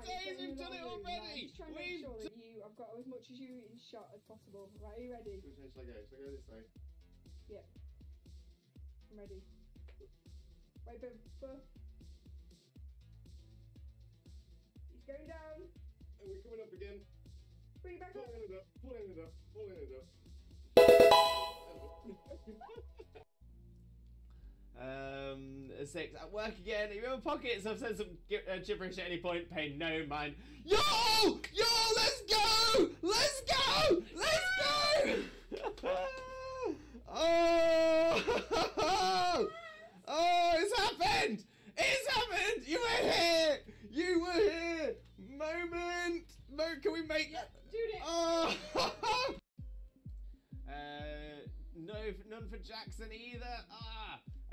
days, we've done it already! Just trying to make sure that I've got as much as you in shot as possible. Right, are you ready? Which way shall I go? Shall I go this way? Yeah. I'm ready. Right, boom, boom. He's going down. And we're coming up again. Bring it back up. Pulling it up, pulling it up, pulling it up. 6 at work again. You remember pockets? I've said some gibberish at any point. Pay no mind. Yo, let's go, let's go, let's go. Oh, it's happened. It's happened. You were here. You were here. Moment. Can we make that? Dude, Oh. None for Jackson either.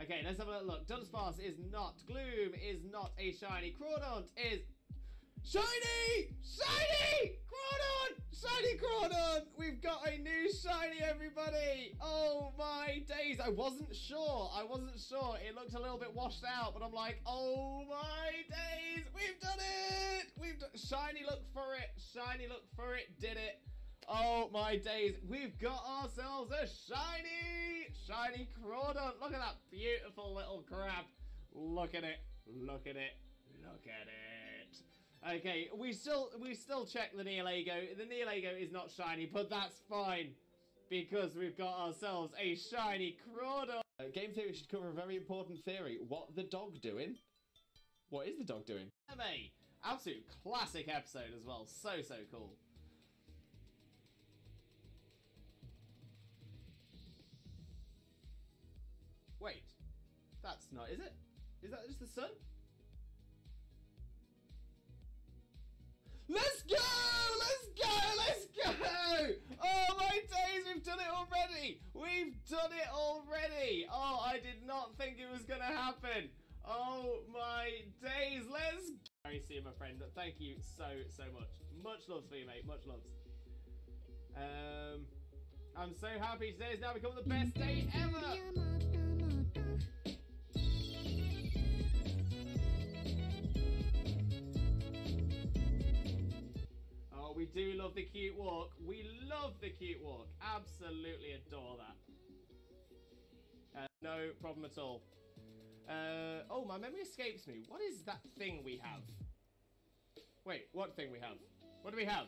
Okay, let's have a look. Dunsparce is not. Gloom is not a shiny. Crawdaunt is shiny! Shiny! Crawdaunt! Shiny Crawdaunt! We've got a new shiny, everybody! Oh my days. I wasn't sure. It looked a little bit washed out, but I'm like, oh my days! We've done it! Shiny look for it. Shiny look for it. Did it. Oh my days, we've got ourselves a shiny Crawdaunt. Look at that beautiful little crab. Look at it. Okay, we still check the Neolago. The Neolago is not shiny, but that's fine because we've got ourselves a shiny Crawdaunt. Game theory should cover a very important theory. What the dog doing? What is the dog doing? Absolute classic episode as well. So cool. Wait, that's not, is it? Is that just the sun? Let's go! Oh my days, we've done it already! Oh, I did not think it was gonna happen. Oh my days, let's go! Sorry, see you, my friend. Thank you so much. Much loves for you, mate, much loves. I'm so happy today has now become the best day ever! Oh, we do love the cute walk. We love the cute walk. Absolutely adore that. No problem at all. Oh, my memory escapes me. What is that thing we have? Wait, what thing we have? What do we have?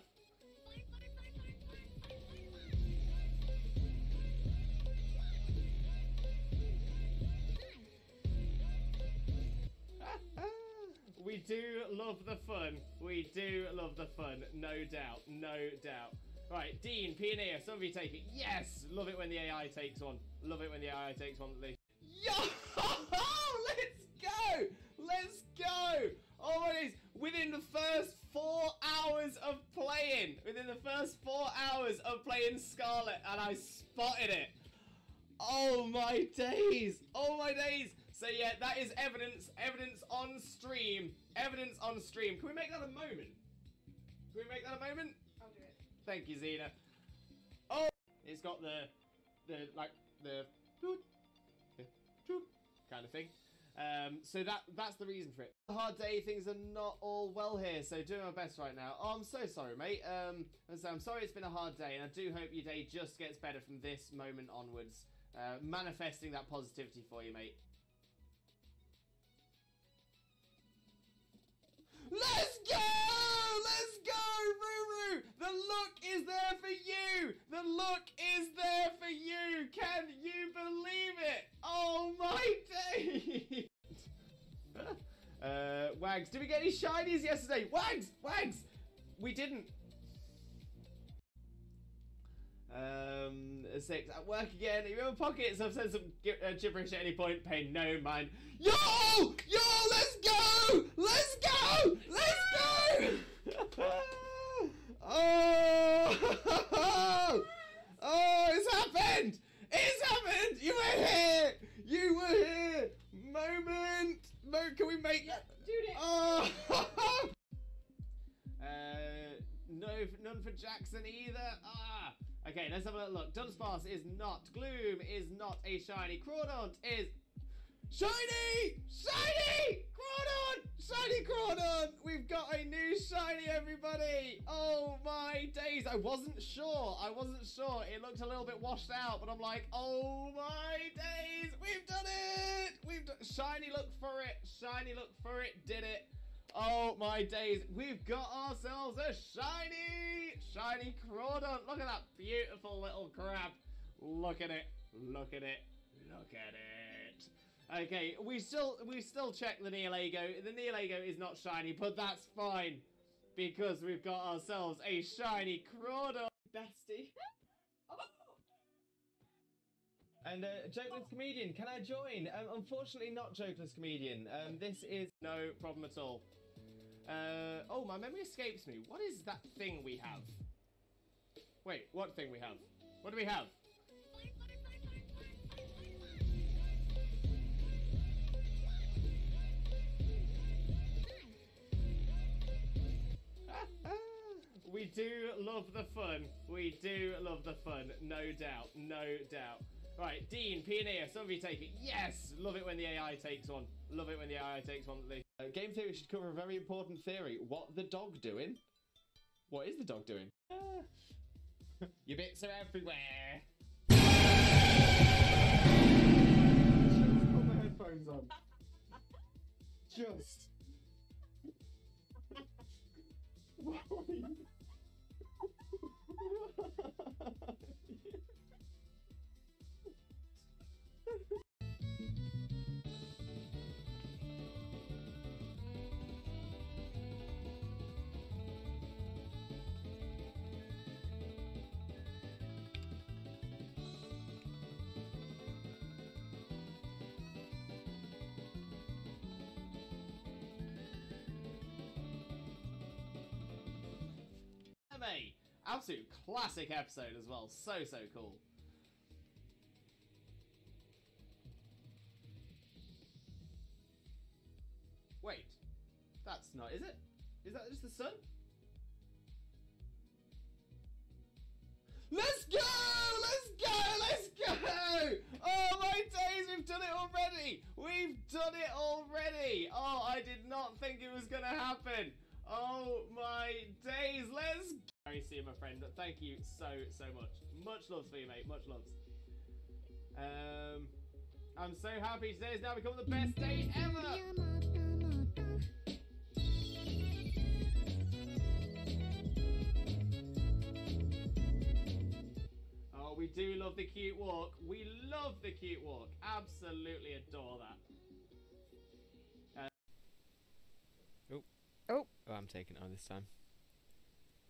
We do love the fun. No doubt. Right, Dean, Pioneer, some of you take it. Yes! Love it when the AI takes one. Yo! Let's go! Oh my days. Within the first 4 hours of playing. Scarlet, and I spotted it. Oh my days. So yeah, that is evidence on stream. Can we make that a moment? I'll do it. Thank you, Zena. Oh, it's got the toot kind of thing. So that's the reason for it. A hard day, things are not all well here, so doing my best right now. Oh, I'm so sorry, mate. I'm sorry it's been a hard day, and I do hope your day just gets better from this moment onwards. Manifesting that positivity for you, mate. Let's go, Ruru! The look is there for you! Can you believe it? Oh my days! Wags, did we get any shinies yesterday? Wags! We didn't. 6 at work again. You remember pockets? I've said some gibberish at any point. Pay no mind. Yo, let's go! Oh, it's happened! You were here! Moment. Can we make that? Dude, oh. None for Jackson either. Okay, let's have a look. Dunsparce is not. Gloom is not a shiny. Crawdaunt is shiny! Crawdaunt! We've got a new shiny, everybody! Oh my days! I wasn't sure. It looked a little bit washed out, but I'm like, oh my days! We've done it! We've done shiny. Look for it. Shiny. Look for it. Did it? Oh my days! We've got ourselves a shiny Crawdon. Look at that beautiful little crab. Look at it. Look at it. Look at it. Okay, we still check the Neolego. The Neolego is not shiny, but that's fine because we've got ourselves a shiny Crawdon. Bestie. And Jokeless Comedian, can I join? Unfortunately, not Jokeless Comedian. This is no problem at all. Oh, my memory escapes me. What is that thing we have? Wait, what thing we have? What do we have? We do love the fun. We do love the fun. No doubt. No doubt. Right, Dean, Pioneer, some of you take it. Yes! Love it when the AI takes one. Love it when the AI takes one. Game theory should cover a very important theory. What the dog doing? What is the dog doing? Your bits are everywhere. Just put my headphones on. Just. Absolute classic episode as well. So cool. Wait, that's not, is it? Is that just the sun? Let's go! Let's go! Let's go! Oh my days, we've done it already! We've done it already! Oh, I did not think it was gonna happen. Oh my days, let's go! Sorry, see you, my friend. Thank you so much. Much loves for you, mate. Much loves. I'm so happy today has now become the best day ever. Oh, we do love the cute walk. We love the cute walk. Absolutely adore that. Oh, I'm taking it on this time.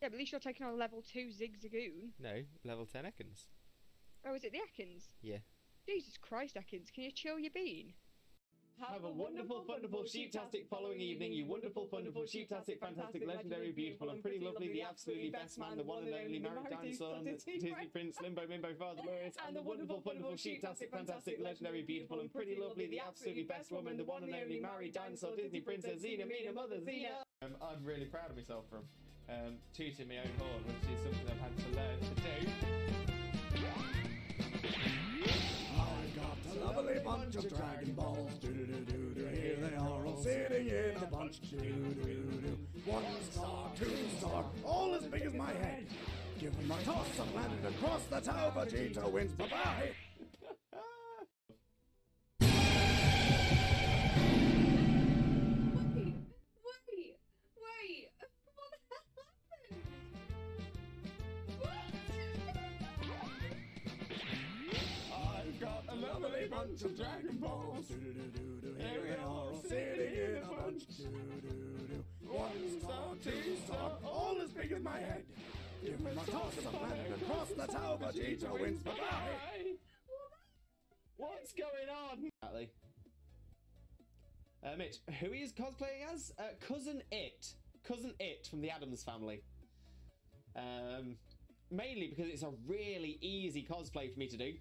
yeah, but at least you're taking on level 2 Zigzagoon. No, level 10 Ekans. Oh, is it the Ekans? Yeah. Jesus Christ, Ekans, can you chill your bean? Have a wonderful, wonderful, sheep-tastic following evening, you wonderful, wonderful, sheep-tastic, fantastic, legendary, beautiful, and pretty lovely, the absolutely best man, the one and only married dinosaur, Disney Prince, Limbo, Mimbo, Father Glorious, and the wonderful, wonderful, sheep-tastic, fantastic, legendary, beautiful, and pretty lovely, the absolutely best woman, the one and only married dinosaur, Disney Princess, Xena, Mina, Mother, Xena. I'm really proud of myself from tooting my own horn, which is something I've had to learn to do. I've got a lovely bunch of Dragon Balls. Do-do-do-do-do. Here they are all sitting in a bunch. Do-do-do-do. 1 star, 2 star, all as big as my head. Give them a toss and landed across the tower. Vegeta wins. Bye-bye. Lovely bunch of Dragon Balls. Do-do-do-do-do. Here they are all sitting in a bunch. Do-do-do-do. 1 star, 2 star, all as big as my head. Give them a toss and landed across the tower. Vegeta wins. Bye-bye. What's going on? Exactly. Mitch, who he is cosplaying as? Cousin It. Cousin It from the Addams Family. Mainly because it's a really easy cosplay for me to do.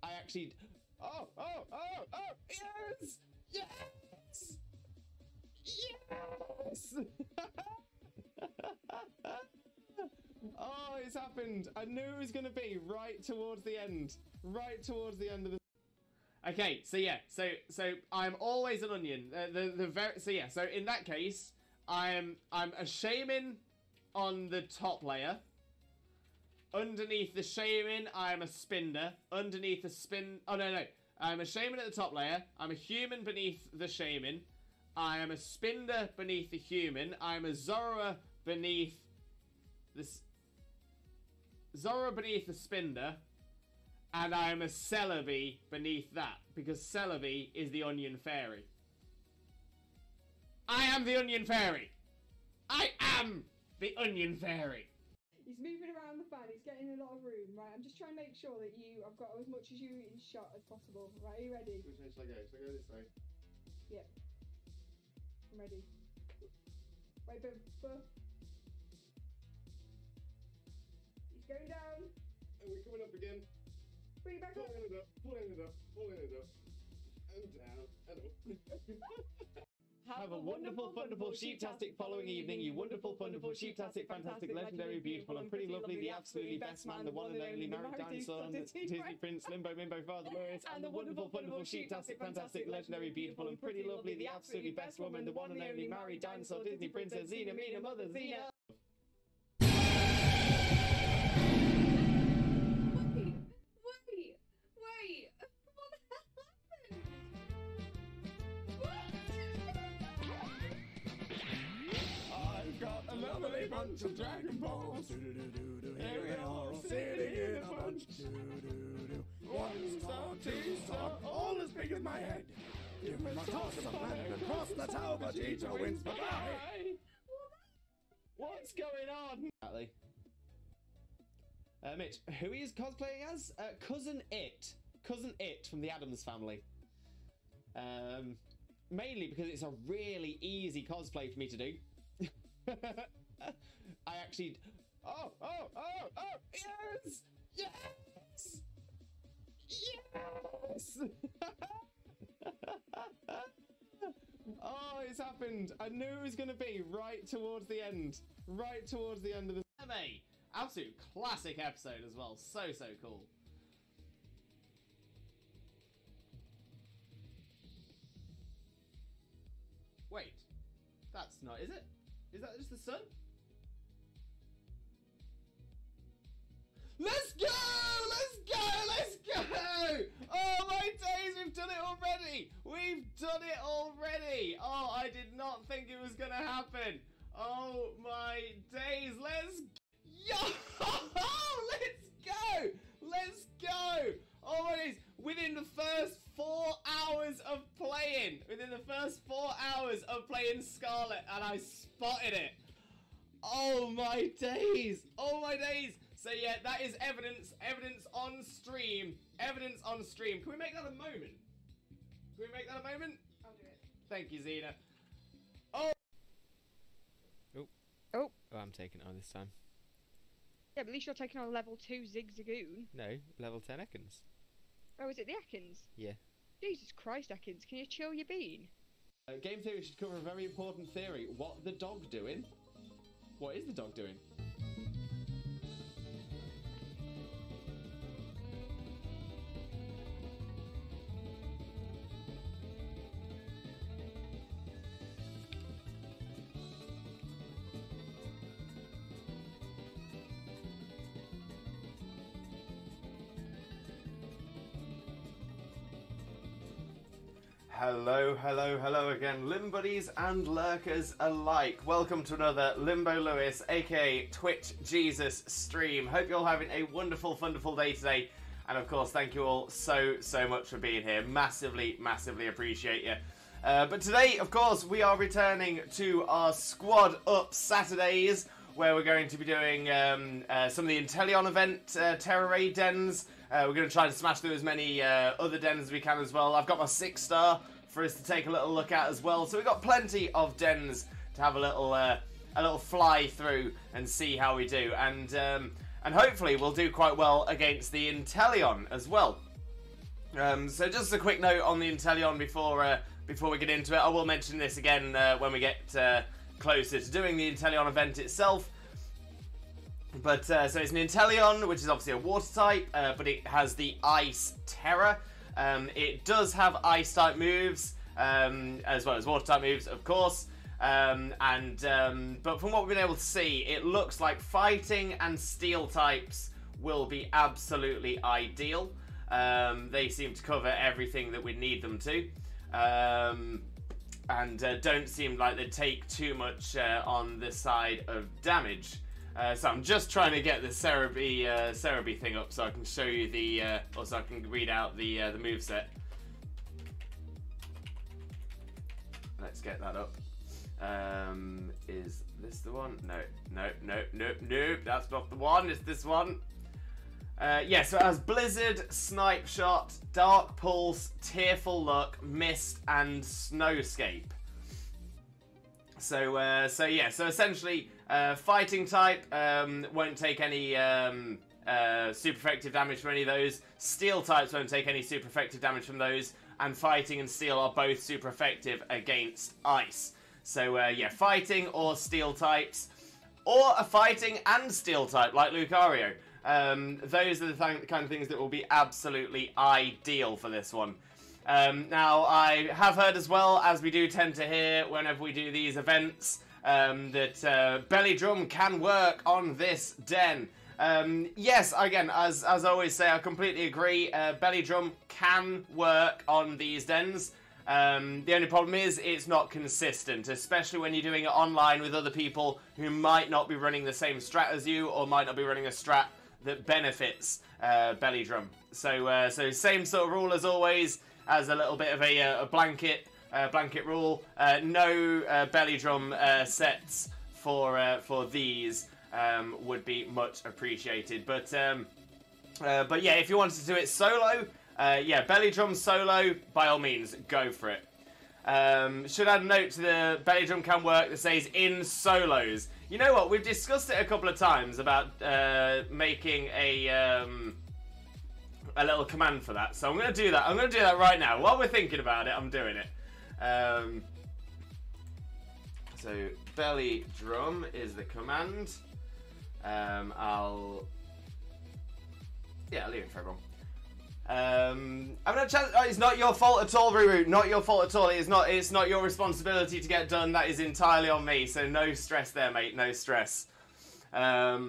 I actually... Oh! Yes! Yes! Yes! Oh, it's happened. I knew it was going to be right towards the end. Right towards the end of the... Okay, so yeah, so I'm always an onion. So in that case, I'm a shaman on the top layer. Underneath the shaman, I am a spinder. Underneath the oh no. I'm a shaman at the top layer. I'm a human beneath the shaman. I am a spinder beneath the human. I'm a Zora beneath the spinder. And I am a Celebi beneath that, because Celebi is the onion fairy. I am the onion fairy. I am the onion fairy. He's moving around the fan, he's getting a lot of room, right? I'm just trying to make sure that I've got as much as you in shot as possible. Right, are you ready? Which way shall I go? Shall I go this way? Yeah. I'm ready. Wait, but... He's going down. And we're coming up again. Bring it back up. Pulling it up, pulling it up, pulling it up. And down, and up. Have a wonderful, wonderful, sheep-tastic following evening, you wonderful, wonderful, sheep-tastic, fantastic, legendary, beautiful, and pretty lovely, the absolutely best man, the one and only married dinosaur, Disney Prince, Limbo, Mimbo, Father Lewis, and the wonderful, wonderful, sheep-tastic, fantastic, legendary, beautiful, and pretty lovely, the absolutely best woman, the one and only married dinosaur, Disney Princess, Xena, Mina, Mother, Xena. Lovely bunch of Dragon Balls. Here we are, all sitting in a bunch. 1 star, 2 star, all as big as my head. Give me my toss of a plan across the tower, Vegeta wins. Bye-bye. What's going on? Exactly. Mitch, who he is cosplaying as? Cousin It. Cousin It from the Addams Family. Mainly because it's a really easy cosplay for me to do. I actually... Oh! Yes! Yes! Yes! Oh, it's happened. I knew it was going to be right towards the end. Right towards the end of the anime. Absolute classic episode as well. So cool. Wait. That's not... Is it? Is that just the sun? Let's go! Let's go! Let's go! Oh my days, we've done it already! We've done it already! Oh, I did not think it was gonna happen. Oh my days, let's... Yo! Let's go! Let's go! Oh my days, within the first 4 hours of playing, Scarlet, and I spotted it. Oh my days! Oh my days! So yeah, that is evidence on stream. Evidence on stream. Can we make that a moment? I'll do it. Thank you, Xena. Oh! Oh, I'm taking it on this time. yeah, but at least you're taking on level 2 Zigzagoon. No, level 10 Ekans. Oh, is it the Ekans? Yeah. Jesus Christ, Ekans, can you chill your bean? Game theory should cover a very important theory. What the dog doing? What is the dog doing? Hello again, Limbuddies and lurkers alike. Welcome to another Limbo Lewis, aka Twitch Jesus stream. Hope you're all having a wonderful day today. And of course, thank you all so much for being here. Massively appreciate you. But today, of course, we are returning to our Squad Up Saturdays, where we're going to be doing some of the INTELEON event, Tera Dens. We're going to try to smash through as many other dens as we can as well. I've got my 6-star for us to take a little look at as well. So we've got plenty of dens to have a little fly through and see how we do. And hopefully we'll do quite well against the INTELEON as well. So just a quick note on the INTELEON before we get into it. I will mention this again when we get closer to doing the INTELEON event itself. But so it's an INTELEON, which is obviously a water type, but it has the Ice Terror. It does have Ice type moves, as well as water type moves, of course. But from what we've been able to see, it looks like fighting and steel types will be absolutely ideal. They seem to cover everything that we need them to. And don't seem like they take too much on the side of damage. So I'm just trying to get the Cerebi thing up so I can show you the, or so I can read out the moveset. Let's get that up. Is this the one? No, that's not the one, it's this one. Yeah, so it has Blizzard, Snipe Shot, Dark Pulse, Tearful Look, Mist, and Snowscape. So essentially, fighting type won't take any super effective damage from any of those. Steel types won't take any super effective damage from those. And fighting and steel are both super effective against ice. So yeah, fighting or steel types, or a fighting and steel type like Lucario. Those are the kind of things that will be absolutely ideal for this one. Now, I have heard as well, as we do tend to hear whenever we do these events, that Belly Drum can work on this den. Yes, again, as I always say, I completely agree. Belly Drum can work on these dens. The only problem is it's not consistent, especially when you're doing it online with other people who might not be running the same strat as you, or might not be running a strat that benefits Belly Drum. So same sort of rule as always, as a little bit of a blanket rule. No Belly Drum sets for these would be much appreciated. But yeah, if you wanted to do it solo, yeah, Belly Drum solo, by all means, go for it. Should add a note to the Belly Drum can work that says in solos. You know what? We've discussed it a couple of times about making a little command for that. So I'm going to do that. I'm going to do that right now. While we're thinking about it, I'm doing it. So Belly Drum is the command. I'll leave it for everyone. I'm gonna it's not your fault at all, Ruru. Not your fault at all. It's not your responsibility to get done. That is entirely on me. So no stress there, mate. No stress. There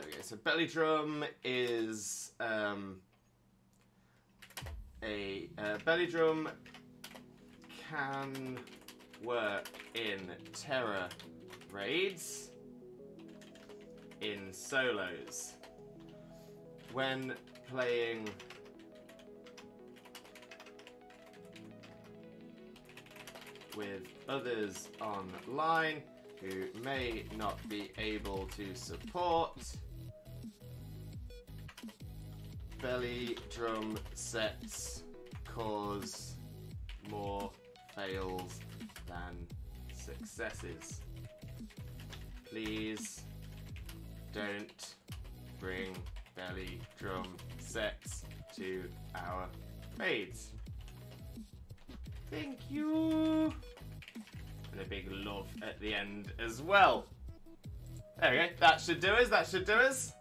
we go. So Belly Drum is Belly Drum can work in Tera raids, in solos, when playing with others online who may not be able to support. Belly Drum sets cause more fails than successes. Please don't bring Belly Drum sets to our raids. Thank you. And a big love at the end as well. There we go. That should do us. That should do us.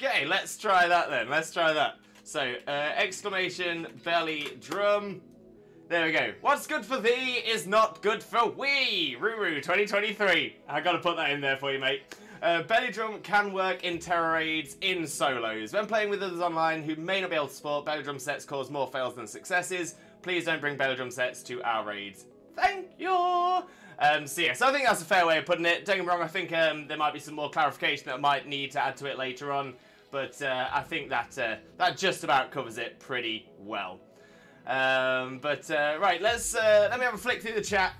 Okay, let's try that then. Let's try that. So, exclamation Belly Drum. There we go. What's good for thee is not good for we. Ruru 2023. I gotta put that in there for you, mate. Belly Drum can work in Tera raids in solos. When playing with others online who may not be able to support, Belly Drum sets cause more fails than successes. Please don't bring Belly Drum sets to our raids. Thank you. So yeah, so I think that's a fair way of putting it. Don't get me wrong, I think there might be some more clarification that I might need to add to it later on. But I think that just about covers it pretty well. Right, let me have a flick through the chat,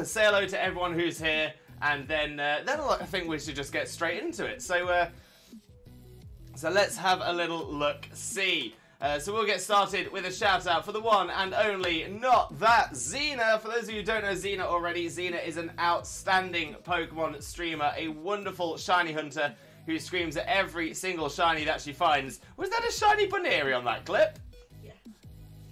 say hello to everyone who's here, and then I think we should just get straight into it. So let's have a little look. See, So we'll get started with a shout out for the one and only Not That Xena. For those of you who don't know Xena already, Xena is an outstanding Pokemon streamer, a wonderful shiny hunter who screams at every single shiny that she finds. Was that a shiny Baneri on that clip? Yeah.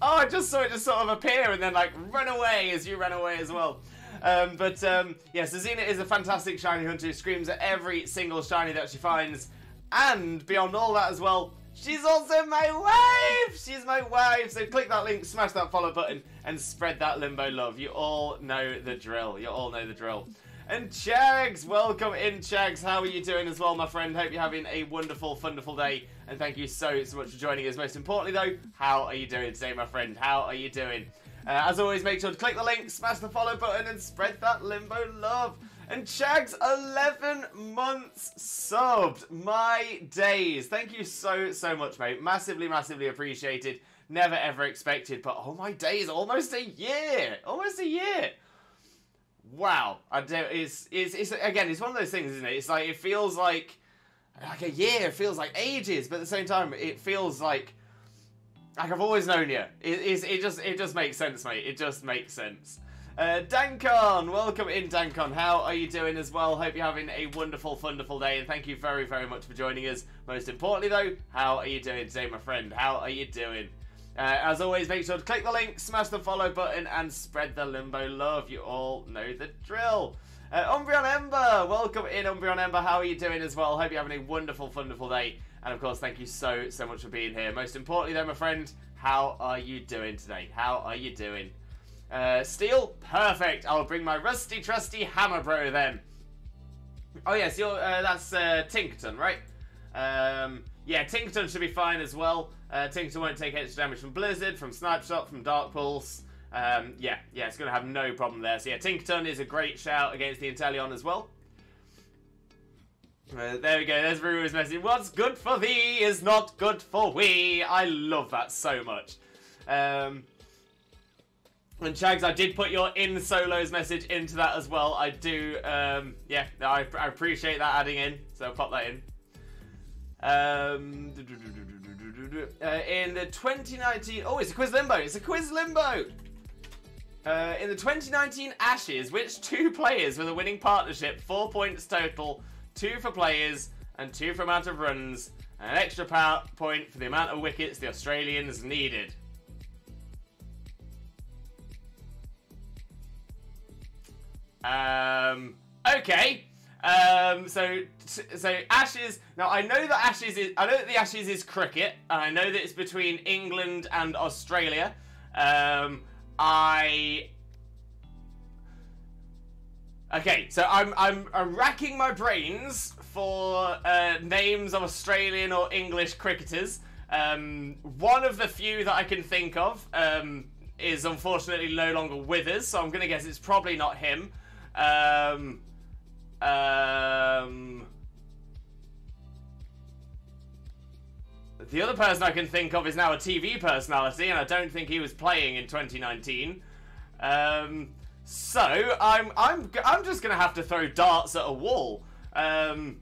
Oh, I just saw it just sort of appear and then like run away as you ran away as well. Yeah, so Xena is a fantastic shiny hunter who screams at every single shiny that she finds. And beyond all that as well, she's also my wife! She's my wife! So click that link, smash that follow button, and spread that limbo love. You all know the drill. You all know the drill. And Chags, welcome in, Chags. How are you doing as well, my friend? Hope you're having a wonderful, wonderful day. And thank you so much for joining us. Most importantly, though, how are you doing today, my friend? How are you doing? As always, make sure to click the link, smash the follow button, and spread that limbo love. And Chags, 11 months subbed. My days. Thank you so much, mate. Massively, massively appreciated. Never, ever expected. But, oh my days, almost a year. Almost a year. Wow. It's again, it's one of those things, isn't it? It's like, it feels like a year. It feels like ages. But at the same time, it feels like I've always known you. It just makes sense, mate. It just makes sense. Dankon, welcome in, Dankon. How are you doing as well? Hope you're having a wonderful, wonderful day, and thank you very, very much for joining us. Most importantly, though, how are you doing today, my friend? How are you doing? As always, make sure to click the link, smash the follow button, and spread the limbo love. You all know the drill. Umbreon Ember, welcome in, Umbreon Ember. How are you doing as well? Hope you're having a wonderful, wonderful day. And of course, thank you so much for being here. Most importantly, though, my friend, how are you doing today? How are you doing? Steel, perfect. I'll bring my rusty, trusty hammer, bro. Then. Oh yes, that's Tinkerton, right? Yeah, Tinkerton should be fine as well. Tinkerton won't take extra damage from Blizzard, from Snipe Shot, from Dark Pulse. Yeah, it's gonna have no problem there. So yeah, Tinkerton is a great shout against the Inteleon as well. There we go, there's Ruru's message. What's good for thee is not good for we. I love that so much. And Chags, I did put your in solos message into that as well. I do, yeah, I appreciate that adding in, so I'll pop that in. In the 2019, oh, it's a quiz limbo. It's a quiz limbo. In the 2019 Ashes, which two players were the winning partnership? 4 points total. 2 for players, and 2 for amount of runs, and an extra point for the amount of wickets the Australians needed. Okay. So Ashes. Now I know that the Ashes is cricket, and I know that it's between England and Australia. Okay, so I'm racking my brains for names of Australian or English cricketers. One of the few that I can think of is unfortunately no longer with us, so I'm going to guess it's probably not him. The other person I can think of is now a TV personality, and I don't think he was playing in 2019. So I'm just gonna have to throw darts at a wall. And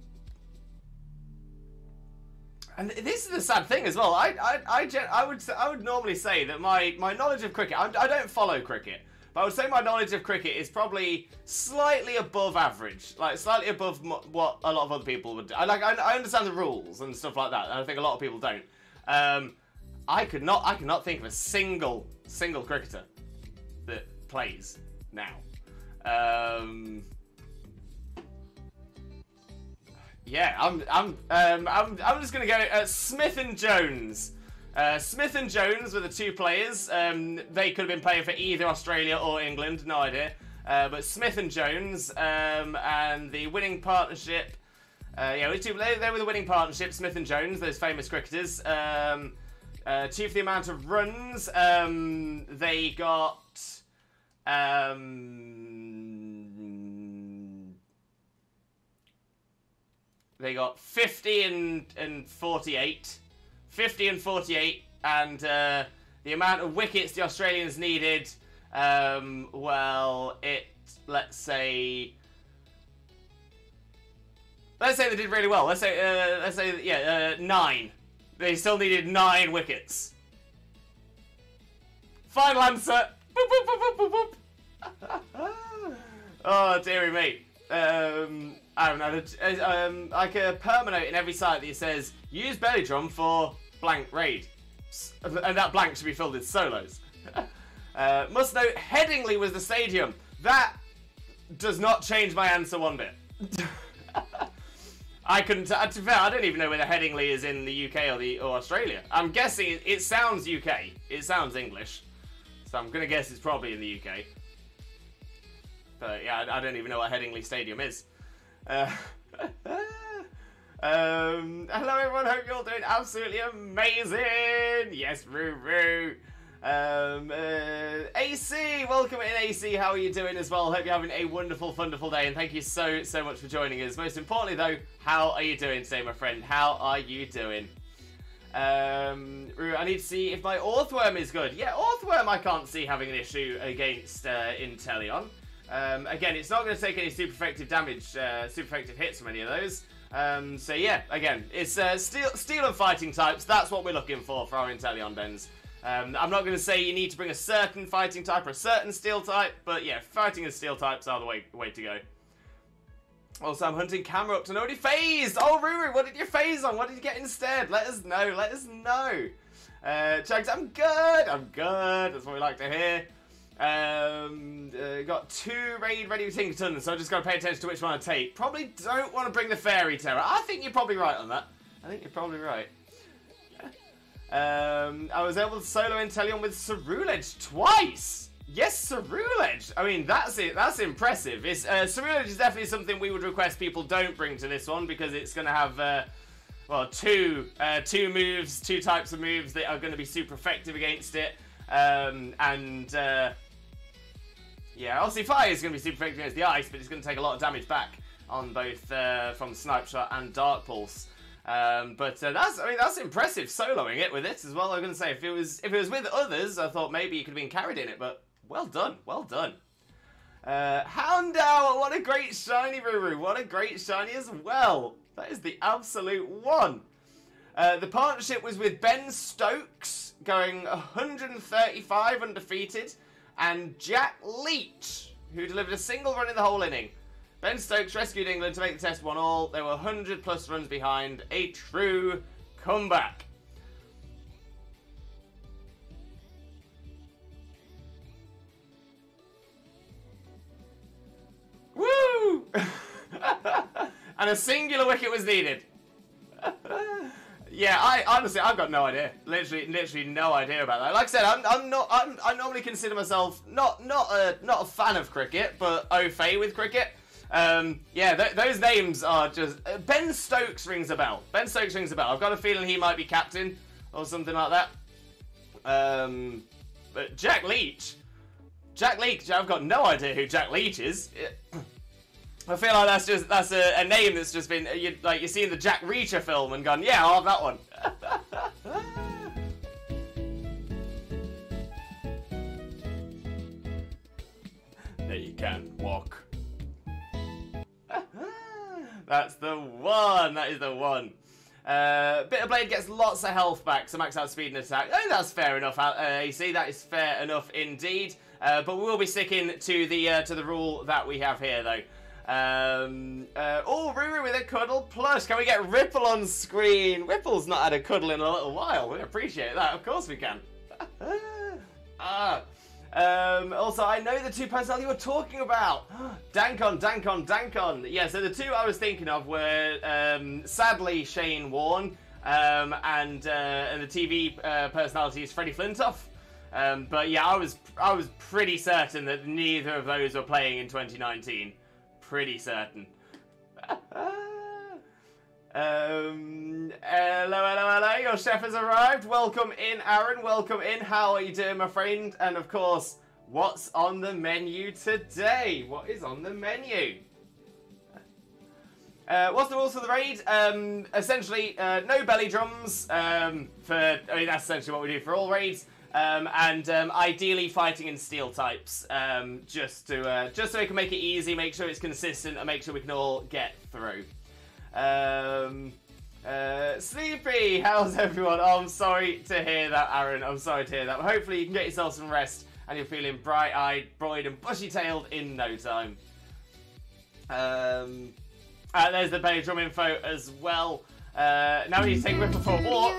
this is the sad thing as well. I would normally say that my knowledge of cricket. I don't follow cricket, but I would say my knowledge of cricket is probably slightly above average, like slightly above what a lot of other people would do. I understand the rules and stuff like that, and I think a lot of people don't. I cannot think of a single cricketer that plays now. Yeah, I'm just gonna go Smith and Jones. Smith and Jones were the two players. They could have been playing for either Australia or England, no idea. But Smith and Jones, and the winning partnership. Yeah, they were the winning partnership. Smith and Jones, those famous cricketers. 2 for the amount of runs. They got. They got 50 and 48. 50 and 48, and the amount of wickets the Australians needed, well, let's say they did really well. Let's say, yeah, 9. They still needed 9 wickets. Final answer. Boop, boop, boop, boop, boop, boop. Oh, dearie me. I haven't had like a permanent in every site that says use belly drum for blank raid, and that blank should be filled with solos. Must note, Headingley was the stadium. That does not change my answer one bit. I couldn't. To be fair, I don't even know whether Headingley is in the UK or Australia. I'm guessing it sounds UK. It sounds English, so I'm gonna guess it's probably in the UK. But yeah, I don't even know what Headingley Stadium is. Hello everyone, hope you're all doing absolutely amazing. Yes, Roo. AC, welcome in AC. How are you doing as well? Hope you're having a wonderful day, and thank you so much for joining us. Most importantly though, how are you doing today, my friend? How are you doing? Roo, I need to see if my Orthworm is good. Yeah, Orthworm I can't see having an issue against Inteleon. Again, it's not going to take any super effective damage, super effective hits from any of those. So yeah, again, it's steel and fighting types. That's what we're looking for our Inteleon Dens. I'm not going to say you need to bring a certain fighting type or a certain steel type, but yeah, fighting and steel types are the way to go. Also, I'm hunting camera up to nobody phased. Oh, Ruru, what did you phase on? What did you get instead? Let us know. Let us know. Chugs, I'm good. That's what we like to hear. Got 2 raid ready with Tinkerton, so I just got to pay attention to which one I take. Probably don't want to bring the fairy Terror. I think you're probably right on that. I think you're probably right. I was able to solo Inteleon with Cerulege twice. Yes, Cerulege. I mean, that's it. That's impressive. Cerulege is definitely something we would request people don't bring to this one, because it's going to have well, two moves, 2 types of moves that are going to be super effective against it. Yeah, obviously fire is going to be super effective against the ice, but it's going to take a lot of damage back on both from Snipe Shot and Dark Pulse. That's impressive soloing it with it as well. I'm going to say if it was with others, I thought maybe you could have been carried in it, but well done. Houndour, what a great shiny, Ruru. What a great shiny as well. That is the absolute one. The partnership was with Ben Stokes, going 135 undefeated, and Jack Leach, who delivered a single run in the whole inning. Ben Stokes rescued England to make the test 1-1. They were 100+ runs behind. A true comeback. Woo! And a singular wicket was needed. Yeah, I've got no idea. Literally no idea about that. Like I said, I normally consider myself not a fan of cricket, but au fait with cricket. Yeah, those names are just... Ben Stokes rings a bell. I've got a feeling he might be captain or something like that. But Jack Leach, I've got no idea who Jack Leach is. I feel like that's a name that's just been, like you see in the Jack Reacher film and gone, yeah, I'll have that one. They can walk. That's the one. That is the one. Bitter Blade gets lots of health back, so max out speed and attack. I think that's fair enough, AC. That is fair enough indeed. But we will be sticking to the rule that we have here, though. Oh, Ruru with a cuddle plush. Can we get Ripple on screen? Ripple's not had a cuddle in a little while. We appreciate that. Of course we can. Also, I know the 2 personnel you were talking about. Dankon. Yeah, so the 2 I was thinking of were sadly Shane Warne and the TV personality is Freddie Flintoff. But yeah, I was pretty certain that neither of those were playing in 2019. Pretty certain. Hello, your chef has arrived. Welcome in, Aaron, welcome in. How are you doing, my friend? And of course, what's on the menu today? What is on the menu? What's the rules for the raid? Essentially, no belly drums, that's essentially what we do for all raids. Ideally fighting in steel types, just so we can make it easy, make sure it's consistent, and make sure we can all get through. Sleepy, how's everyone? Oh, I'm sorry to hear that, Aaron. I'm sorry to hear that. But hopefully you can get yourself some rest and you're feeling bright-eyed, broid and bushy-tailed in no time. There's the belly drum info as well. Now we need to take Ripple for a walk.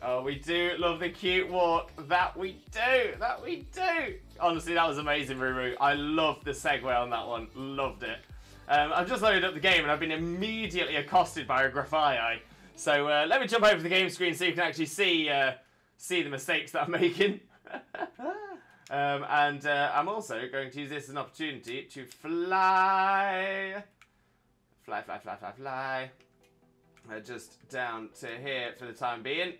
Oh, we do love the cute walk. That we do. That we do. Honestly, that was amazing, Ruru. I loved the segue on that one. Loved it. I've just loaded up the game and I've been immediately accosted by a Grafii. So let me jump over to the game screen so you can actually see the mistakes that I'm making. I'm also going to use this as an opportunity to fly. Fly. Just down to here for the time being.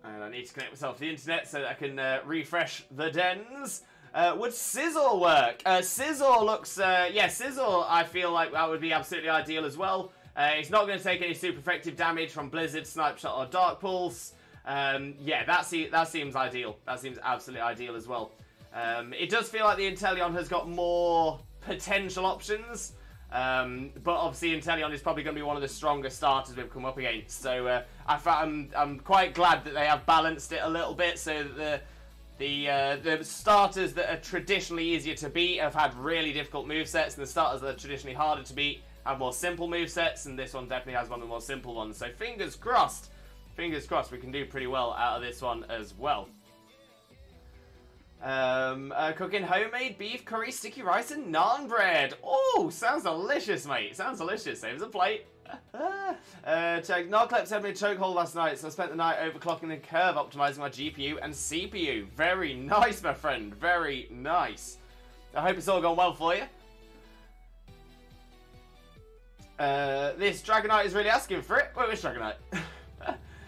And I need to connect myself to the internet so that I can refresh the dens. Would Sizzle work? Sizzle looks... yeah, Sizzle, I feel like that would be absolutely ideal as well. It's not going to take any super effective damage from Blizzard, Snipe Shot, or Dark Pulse. Yeah, that seems ideal. That seems absolutely ideal as well. It does feel like the Inteleon has got more potential options. But obviously Inteleon is probably going to be one of the stronger starters we've come up against. So I'm quite glad that they have balanced it a little bit so that the starters that are traditionally easier to beat have had really difficult movesets, and the starters that are traditionally harder to beat have more simple movesets, and this one definitely has one of the more simple ones. So fingers crossed we can do pretty well out of this one as well. Cooking homemade beef curry, sticky rice, and naan bread. Oh, sounds delicious, mate. Sounds delicious. Save as a plate. Check. Narclep sent me a chokehold last night, so I spent the night overclocking the curve, optimizing my GPU and CPU. Very nice, my friend. Very nice. I hope it's all gone well for you. This Dragonite is really asking for it. Wait, which Dragonite?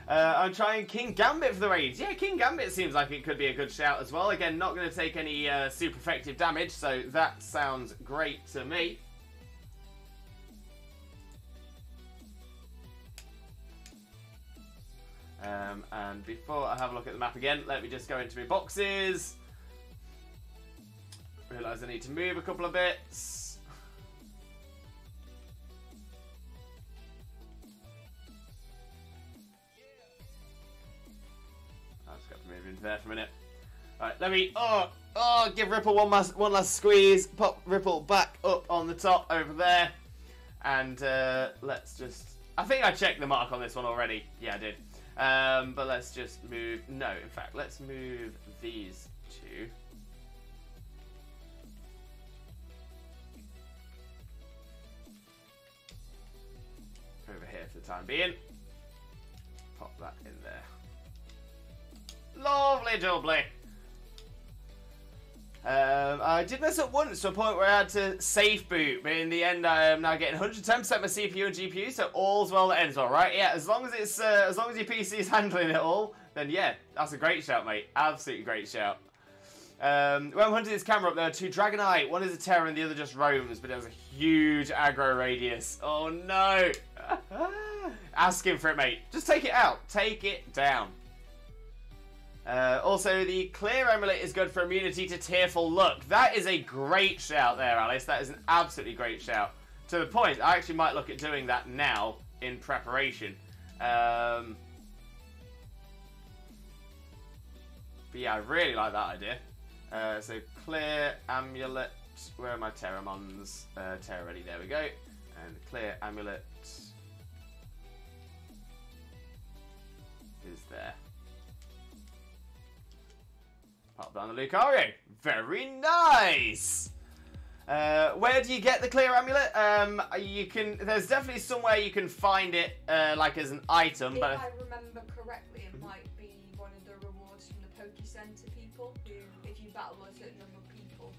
I'm trying King Gambit for the raids. Yeah, King Gambit seems like it could be a good shout as well. Again, not going to take any super effective damage, so that sounds great to me. And before I have a look at the map again, let me just go into my boxes. Realise I need to move a couple of bits. I've just got to move into there for a minute. Alright, let me give Ripple one last squeeze. Pop Ripple back up on the top over there. And let's just... I think I checked the mark on this one already. Yeah, I did. But let's just move... No, in fact, let's move these two. Over here for the time being. Pop that in there. Lovely jubbly. I did mess up once to a point where I had to safe boot, but in the end I am now getting 110% my CPU and GPU, so all's well that ends well, right? Yeah, as long as it's as long as your PC is handling it all, then yeah, that's a great shout, mate. Absolutely great shout. When I'm hunting this camera up, there are two Dragonite. One is a Tera and the other just roams, but it has a huge aggro radius. Oh no! Asking for it, mate. Just take it out. Take it down. Also, the Clear Amulet is good for immunity to Tearful Look. That is a great shout there, Alice. That is an absolutely great shout. To the point, I actually might look at doing that now in preparation. But yeah, I really like that idea. So, Clear Amulet. Where are my Terramons? Terra ready, there we go. And Clear Amulet is there. Pop down the Lucario. Very nice! Where do you get the Clear Amulet? You can... There's definitely somewhere you can find it, like as an item, but... If I remember correctly, it might be one of the rewards from the Poke Center people, who, if you battle a certain number of people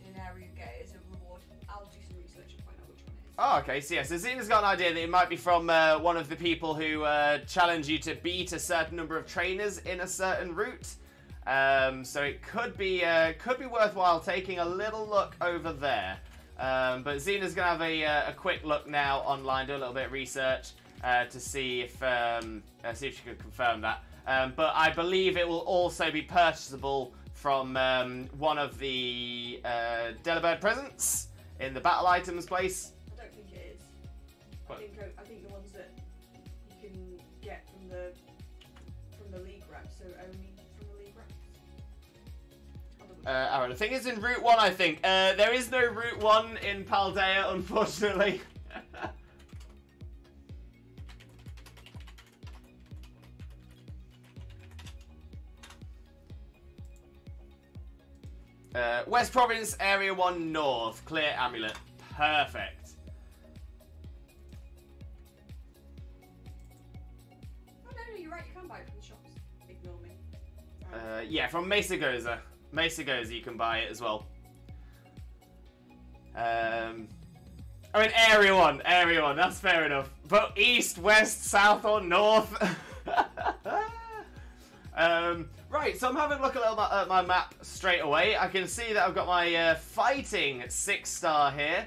in an area, you get it as a reward. I'll do some research and find out which one it is. Oh, okay, so yeah, so Zena's got an idea that it might be from one of the people who challenge you to beat a certain number of trainers in a certain route. So it could be worthwhile taking a little look over there. But Zena's gonna have a quick look now online, do a little bit of research to see if she could confirm that. but I believe it will also be purchasable from one of the Delibird presents in the battle items place. I don't think it is. What? I think the ones that you can get from the league reps, so only from the league reps. Alright, I think it's in Route 1, I think. There is no Route 1 in Paldea, unfortunately. West Province, Area 1 North. Clear amulet. Perfect. Oh no, you're right, you can buy it from the shops. Ignore me. Yeah, from Mesa Goza. Mesa Goza, you can buy it as well. I mean, Area 1, that's fair enough. But East, West, South, or North? Right, so I'm having a look at my map straight away. I can see that I've got my fighting 6-star here.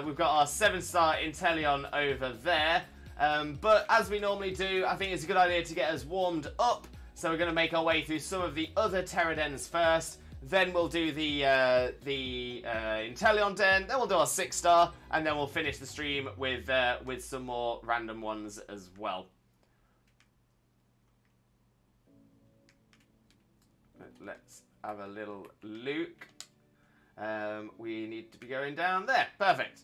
We've got our 7-star INTELEON over there. But as we normally do, I think it's a good idea to get us warmed up. So we're going to make our way through some of the other Tera Dens first. Then we'll do the INTELEON Den. Then we'll do our 6-star, and then we'll finish the stream with some more random ones as well. Let's have a little look. We need to be going down there. Perfect.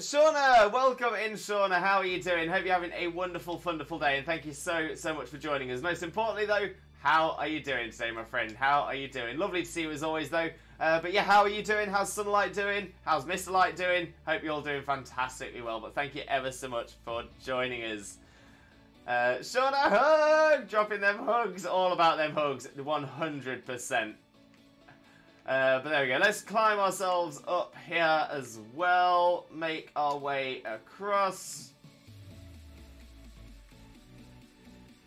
Shauna, welcome in, Shauna. How are you doing? Hope you're having a wonderful, wonderful day, and thank you so much for joining us. Most importantly, though, how are you doing today, my friend? How are you doing? Lovely to see you as always, though. But yeah, how are you doing? How's Sunlight doing? How's Mr. Light doing? Hope you're all doing fantastically well. But thank you ever so much for joining us. Shauna, hug! Dropping them hugs. All about them hugs. 100%. But there we go. Let's climb ourselves up here as well. Make our way across.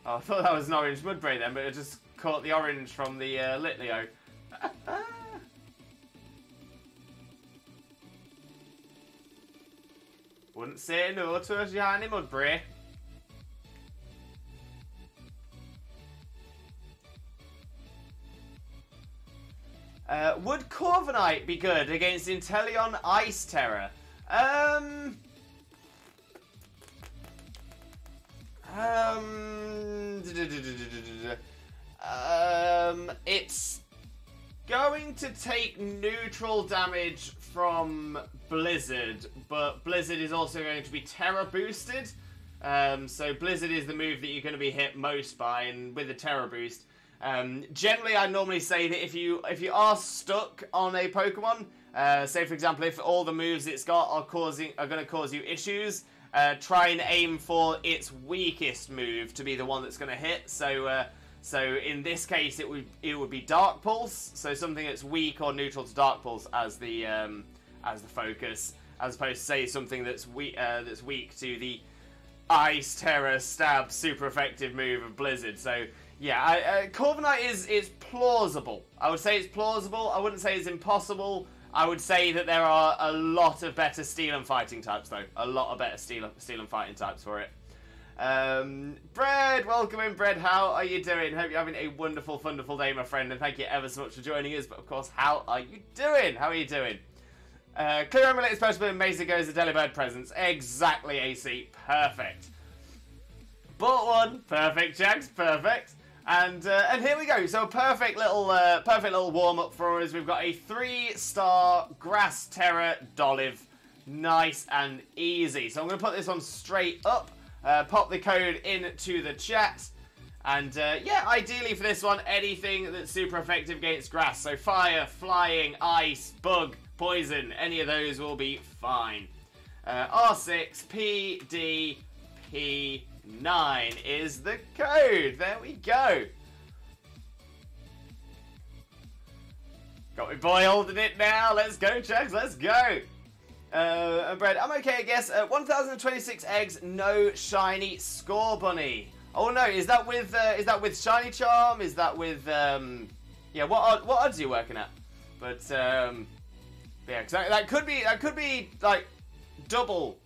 Oh, I thought that was an orange mudbray then, but it just caught the orange from the Litleo. Wouldn't say no to a shiny mudbray. Would Corviknight be good against INTELEON Ice Terror? It's going to take neutral damage from Blizzard, but Blizzard is also going to be Terra boosted. So Blizzard is the move that you're going to be hit most by, and with the Terra boost. Generally, I normally say that if you are stuck on a Pokemon, say for example, if all the moves it's got are going to cause you issues, try and aim for its weakest move to be the one that's going to hit. So in this case, it would be Dark Pulse, so something that's weak or neutral to Dark Pulse as the focus, as opposed to say something that's weak to the Ice Terror Stab super effective move of Blizzard. So yeah, Corviknight is plausible. I would say it's plausible. I wouldn't say it's impossible. I would say that there are a lot of better Steel and Fighting types, though. A lot of better Steel and Fighting types for it. Bread, welcome in, Bread. How are you doing? Hope you're having a wonderful, wonderful day, my friend, and thank you ever so much for joining us. But of course, how are you doing? How are you doing? Clear Amulet is supposed to be Mesa Goes the Delibird presents. Exactly, AC. Perfect. Bought one. Perfect, Jags. Perfect. And here we go. So a perfect little warm up for us. We've got a 3-star Grass Terror Dolive, nice and easy. So I'm going to put this on straight up. Pop the code into the chat, and yeah, ideally for this one, anything that's super effective against grass. So fire, flying, ice, bug, poison, any of those will be fine. R6 PDP9 is the code. There we go. Got my boy holding it now. Let's go, Chugs. Let's go. Bread, I'm okay, I guess. 1,026 eggs, no shiny Score Bunny. Oh no, is that with Shiny Charm? Is that with yeah? What odds are you working at? But yeah, cause that could be like double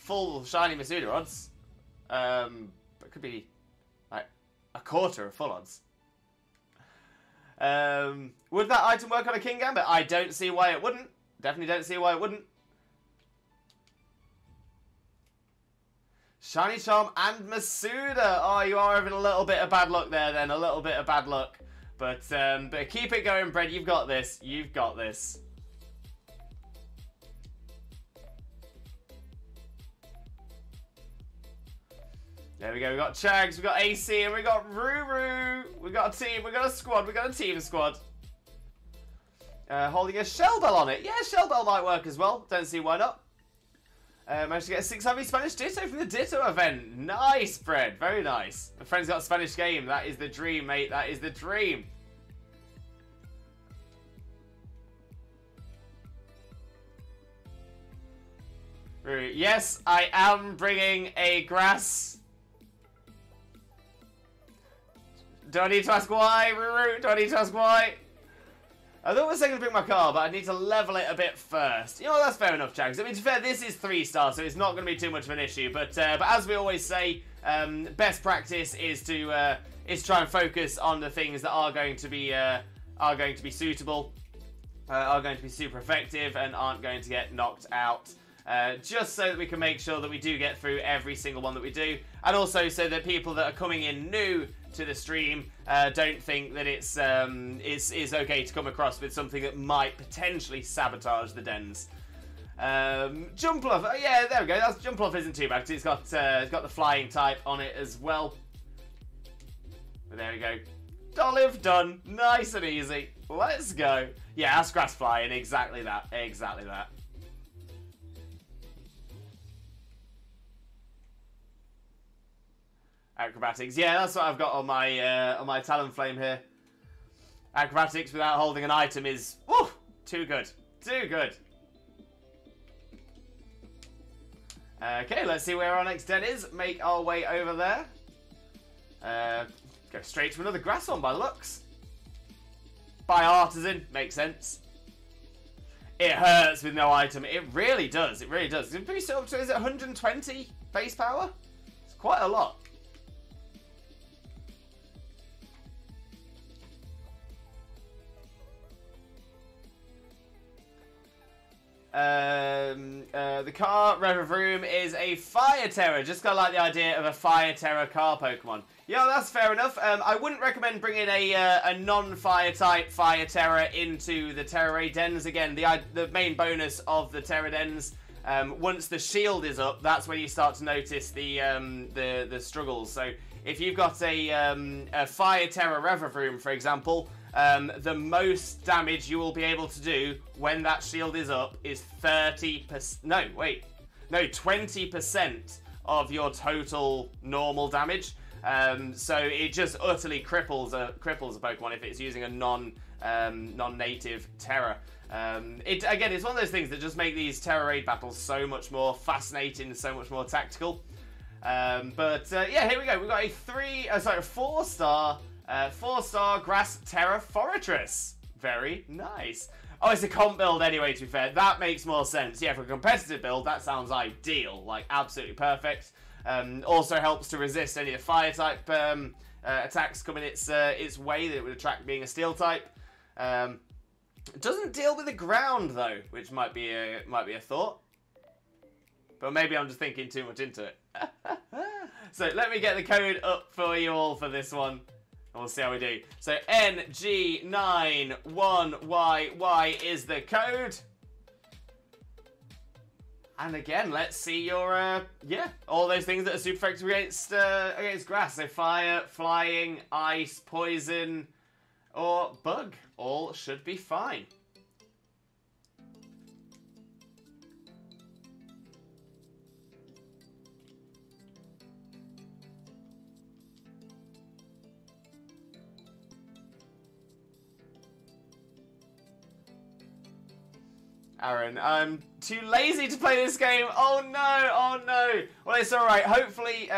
full shiny Masuda odds. But it could be like a quarter of full odds. Would that item work on a King Gambit? I don't see why it wouldn't. Definitely don't see why it wouldn't. Shiny Charm and Masuda. Oh, you are having a little bit of bad luck there then. A little bit of bad luck. But keep it going, Brad. You've got this. You've got this. There we go. We got Chags, we got AC, and we got Ruru. We got a team. We got a squad. We got a team squad. Holding a Shell Bell on it. Yeah, Shell Bell might work as well. Don't see why not. Managed to get a 6 heavy Spanish Ditto from the Ditto event. Nice, Fred. Very nice. My friend's got a Spanish game. That is the dream, mate. That is the dream. Ruru. Yes, I am bringing a grass. Do I need to ask why, Ruru? Do I need to ask why? I thought I was going to bring my car, but I need to level it a bit first. You know, that's fair enough, Jags. I mean, to be fair, this is 3-star, so it's not going to be too much of an issue. But as we always say, best practice is to try and focus on the things that are going to be suitable, are going to be super effective, and aren't going to get knocked out. Just so that we can make sure that we do get through every single one that we do, and also so that people that are coming in new to the stream don't think that it's okay to come across with something that might potentially sabotage the dens. Jump off, yeah, there we go. Jump off isn't too bad because it's got the flying type on it as well. But there we go. Olive done, nice and easy. Let's go. Yeah, that's grass flying. Exactly that. Exactly that. Acrobatics, yeah, that's what I've got on my Talonflame here. Acrobatics without holding an item is too good, too good. Okay, let's see where our next den is. Make our way over there. Go straight to another grass one by the looks. By Artisan, makes sense. It hurts with no item. It really does. It really does. It's pretty sort of, is it 120 base power? It's quite a lot. The car Revavroom is a Fire Terror. Just kind of like the idea of a Fire Terror car Pokemon. Yeah, that's fair enough. I wouldn't recommend bringing a non-Fire type Fire Terror into the Tera Dens. Again, the main bonus of the Tera Dens, once the shield is up, that's when you start to notice the struggles. So if you've got a Fire Terror Revavroom, for example, the most damage you will be able to do when that shield is up is 30%. No, wait. No, 20% of your total normal damage. So it just utterly cripples a Pokemon if it's using a non-native Terra. Again, it's one of those things that just make these Terra Raid battles so much more fascinating, so much more tactical. Yeah, here we go. We've got a 4-star. 4-star Grass Terra Fortress. Very nice. Oh, it's a comp build anyway, to be fair. That makes more sense. Yeah, for a competitive build, that sounds ideal. Like, absolutely perfect. Also helps to resist any of the fire type attacks coming its way that it would attract being a steel type. It doesn't deal with the ground, though, which might be a thought. But maybe I'm just thinking too much into it. So let me get the code up for you all for this one. We'll see how we do. So NG91YY is the code. And again, let's see your, all those things that are super effective against grass. So fire, flying, ice, poison, or bug. All should be fine. Aaron, I'm too lazy to play this game. Oh no, oh no. Well, it's all right. Hopefully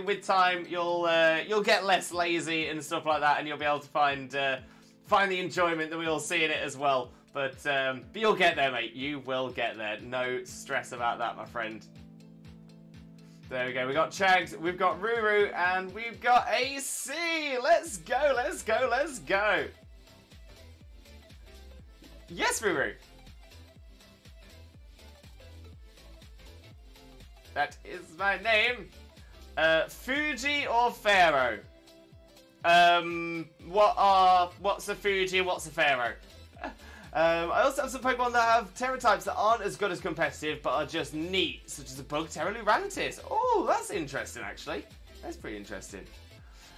with time you'll get less lazy and stuff like that, and you'll be able to find the enjoyment that we all see in it as well. But you'll get there, mate. You will get there. No stress about that, my friend. There we go. We got Chags, we've got Ruru, and we've got AC. Let's go, let's go, let's go. Yes, Ruru. That is my name. Fuji or Pharaoh? What's a Fuji and what's a Pharaoh? I also have some Pokemon that have Terra types that aren't as good as competitive, but are just neat, such as a Bugterra Lurantis. Oh, that's interesting, actually. That's pretty interesting.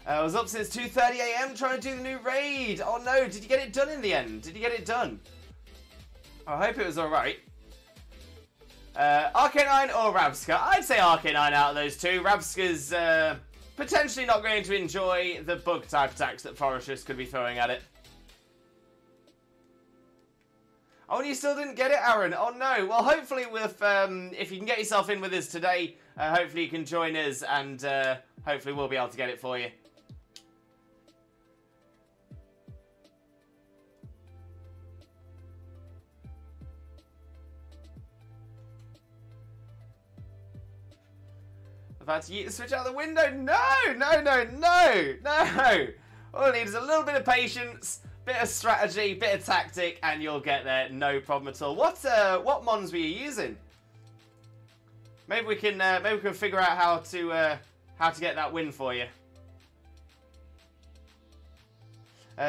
I was up since 2:30 AM trying to do the new raid. Oh no, did you get it done in the end? Did you get it done? I hope it was alright. Arcanine or Rabsca? I'd say Arcanine out of those two. Rabsca's potentially not going to enjoy the bug type attacks that Forretress could be throwing at it. Oh, and you still didn't get it, Aaron? Oh no. Well, hopefully with if you can get yourself in with us today, hopefully you can join us and hopefully we'll be able to get it for you. About to switch out the window? No, no, no, no, no. All I need is a little bit of patience, bit of strategy, bit of tactic, and you'll get there. No problem at all. What mons were you using? Maybe we can figure out how to get that win for you.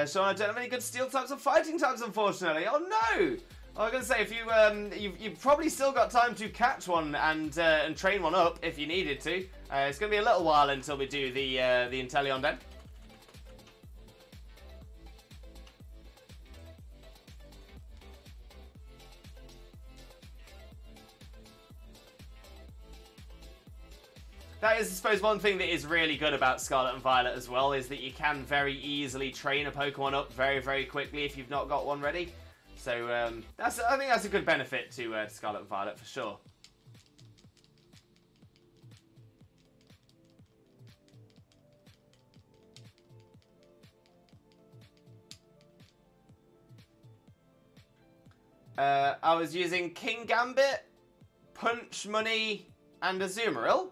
Sean, I don't have any good steel types or fighting types, unfortunately. Oh no! I was going to say, if you've probably still got time to catch one and train one up if you needed to. It's going to be a little while until we do the Inteleon Den. That is, I suppose, one thing that is really good about Scarlet and Violet as well, is that you can very easily train a Pokemon up very, very quickly if you've not got one ready. So I think that's a good benefit to Scarlet and Violet for sure. I was using King Gambit, Punch Money, and Azumarill.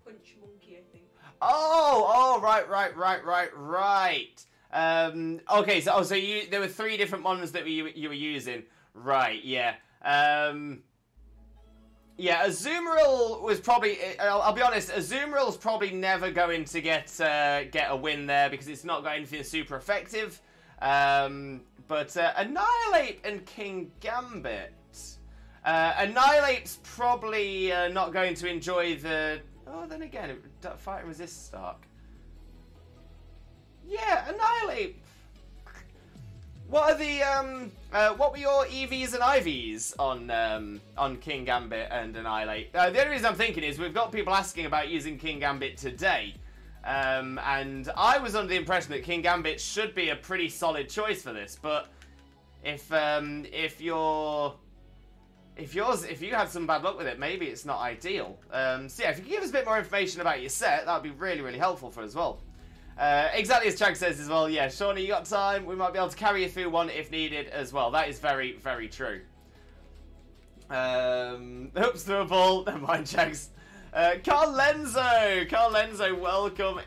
Punch Monkey, I think. Oh, right. Okay, so there were 3 different ones that you were using, right? Yeah. Yeah, Azumarill was probably. I'll be honest. Azumarill's probably never going to get a win there because it's not got anything super effective. But Annihilate and King Gambit. Annihilate's probably not going to enjoy the. Oh, then again, Fight and Resist Stark. Yeah, Annihilate. What are what were your EVs and IVs on King Gambit and Annihilate? The only reason I'm thinking is we've got people asking about using King Gambit today, and I was under the impression that King Gambit should be a pretty solid choice for this. But if you had some bad luck with it, maybe it's not ideal. So yeah, if you could give us a bit more information about your set, that would be really, really helpful for us as well. Exactly as Chag says as well, yeah, Shawnee, you got time, we might be able to carry you through one if needed as well. That is very, very true. Oops, through a ball, never mind, Chags. Carl Lenzo, welcome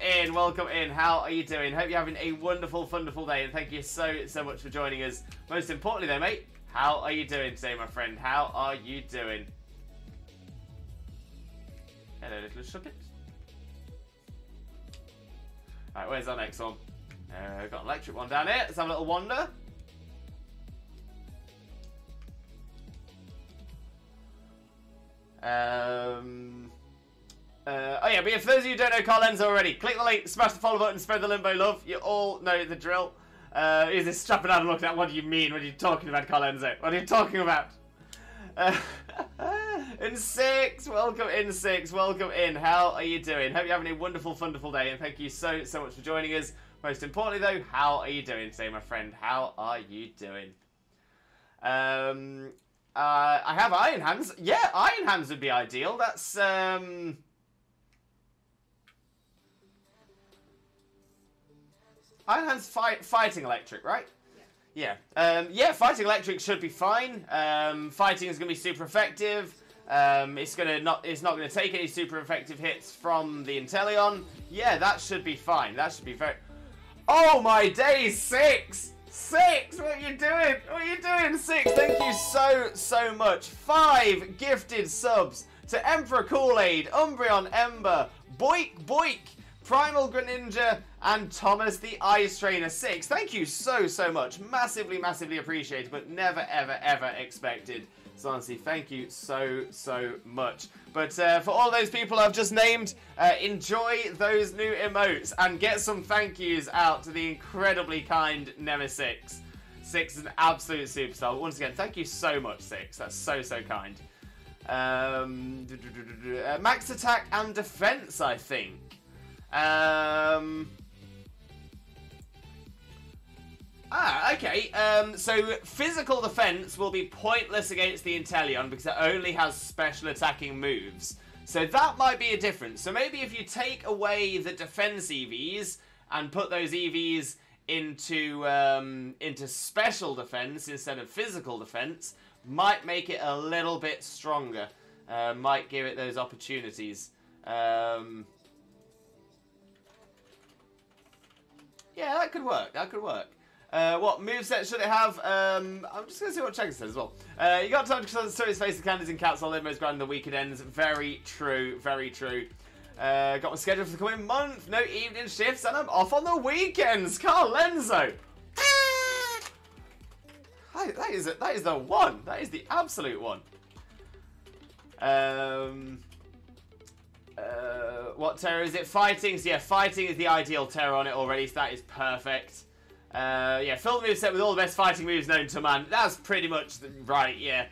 in, how are you doing? Hope you're having a wonderful, wonderful day, and thank you so much for joining us. Most importantly though, mate, how are you doing today, my friend? How are you doing? Hello, little Shuppet. Right, where's our next one? Got an electric one down here. Let's have a little wander. Oh yeah, but for those of you who don't know Carl Lenzo already, click the link, smash the follow button, spread the limbo love. You all know the drill. Is this strapping out and looking at? What do you mean? What are you talking about, Carl Lenzo? What are you talking about? In6, welcome In6, welcome in. How are you doing? Hope you're having a wonderful, wonderful day, and thank you so much for joining us. Most importantly, though, how are you doing today, my friend? How are you doing? I have Iron Hands. Yeah, Iron Hands would be ideal. That's Iron Hands fighting electric, right? Yeah. Yeah, Fighting Electric should be fine. Fighting is going to be super effective. It's not gonna take any super effective hits from the Inteleon. Yeah, that should be fine. That should be very. Oh my days, 6! 6! What are you doing? What are you doing? 6! Thank you so much. 5 gifted subs to Emperor Kool-Aid, Umbreon Ember, Boik Boik, Primal Greninja, and Thomas the Ice Trainer 6. Thank you so much. Massively appreciated, but never ever expected. So honestly, thank you so much. But for all those people I've just named, enjoy those new emotes and get some thank yous out to the incredibly kind Nemesis. 6 is an absolute superstar. Once again, thank you so much, 6. That's so kind. Max attack and defense, I think. Okay. So physical defense will be pointless against the Inteleon because it only has special attacking moves. So that might be a difference. So maybe if you take away the defense EVs and put those EVs into special defense instead of physical defense, might make it a little bit stronger. Might give it those opportunities. Yeah, that could work. That could work. What moveset should it have? I'm just going to see what Checker says as well. You got time to show his face of Candies and Cats on Limos grinding the weekend ends. Very true, very true. Got my schedule for the coming month. No evening shifts and I'm off on the weekends. Carl Lenzo. That is the one. That is the absolute one. What Terra is it? Fighting. So yeah, fighting is the ideal Terra on it already. So that is perfect. Yeah, fill the moveset with all the best fighting moves known to man. That's pretty much right, yeah.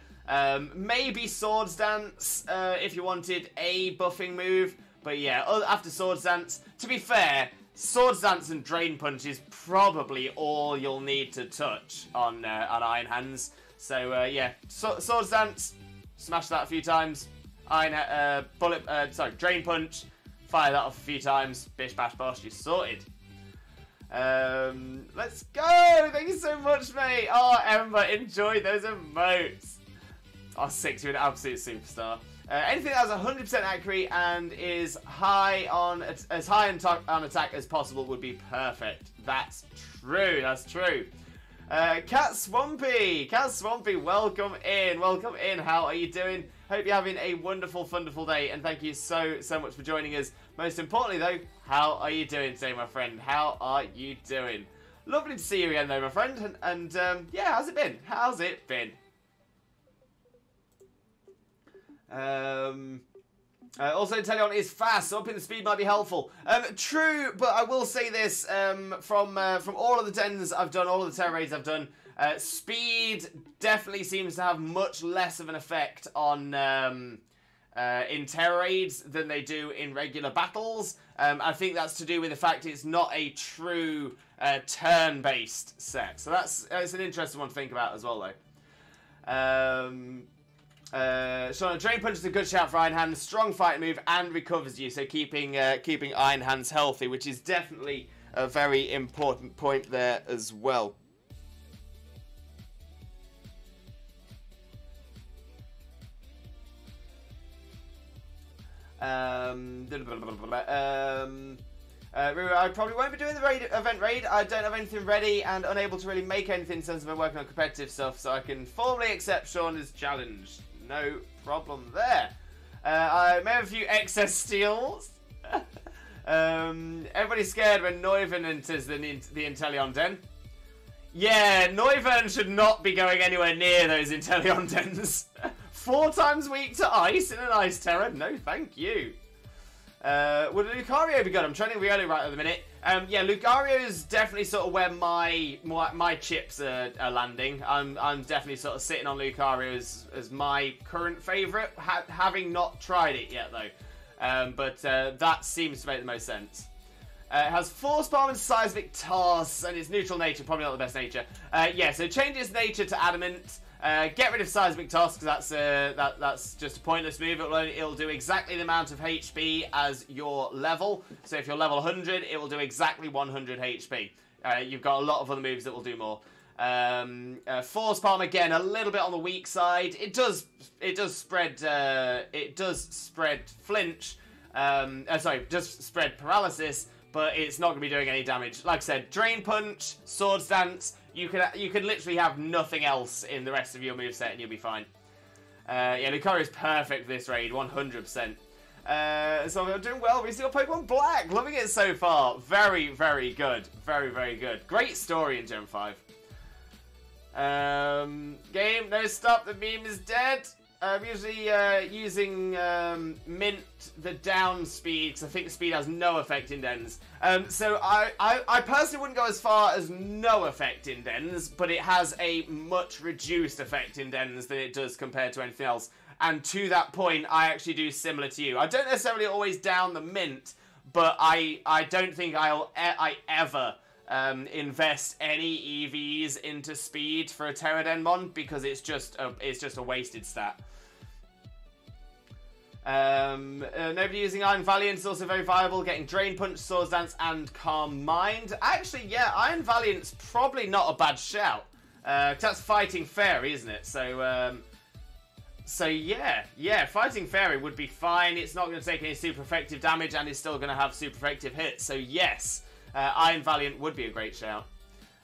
Maybe Swords Dance if you wanted a buffing move. But yeah, after Swords Dance, to be fair, Swords Dance and Drain Punch is probably all you'll need to touch on Iron Hands. So yeah, Swords Dance, smash that a few times. Drain Punch, fire that off a few times. Bish bash bosh, you're sorted. Let's go! Thank you so much, mate. Oh, Ember, enjoy those emotes. Oh, 6, you're an absolute superstar. Anything that has 100% accuracy and is high on as high on attack as possible would be perfect. That's true. That's true. Cat Swampy, welcome in. Welcome in. How are you doing? Hope you're having a wonderful day, and thank you so much for joining us. Most importantly, though, how are you doing today, my friend? How are you doing? Lovely to see you again, though, my friend. And yeah, how's it been? How's it been? Also, Inteleon is fast, so upping the speed might be helpful. True, but I will say this, from all of the dens I've done, all of the Terra raids I've done, speed definitely seems to have much less of an effect on in Terra raids than they do in regular battles. I think that's to do with the fact it's not a true turn-based set. So that's an interesting one to think about as well, though. So Drain Punch is a good shout for Iron Hands. Strong fight move and recovers you, so keeping Iron Hands healthy, which is definitely a very important point there as well. I probably won't be doing the event raid. I don't have anything ready and unable to really make anything since I'm working on competitive stuff, so I can formally accept Shauna's challenge. No problem there. I may have a few excess steals. Everybody's scared when Neuven enters the Inteleon Den. Yeah, Neuven should not be going anywhere near those Inteleon Dens. 4 times weak to ice in an ice terror? No, thank you. Would Lucario be good? I'm trending really right at the minute. Yeah, Lucario is definitely sort of where my chips are landing. I'm definitely sort of sitting on Lucario as my current favourite, having not tried it yet though. But that seems to make the most sense. It has Force Bomb and Seismic Toss, and its neutral nature, probably not the best nature. Yeah, so change its nature to Adamant. Get rid of Seismic Toss, because that's just a pointless move. It'll do exactly the amount of HP as your level. So if you're level 100, it will do exactly 100 HP. You've got a lot of other moves that will do more. Force Palm again, a little bit on the weak side. It does spread flinch. Just spread paralysis, but it's not going to be doing any damage. Like I said, Drain Punch, Swords Dance. You can literally have nothing else in the rest of your moveset and you'll be fine. Yeah, Lucario is perfect for this raid, 100%. So I'm doing well. We still Pokemon Black. Loving it so far. Very, very good. Very, very good. Great story in Gen 5. Game, no stop. The meme is dead. I'm usually using Mint, the down speed, because I think speed has no effect in Dens. So I personally wouldn't go as far as no effect in Dens, but it has a much reduced effect in Dens than it does compared to anything else. And to that point, I actually do similar to you. I don't necessarily always down the Mint, but I don't think I ever invest any EVs into speed for a Tera Den mon, because it's just a wasted stat. Nobody using Iron Valiant is also very viable, getting Drain Punch, Swords Dance, and Calm Mind. Actually, yeah, Iron Valiant's probably not a bad shout. 'Cause that's Fighting Fairy, isn't it? So yeah, Fighting Fairy would be fine. It's not going to take any super effective damage, and it's still going to have super effective hits. So yes, Iron Valiant would be a great shout.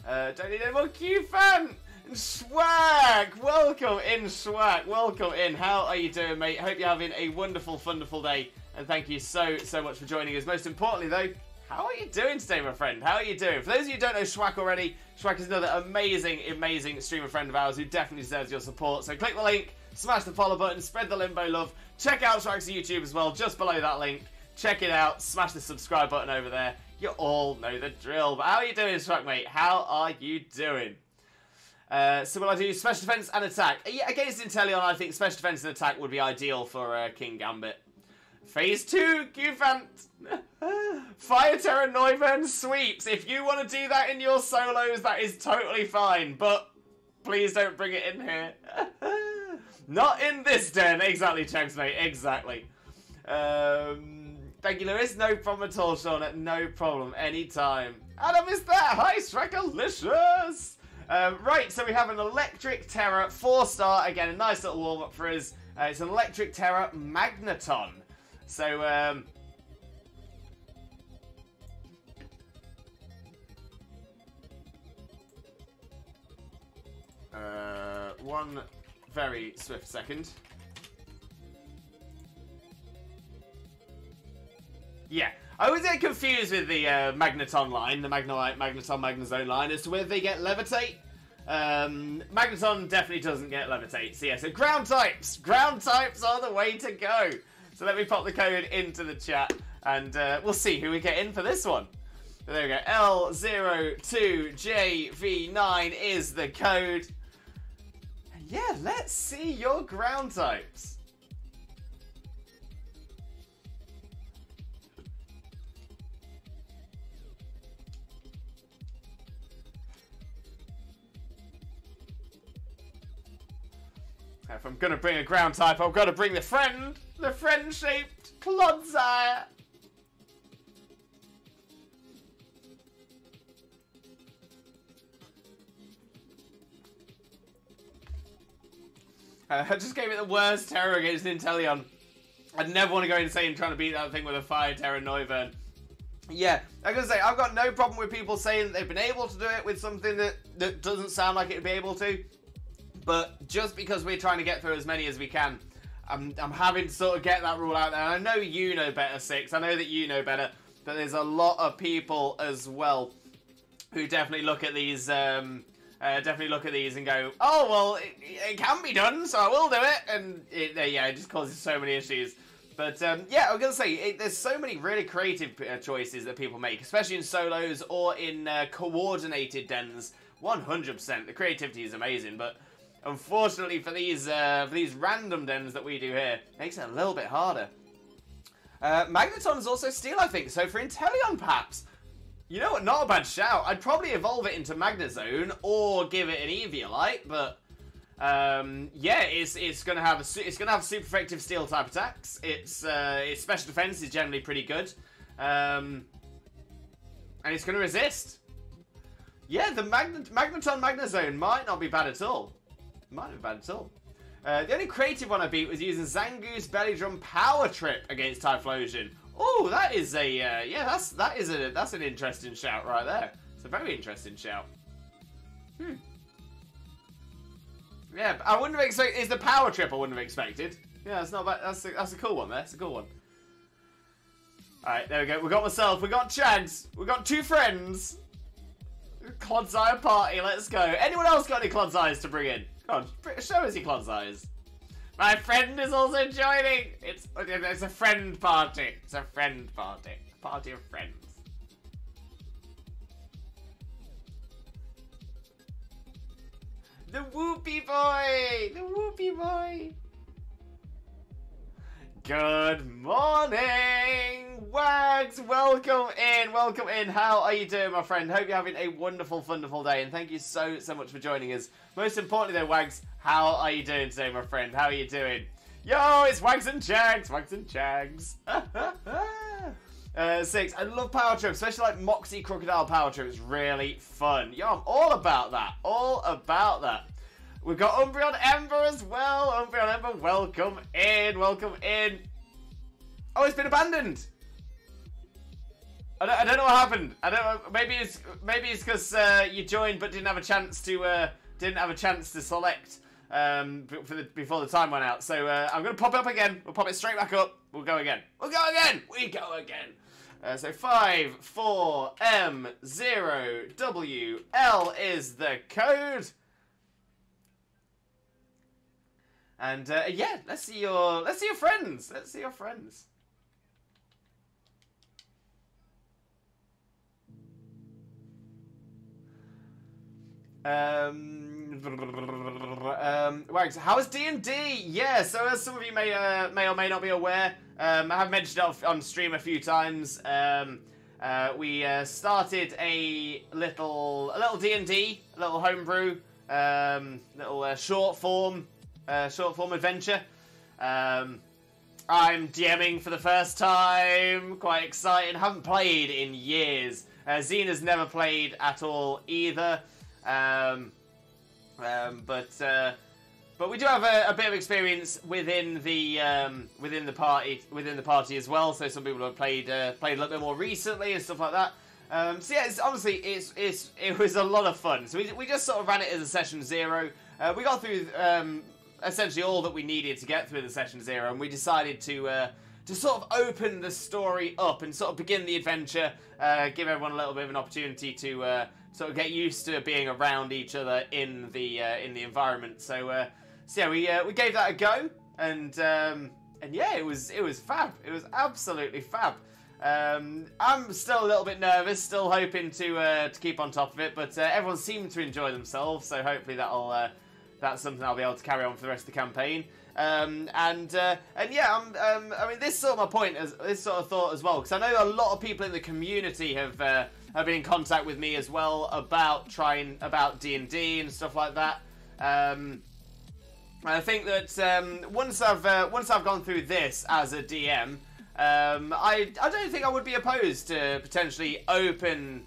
Don't need any more Q-Fan! Schwack! Welcome in, Schwack. Welcome in. How are you doing, mate? Hope you're having a wonderful, wonderful day. And thank you so much for joining us. Most importantly, though, how are you doing today, my friend? How are you doing? For those of you who don't know Schwack already, Schwack is another amazing streamer friend of ours who definitely deserves your support. So click the link, smash the follow button, spread the Limbo love. Check out Schwack's YouTube as well, just below that link. Check it out. Smash the subscribe button over there. You all know the drill. But how are you doing, Schwack, mate? How are you doing? So will I do special defense and attack? Yeah, against Inteleon, I think special defense and attack would be ideal for King Gambit. Phase 2, Qfant. Fire Terra Noivern sweeps. If you want to do that in your solos, that is totally fine. But please don't bring it in here. Not in this den. Exactly, Chunks, mate. Exactly. Thank you, Lewis. No problem at all, Shauna. No problem. Anytime. And I missed that. Hi, Strackalicious. Right, so we have an Electric Terra 4-star. Again, a nice little warm-up for us. It's an Electric Terra Magneton. So, one very swift second. Yeah. I always get confused with the Magneton line, the Magnemite, Magneton, Magnezone line, as to whether they get Levitate. Magneton definitely doesn't get Levitate. So yeah, so ground types. Ground types are the way to go. So let me pop the code into the chat, and we'll see who we get in for this one. So there we go. L02JV9 is the code. And yeah, let's see your ground types. If I'm gonna bring a ground type, I've got to bring the friend-shaped Clodsire. I just gave it the worst terror against Inteleon. I'd never want to go insane trying to beat that thing with a Fire Terra Noivern. Yeah, I'm gonna say, I've got no problem with people saying that they've been able to do it with something that doesn't sound like it'd be able to. But just because we're trying to get through as many as we can, I'm having to sort of get that rule out there. And I know you know better, Six. I know that you know better. But there's a lot of people as well who definitely look at these, and go, oh, well, it can be done, so I will do it. And it just causes so many issues. But yeah, I was going to say, there's so many really creative choices that people make, especially in solos or in coordinated dens. 100%. The creativity is amazing, but unfortunately for these random dens that we do here, it makes it a little bit harder. Magneton is also steel, I think, so for Inteleon perhaps, you know what, not a bad shout. I'd probably evolve it into Magnezone or give it an Eviolite, but yeah, it's gonna have super effective steel type attacks. Its special defense is generally pretty good, and it's gonna resist. Yeah, the Magneton Magnezone might not be bad at all. Might not be bad at all. The only creative one I beat was using Zangoose Belly Drum Power Trip against Typhlosion. Oh, that is a yeah, that's an interesting shout right there. It's a very interesting shout. Yeah, I wouldn't have expected. It's the Power Trip I wouldn't have expected. Yeah, that's not bad. That's a cool one there. That's a cool one. All right, there we go. We got myself. We got Chags. We got 2 friends. Clodsire party. Let's go. Anyone else got any Clodsires to bring in? Come on, show us your Clodsires. My friend is also joining. It's a friend party. It's a friend party. A party of friends. The Whoopie Boy! The Whoopie Boy! Good morning, Wags! Welcome in, welcome in. How are you doing, my friend? Hope you're having a wonderful, wonderful day, and thank you so much for joining us. Most importantly though, Wags, how are you doing today, my friend? How are you doing? Yo, it's Wags and Chags! Wags and Chags! 6. I love Power Trip, especially like Moxie Crocodile Power Trip. It's really fun. Yo, I'm all about that. All about that. We've got Umbreon Ember as well. Umbreon Ember, welcome in. Welcome in. Oh, it's been abandoned. I don't know what happened. I don't know. Maybe it's because you joined but didn't have a chance to select before the time went out. So I'm gonna pop it up again. We'll pop it straight back up. We'll go again. We'll go again. We go again. So 5 4 M 0 W L is the code. And yeah, let's see your friends. Let's see your friends. Wags, how is D&D? Yeah, so as some of you may or may not be aware, I have mentioned it on stream a few times. We started a little D&D, a little homebrew, little short form adventure. I'm DMing for the first time, quite excited. Haven't played in years. Xena's never played at all either. But we do have a bit of experience within the party as well. So some people have played a little bit more recently and stuff like that. So yeah, it was a lot of fun. So we just sort of ran it as a session 0. We got through essentially all that we needed to get through the session 0, and we decided to sort of open the story up and sort of begin the adventure, give everyone a little bit of an opportunity to sort of get used to being around each other in the environment. So yeah, we gave that a go, and yeah, it was fab. It was absolutely fab. I'm still a little bit nervous, still hoping to keep on top of it, but everyone seemed to enjoy themselves, so hopefully that's something I'll be able to carry on for the rest of the campaign. And yeah, I mean, this sort of my point, this sort of thought as well, because I know a lot of people in the community have been in contact with me as well about D&D and stuff like that. I think that once I've gone through this as a DM, I don't think I would be opposed to potentially open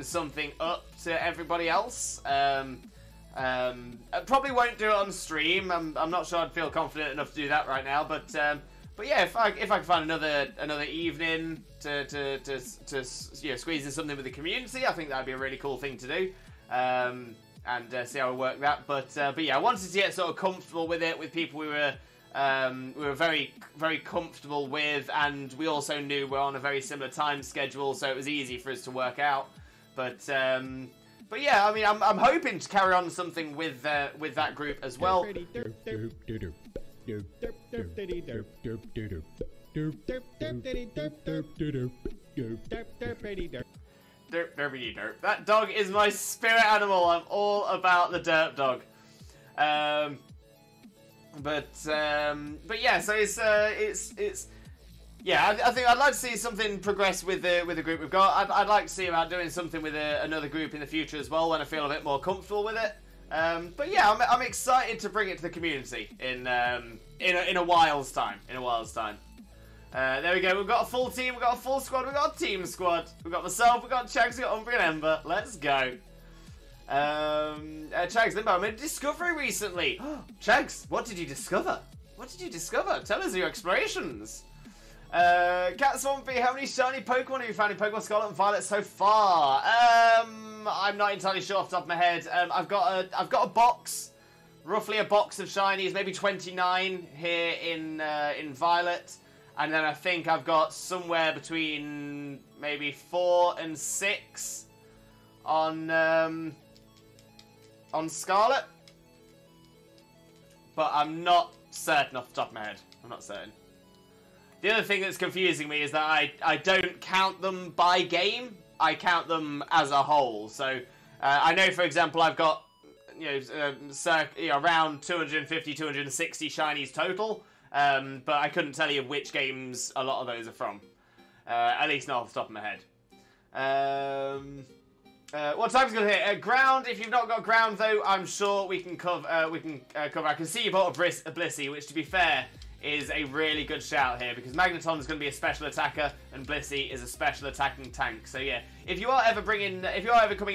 something up to everybody else. I probably won't do it on stream. I'm not sure I'd feel confident enough to do that right now. But yeah, if I can find another evening to squeeze in something with the community, I think that'd be a really cool thing to do. And see how we work that. But yeah, I wanted to get sort of comfortable with it, with people we were very, very comfortable with, and we also knew we're on a very similar time schedule, so it was easy for us to work out. But yeah, I mean, I'm hoping to carry on something with that group as well. That dog is my spirit animal. I'm all about the derp dog. But yeah, so it's yeah. I think I'd like to see something progress with the group we've got. I'd like to see about doing something with another group in the future as well when I feel a bit more comfortable with it. But yeah, I'm excited to bring it to the community in a while's time. There we go. We've got a full team. We've got a full squad. We've got a team squad. We've got myself. We've got Chags. We've got Umbreon Ember. Let's go. Chags Limbo, I made a discovery recently. Chags, what did you discover? What did you discover? Tell us your explorations. Cat Swampy, how many shiny Pokemon have you found in Pokemon Scarlet and Violet so far? I'm not entirely sure off the top of my head. I've got a box, roughly a box of shinies, maybe 29 here in Violet, and then I think I've got somewhere between maybe 4 and 6 on Scarlet, but I'm not certain off the top of my head. I'm not certain. The other thing that's confusing me is that I don't count them by game. I count them as a whole. So I know, for example, I've got around 250, 260 shinies total, but I couldn't tell you which games a lot of those are from. At least not off the top of my head. What time's going to hit? Ground. If you've not got ground, though, I'm sure we can cover. Cover. I can see you bought a Blissey, which, to be fair, is a really good shout here, because Magneton is going to be a special attacker and Blissey is a special attacking tank. So yeah, if you are ever coming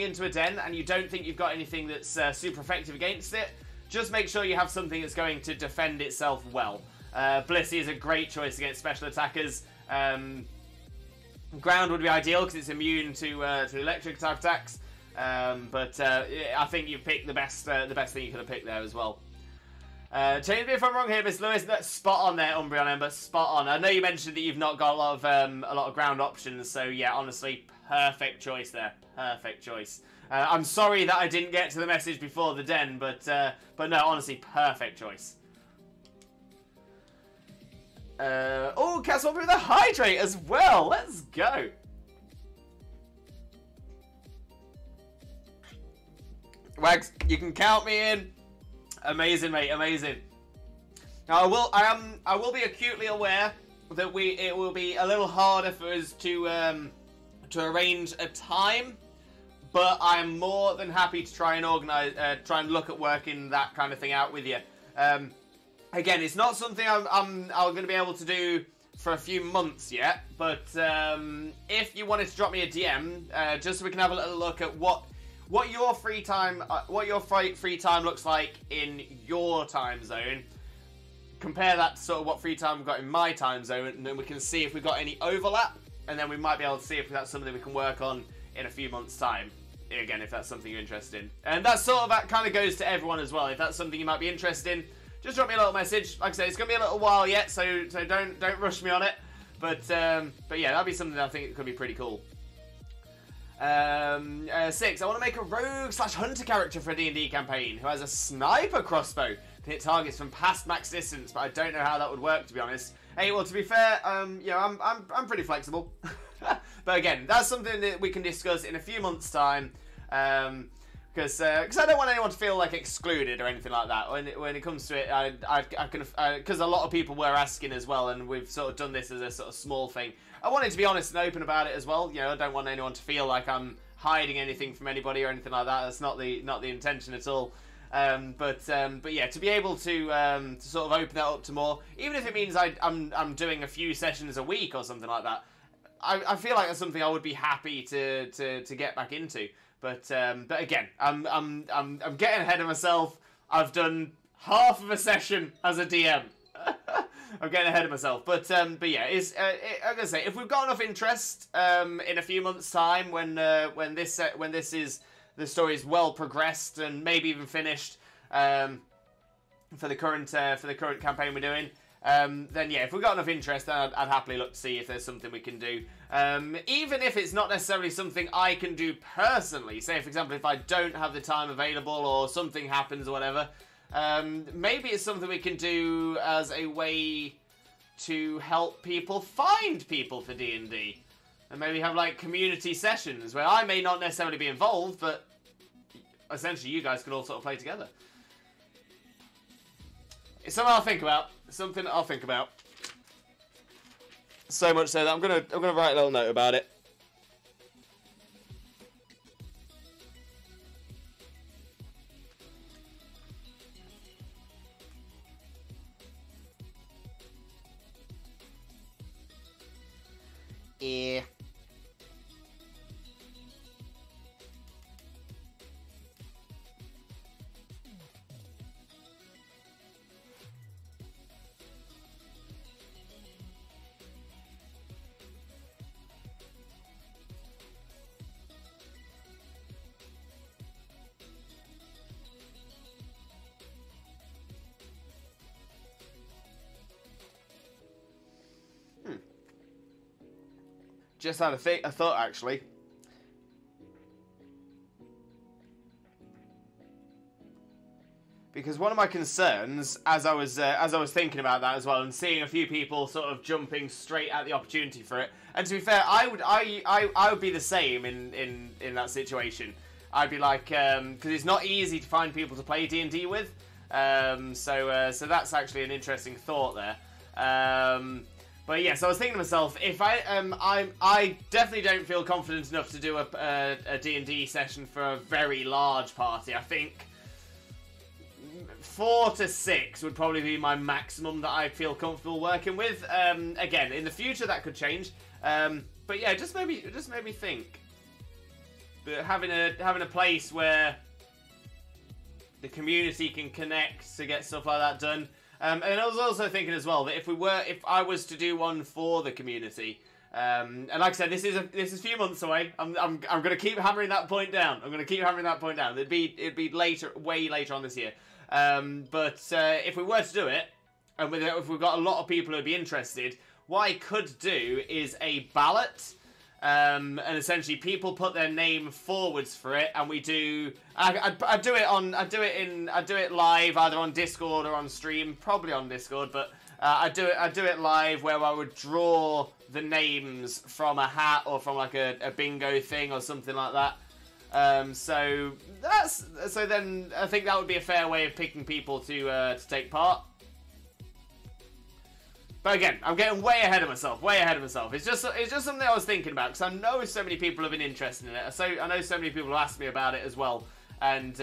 into a den and you don't think you've got anything that's super effective against it, just make sure you have something that's going to defend itself well. Blissey is a great choice against special attackers. Ground would be ideal because it's immune to electric type attacks. But I think you've picked the best thing you could have picked there as well. Change me if I'm wrong here, Miss Lewis. That's spot on there, Umbreon Ember. Spot on. I know you mentioned that you've not got a lot of ground options, so yeah, honestly, perfect choice there. Perfect choice. I'm sorry that I didn't get to the message before the den, but no, honestly, perfect choice. Oh, Castle with a hydrate as well. Let's go. Wags, you can count me in. Amazing, mate. Amazing. Now, I will be acutely aware that it will be a little harder for us to arrange a time, but I'm more than happy to try and look at working that kind of thing out with you. Again, it's not something I'm going to be able to do for a few months yet, but if you wanted to drop me a DM, just so we can have a little look at what your free time looks like in your time zone, compare that to sort of what free time we've got in my time zone, and then we can see if we've got any overlap, and then we might be able to see if that's something we can work on in a few months' time. Again, if that's something you're interested in. And that kind of goes to everyone as well. If that's something you might be interested in, just drop me a little message. Like I say, it's going to be a little while yet, so don't rush me on it. But yeah, that'd be something that I think could be pretty cool. 6. I want to make a rogue/hunter character for a D&D campaign who has a sniper crossbow to hit targets from past max distance, but I don't know how that would work, to be honest. Hey, well, to be fair, I'm pretty flexible. But again, that's something that we can discuss in a few months' time. Because I don't want anyone to feel like excluded or anything like that. When it comes to it, I can, because a lot of people were asking as well, and we've sort of done this as a sort of small thing. I wanted to be honest and open about it as well. You know, I don't want anyone to feel like I'm hiding anything from anybody or anything like that. That's not the intention at all. But yeah, to be able to sort of open that up to more, even if it means I'm doing a few sessions a week or something like that. I feel like that's something I would be happy to get back into. But again, I'm getting ahead of myself. I've done half of a session as a DM. I'm getting ahead of myself. But yeah, I'm gonna say, if we've got enough interest in a few months' time, when the story is well progressed and maybe even finished for the current campaign we're doing. Then yeah, if we've got enough interest, then I'd happily look to see if there's something we can do. Even if it's not necessarily something I can do personally. Say, for example, if I don't have the time available or something happens or whatever, maybe it's something we can do as a way to help people find people for D&D. And maybe have, like, community sessions where I may not necessarily be involved, but essentially you guys can all sort of play together. It's something I'll think about. Something I'll think about. So much so that I'm gonna write a little note about it. just had a thought actually. Because one of my concerns, as I was thinking about that as well, and seeing a few people sort of jumping straight at the opportunity for it, and to be fair, I would be the same in that situation. I'd be like, because it's not easy to find people to play D&D with, so that's actually an interesting thought there. But yeah, so I was thinking to myself, if I definitely don't feel confident enough to do a D&D session for a very large party. I think 4 to 6 would probably be my maximum that I feel comfortable working with. Again, in the future that could change. But yeah, just made me think. But having a place where the community can connect to get stuff like that done. And I was also thinking as well that if I was to do one for the community, and like I said, this is a few months away. I'm going to keep hammering that point down. It'd be later, way later on this year. But if we were to do it, and if we've got a lot of people who'd be interested, what I could do is a ballot, and essentially people put their name forwards for it, and we do. I'd do it live, either on Discord or on stream, probably on Discord, but I'd do it live where I would draw the names from a hat or from like a bingo thing or something like that. So then I think that would be a fair way of picking people to take part. But again, I'm getting way ahead of myself. It's just something I was thinking about, because I know so many people have been interested in it. So I know so many people have asked me about it as well, and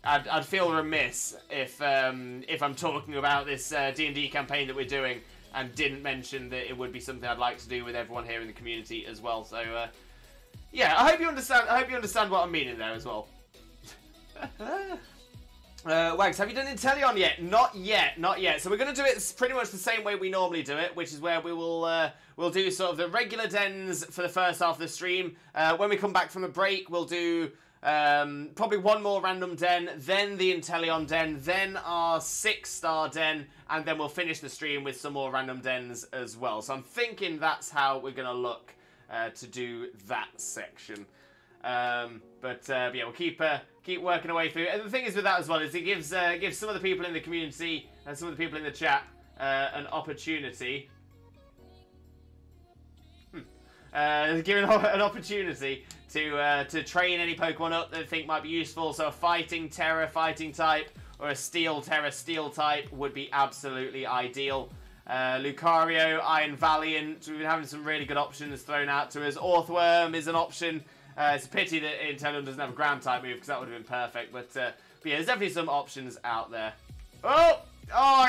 I'd feel remiss if I'm talking about this D&D campaign that we're doing and didn't mention that it would be something I'd like to do with everyone here in the community as well. So yeah, I hope you understand what I'm meaning there as well. Wags, have you done Inteleon yet? Not yet. So we're going to do it pretty much the same way we normally do it, which is where we will we'll do sort of the regular dens for the first half of the stream. When we come back from the break, we'll do probably one more random den, then the Inteleon den, then our 6-star den, and then we'll finish the stream with some more random dens as well. So I'm thinking that's how we're going to look to do that section. But yeah, we'll keep working our way through. And the thing is with that as well is it gives some of the people in the community and some of the people in the chat an opportunity. Giving an opportunity to train any Pokemon up that they think might be useful. So a fighting Terra fighting type or a steel Terra steel type would be absolutely ideal. Lucario, Iron Valiant. We've been having some really good options thrown out to us. Orthworm is an option. It's a pity that Inteleon doesn't have a ground type move, because that would have been perfect. But yeah, there's definitely some options out there. Oh,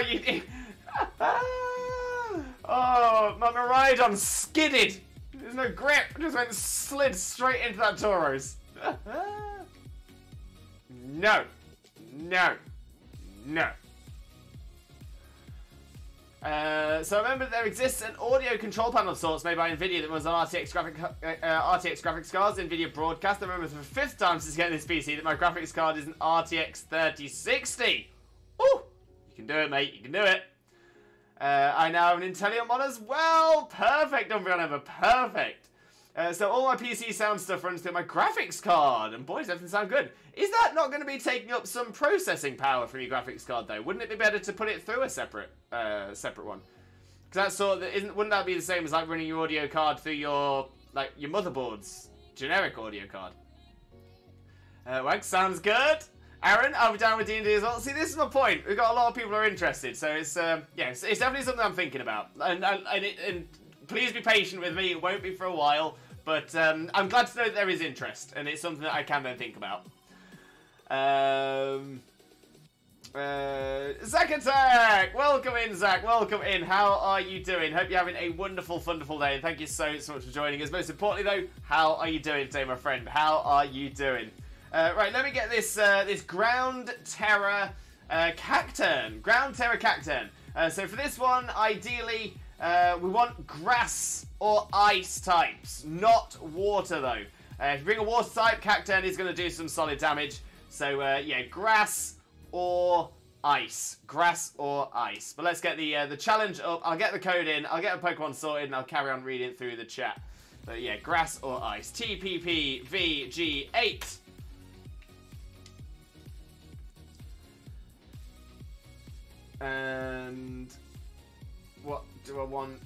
you. Oh, my Miraidon skidded. There's no grip. It just slid straight into that Tauros. No. So I remember there exists an audio control panel of sorts made by NVIDIA that runs on RTX graphics cards, NVIDIA broadcast. I remember for the 5th time since getting this PC that my graphics card is an RTX 3060. Woo! You can do it, mate. You can do it. I now have an Inteleon mod as well. Perfect, Umbreon Ever. Perfect. So all my PC sound stuff runs through my graphics card, and boy, does everything sound good. Is that not going to be taking up some processing power from your graphics card, though? Wouldn't it be better to put it through a separate one? Because wouldn't that be the same as like running your audio card through your motherboard's generic audio card? Wags, sounds good. Aaron, I'll be down with D&D as well. See, this is my point. We've got a lot of people who are interested, so it's it's definitely something I'm thinking about. And please be patient with me. It won't be for a while, but I'm glad to know that there is interest, and it's something that I can then think about. Zack Attack! Welcome in, Zack. Welcome in. How are you doing? Hope you're having a wonderful, wonderful day, and thank you so much for joining us. Most importantly, though, how are you doing today, my friend? How are you doing? Right, let me get this this Ground Terra Cacturn. Ground Terra Cacturn. So for this one, ideally, we want grass or ice types, not water, though. If you bring a water type, Cacturn is going to do some solid damage. So, yeah, grass or ice. Grass or ice. But let's get the challenge up. I'll get the code in. I'll get a Pokemon sorted, and I'll carry on reading through the chat. But yeah, grass or ice. TPP VG8. And what do I want?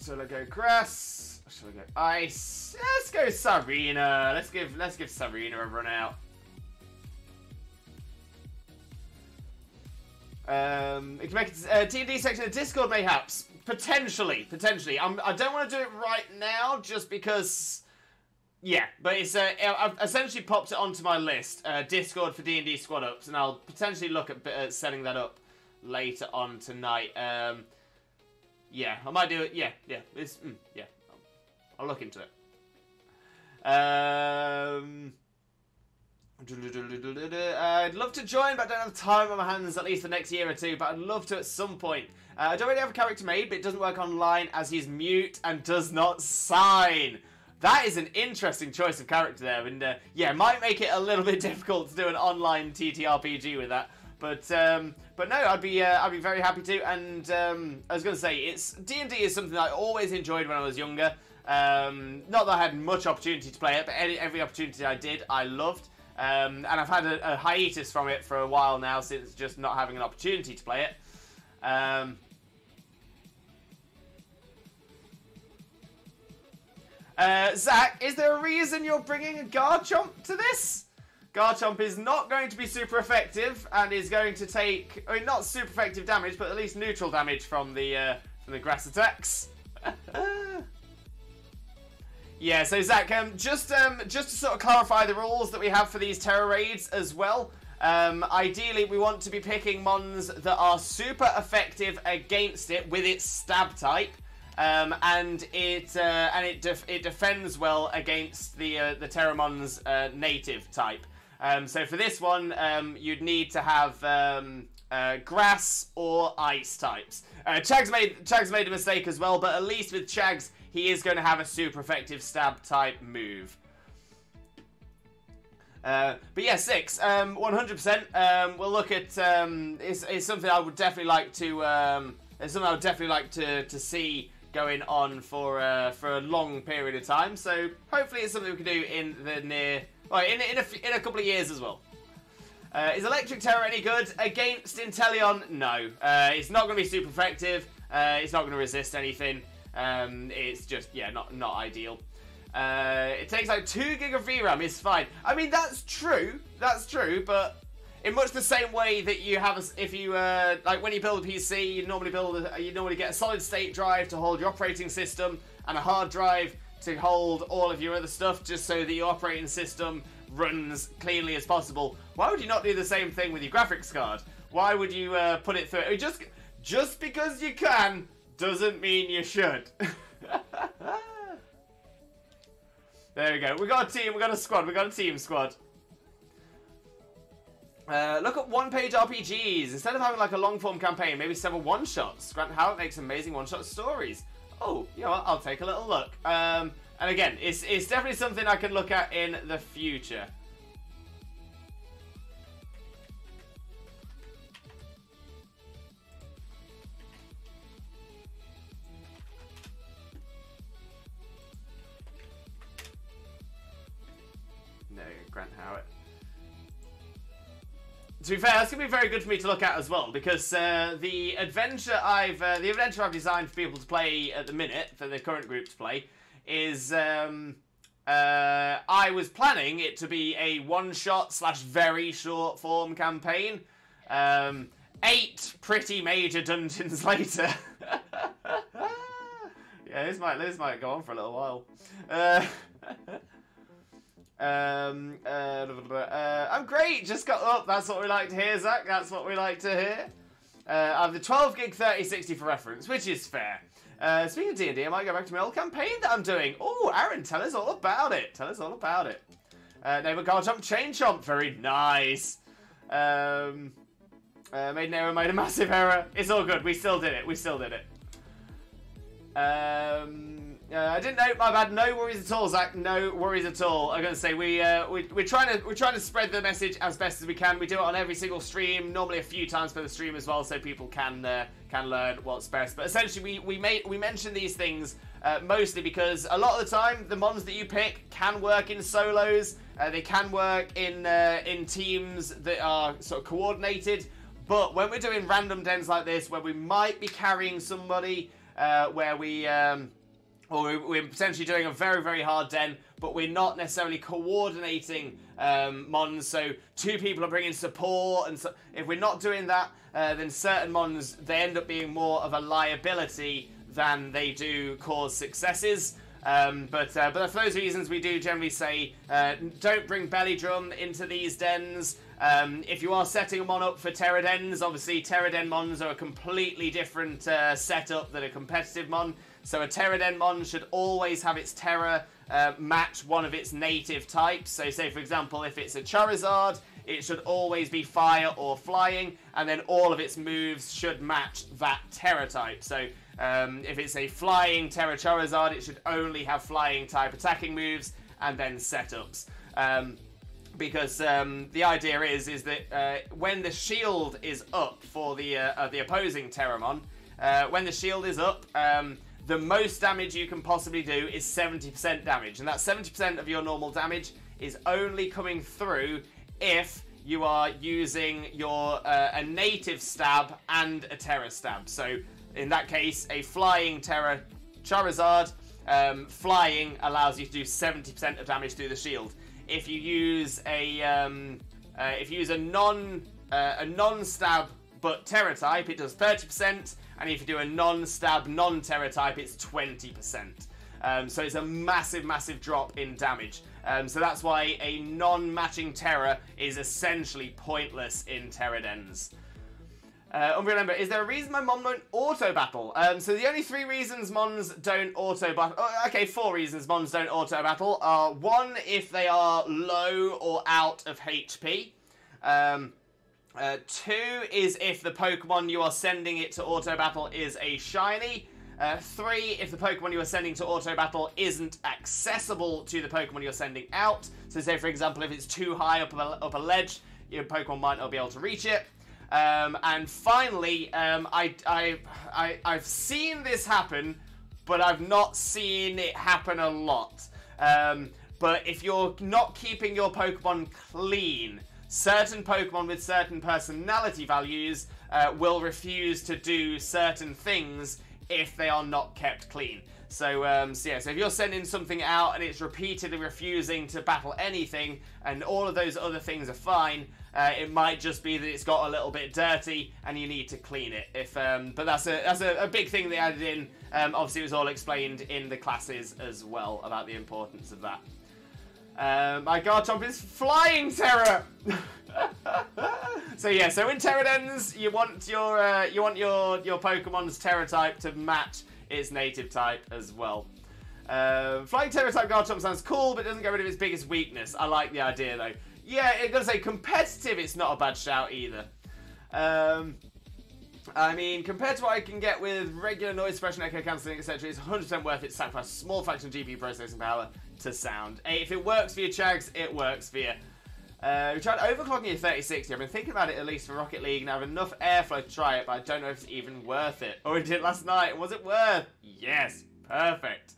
Shall I go grass? Or shall I go ice? Let's go Sarina. Let's give Sarina a run out. You can make a D&D section of Discord, mayhaps. Potentially. I don't want to do it right now, just because. Yeah, but it's I've essentially popped it onto my list, Discord for D&D squad ups, and I'll potentially look at setting that up later on tonight. Yeah, I might do it. Yeah. I'll look into it. I'd love to join, but I don't have time on my hands at least the next year or two, but I'd love to at some point. I don't really have a character made, but it doesn't work online as he's mute and does not sign. That is an interesting choice of character there, and yeah, might make it a little bit difficult to do an online TTRPG with that. But no, I'd be very happy to. And I was going to say, D&D is something that I always enjoyed when I was younger. Not that I had much opportunity to play it, but every opportunity I did, I loved. And I've had a hiatus from it for a while now, since just not having an opportunity to play it. Zach, is there a reason you're bringing a Garchomp to this? Garchomp is not going to be super effective, and is going to take, I mean, not super effective damage, but at least neutral damage from the grass attacks. Yeah, so Zach, just to sort of clarify the rules that we have for these Terra raids as well. Ideally, we want to be picking mons that are super effective against it with its stab type, and it defends well against the Terramon's native type. So for this one, you'd need to have grass or ice types. Chag's made a mistake as well, but at least with Chag's, he is going to have a super effective stab type move. But yeah, 6, 100%. We'll look at. It's something I would definitely like to. It's something I would definitely like to see going on for a long period of time. So hopefully, it's something we can do in the near. Well, in a couple of years as well. Is Electric Terror any good against Inteleon? No. It's not going to be super effective. It's not going to resist anything. It's just, yeah, not ideal. It takes like 2 gig of VRAM is fine. I mean, that's true, but in much the same way that you have, if you, like when you build a PC, you normally get a solid state drive to hold your operating system, and a hard drive to hold all of your other stuff, just so that your operating system runs cleanly as possible. Why would you not do the same thing with your graphics card? Why would you put it through? I mean, just because you can doesn't mean you should. There we go. We got a team. We got a squad. We got a team squad. Look at one-page RPGs. Instead of having like a long-form campaign, maybe several one-shots. Grant Howard makes amazing one-shot stories. Oh, you know what? I'll take a little look. And again, it's definitely something I can look at in the future. No, Grant Howard. To be fair, that's going to be very good for me to look at as well, because the adventure I've designed for people to play at the minute, for the current group to play, is I was planning it to be a one-shot / very short form campaign. 8 pretty major dungeons later. Yeah, this might go on for a little while. I'm great, just got up. That's what we like to hear, Zach. That's what we like to hear. I have the 12 gig 3060 for reference, which is fair. Speaking of D&D, I might go back to my old campaign that I'm doing. Oh, Aaron, tell us all about it. Tell us all about it. Neighbor Garchomp, Chain Chomp, very nice. Made an error, made a massive error. It's all good. We still did it. We still did it. I didn't know. My bad. No worries at all, Zach. No worries at all. I'm gonna say we're trying to spread the message as best as we can. We do it on every single stream, normally a few times per the stream as well, so people can learn what's best. But essentially, we mention these things mostly because a lot of the time the mons that you pick can work in solos. They can work in teams that are sort of coordinated. But when we're doing random dens like this, where we might be carrying somebody, where or we're potentially doing a very, very hard den, but we're not necessarily coordinating mons, so 2 people are bringing support, and so if we're not doing that, then certain mons, they end up being more of a liability than they do cause successes. But for those reasons, we do generally say, don't bring belly drum into these dens. If you are setting a mon up for Tera Dens, obviously Tera Den mons are a completely different setup than a competitive mon. So a Tera Den mon should always have its Terra match one of its native types. So say, for example, if it's a Charizard, it should always be fire or flying, and then all of its moves should match that Terra type. So if it's a flying Terra Charizard, it should only have flying type attacking moves and then setups. Because the idea is that when the shield is up for the opposing Terramon, when the shield is up, the most damage you can possibly do is 70% damage, and that 70% of your normal damage is only coming through if you are using your a native stab and a Terra stab. So in that case, a flying Terra Charizard, flying allows you to do 70% of damage through the shield. If you use a non-stab but Terra type, it does 30%, and if you do a non-stab non-Terra type, it's 20%. So it's a massive, massive drop in damage. So that's why a non-matching Terra is essentially pointless in Tera Dens. Remember, is there a reason my mon won't auto-battle? So the only 3 reasons mons don't auto-battle... Oh, okay, 4 reasons mons don't auto-battle are 1, if they are low or out of HP. 2 is if the Pokemon you are sending it to auto-battle is a shiny. 3, if the Pokemon you are sending to auto-battle isn't accessible to the Pokemon you're sending out. So say, for example, if it's too high up a ledge, your Pokemon might not be able to reach it. And finally, I've seen this happen, but I've not seen it happen a lot. But if you're not keeping your Pokemon clean, certain Pokemon with certain personality values will refuse to do certain things if they are not kept clean. So if you're sending something out and it's repeatedly refusing to battle anything, and all of those other things are fine, it might just be that it's got a little bit dirty and you need to clean it. But that's a big thing they added in. Obviously, it was all explained in the classes as well about the importance of that. My Garchomp is flying Terra. So in Tera Dens, you want your Pokemon's Terra type to match its native type as well. Flying Terra type Garchomp sounds cool, but doesn't get rid of its biggest weakness. I like the idea though. Yeah, I'm gonna say competitive. It's not a bad shout either. I mean, compared to what I can get with regular noise suppression, echo cancelling, etc., it's 100% worth it to sacrifice a small fraction of GPU processing power to sound. If it works for your Chags, it works for you. We tried overclocking your 3060. I've been thinking about it at least for Rocket League, and I have enough airflow to try it, but I don't know if it's even worth it. Or we did it last night. Was it worth? Yes. Perfect.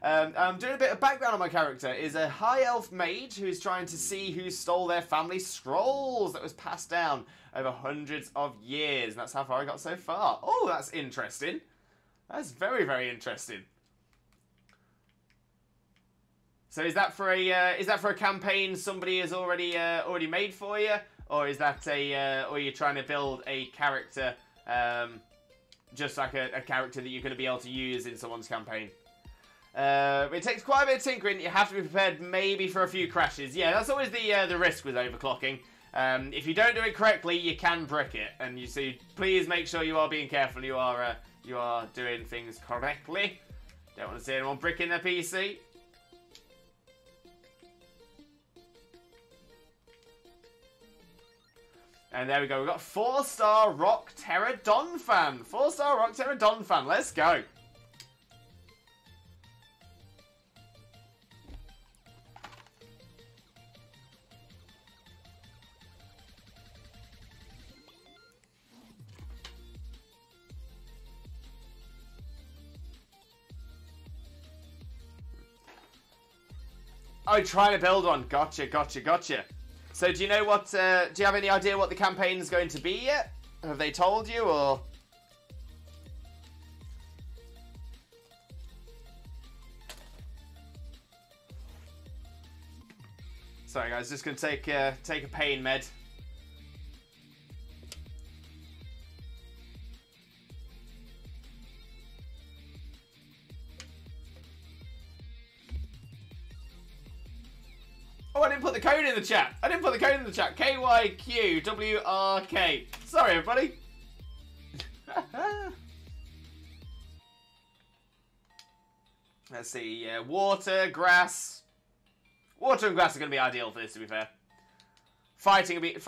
I'm doing a bit of background on my character. Is a high elf mage who's trying to see who stole their family scrolls that was passed down over hundreds of years. And that's how far I got so far. Oh, that's interesting. That's very, very interesting. So is that for a campaign somebody has already made for you, or is that or are you trying to build a character, just like a character that you're going to be able to use in someone's campaign? It takes quite a bit of tinkering. You have to be prepared maybe for a few crashes. Yeah, that's always the risk with overclocking. If you don't do it correctly, you can brick it, and please make sure you are being careful. You are doing things correctly. Don't want to see anyone bricking their PC. And there we go. We've got 4-star Rock Tera Don fan. 4-star Rock Tera Don fan. Let's go. Oh, trying to build one. Gotcha, gotcha, gotcha. So do you know what, do you have any idea what the campaign's going to be yet? Have they told you, or? Sorry guys, just gonna take a pain med. Oh, I didn't put the code in the chat. KYQWRK. Sorry, everybody. Let's see. Water, grass. Water and grass are going to be ideal for this, to be fair. Fighting would be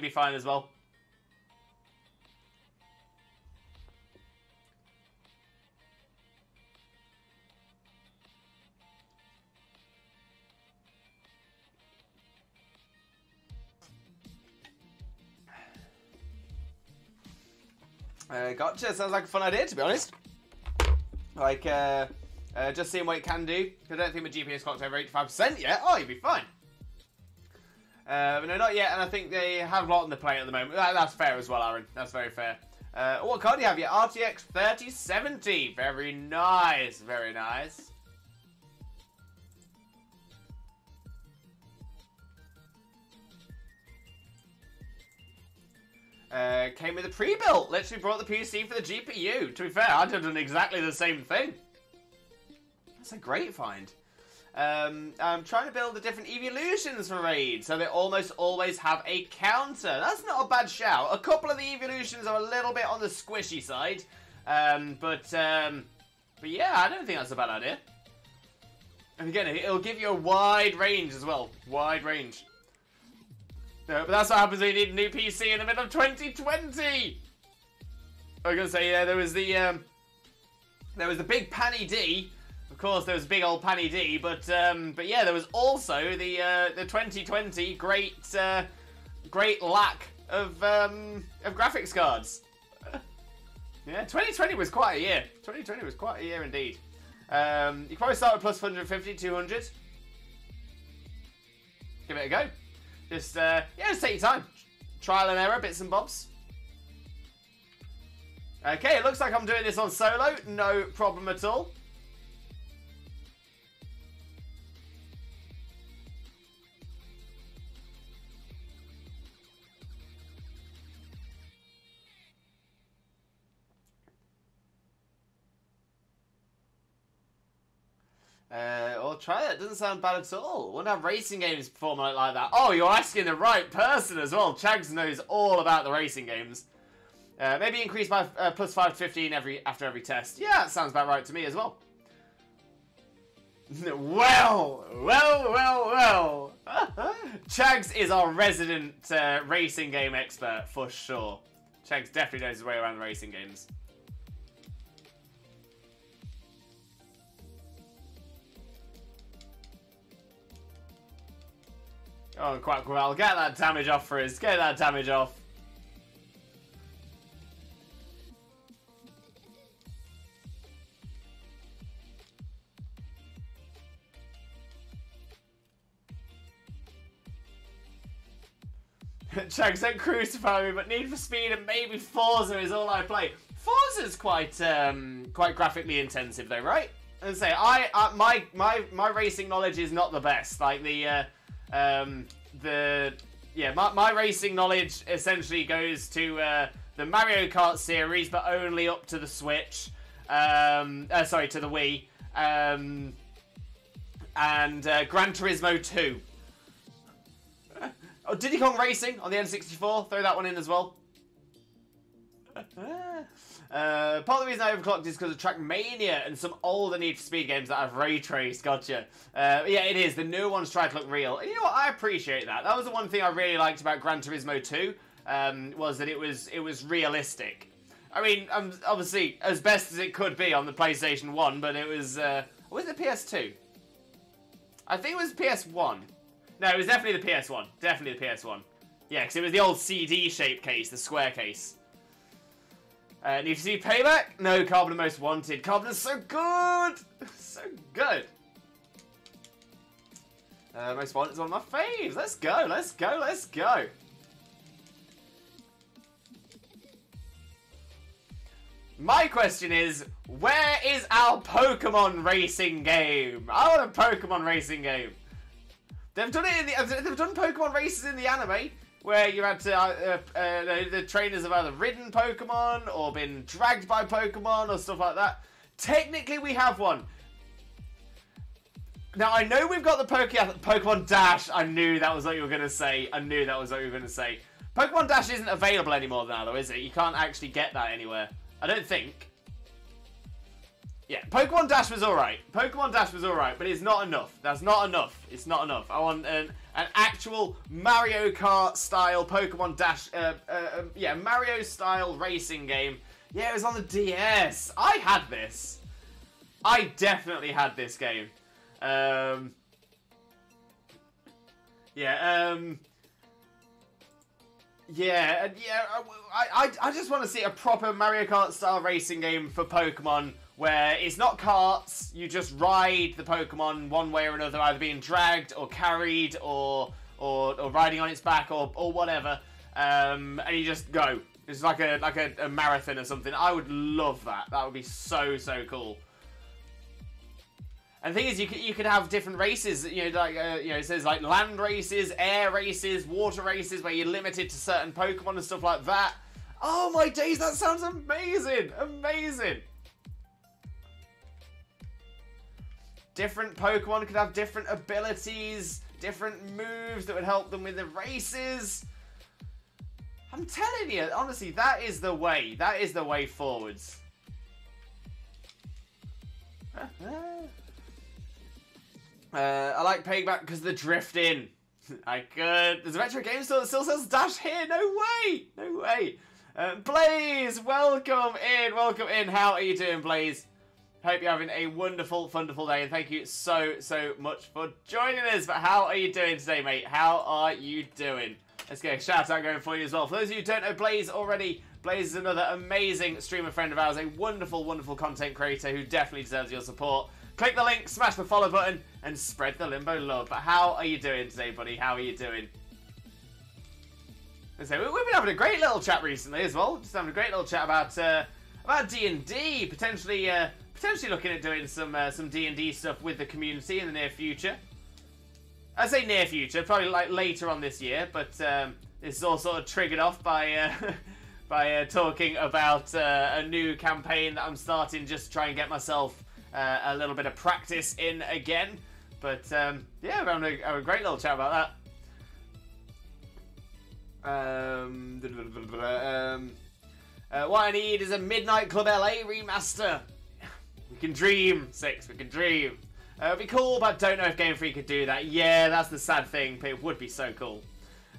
fine as well. Gotcha. Sounds like a fun idea, to be honest. Like, just seeing what it can do. I don't think my GPS clock's over 85% yet. Oh, you'd be fine. But no, not yet. And I think they have a lot on the plate at the moment. That's fair as well, Aaron. That's very fair. What card do you have? Your RTX 3070. Very nice. Very nice. Came with a pre-built. Literally brought the PC for the GPU. To be fair, I'd have done exactly the same thing. That's a great find. I'm trying to build the different evolutions for Raid, so they almost always have a counter. That's not a bad shout. A couple of the evolutions are a little bit on the squishy side, but yeah, I don't think that's a bad idea. And again, it'll give you a wide range as well. Wide range. No, but that's what happens when you need a new PC in the middle of 2020. I was gonna say, yeah, there was the big Panny D. Of course, there was big old Panny D, but yeah, there was also the 2020 great lack of graphics cards. Yeah, 2020 was quite a year. 2020 was quite a year indeed. You probably start with plus 150, 200. Give it a go. Just yeah, just take your time. Trial and error, bits and bobs. Okay, it looks like I'm doing this on solo. No problem at all. Or try it. Doesn't sound bad at all. Wouldn't have racing games perform like that. Oh, you're asking the right person as well. Chags knows all about the racing games. Maybe increase by plus 5 to 15 after every test. Yeah, that sounds about right to me as well. Well. Chags is our resident racing game expert for sure. Chags definitely knows his way around the racing games. Oh, quite well. Get that damage off for us. Get that damage off. Chags, don't crucify me, but Need for Speed and maybe Forza is all I play. Forza's quite graphically intensive though, right? And say my racing knowledge is not the best. Like my racing knowledge essentially goes to the Mario Kart series, but only up to the Switch. Sorry, to the Wii. And Gran Turismo 2. Oh, Diddy Kong Racing on the N64. Throw that one in as well. Part of the reason I overclocked is because of Trackmania and some older Need for Speed games that have ray traced. Gotcha. Yeah, it is. The new ones try to look real. And you know what? I appreciate that. That was the one thing I really liked about Gran Turismo 2, was that it was realistic. I mean, obviously, as best as it could be on the PlayStation 1, but it was it the PS2? I think it was PS1. No, it was definitely the PS1. Definitely the PS1. Yeah, because it was the old CD-shaped case, the square case. Need to see Payback? No, Carbon Most Wanted. Carbon is so good! So good! Most Wanted is one of my faves. Let's go, let's go, let's go. My question is, where is our Pokemon racing game? I want a Pokemon racing game. They've done it in the. They've done Pokemon races in the anime, where you had to. The trainers have either ridden Pokemon or been dragged by Pokemon or stuff like that. Technically, we have one. Now I know we've got the Pokemon Dash. I knew that was what you were gonna say. I knew that was what you were gonna say. Pokemon Dash isn't available anymore now, though, is it? You can't actually get that anywhere. I don't think. Yeah, Pokemon Dash was alright. Pokemon Dash was alright, but it's not enough. That's not enough. It's not enough. I want an actual Mario Kart style Pokemon Dash, yeah, Mario style racing game. Yeah, it was on the DS. I had this. I definitely had this game. I just want to see a proper Mario Kart style racing game for Pokemon where it's not carts, you just ride the Pokemon one way or another, either being dragged or carried or riding on its back or whatever, and you just go. It's like a marathon or something. I would love that. That would be so cool. And the thing is, you could have different races. You know, like it says like land races, air races, water races, where you're limited to certain Pokemon and stuff like that. Oh my days, that sounds amazing! Amazing. Different Pokemon could have different abilities, different moves that would help them with the races. I'm telling you, honestly, that is the way. That is the way forwards. I like paying back because of the drifting. I could. There's a retro game store that still sells Dash here. No way. No way. Blaze, welcome in. Welcome in. How are you doing, Blaze? Hope you're having a wonderful, wonderful day. And thank you so much for joining us. But how are you doing today, mate? How are you doing? Let's get a shout out going for you as well. For those of you who don't know Blaze already, Blaze is another amazing streamer friend of ours. A wonderful, wonderful content creator who definitely deserves your support. Click the link, smash the follow button, and spread the Limbo love. But how are you doing today, buddy? How are you doing? So we've been having a great little chat recently as well. Just having a great little chat about D&D, potentially looking at doing some D&D stuff with the community in the near future. I say near future, probably like later on this year. But this is all sort of triggered off by by talking about a new campaign that I'm starting, just to try and get myself a little bit of practice in again. But yeah, we're having a great little chat about that. What I need is a Midnight Club LA remaster. We can dream, Six. We can dream. It'd be cool, but don't know if Game Freak could do that. Yeah, that's the sad thing, but it would be so cool.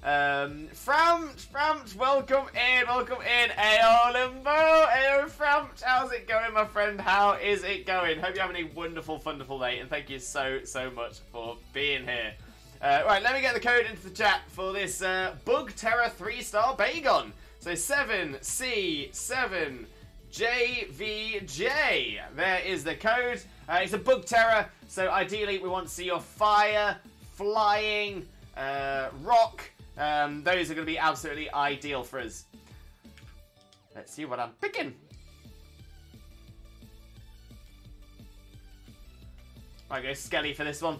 Framch, welcome in. Ayo Limbo, ayo Framch, how's it going, my friend? How is it going? Hope you're having a wonderful, wonderful day, and thank you so much for being here. Right, let me get the code into the chat for this Bug Terror 3-star Bagon. So 7C7JVJ. There is the code. It's a Bug Terror, so ideally we want to see your fire, flying, rock. Those are going to be absolutely ideal for us. Let's see what I'm picking. Might go Skelly for this one.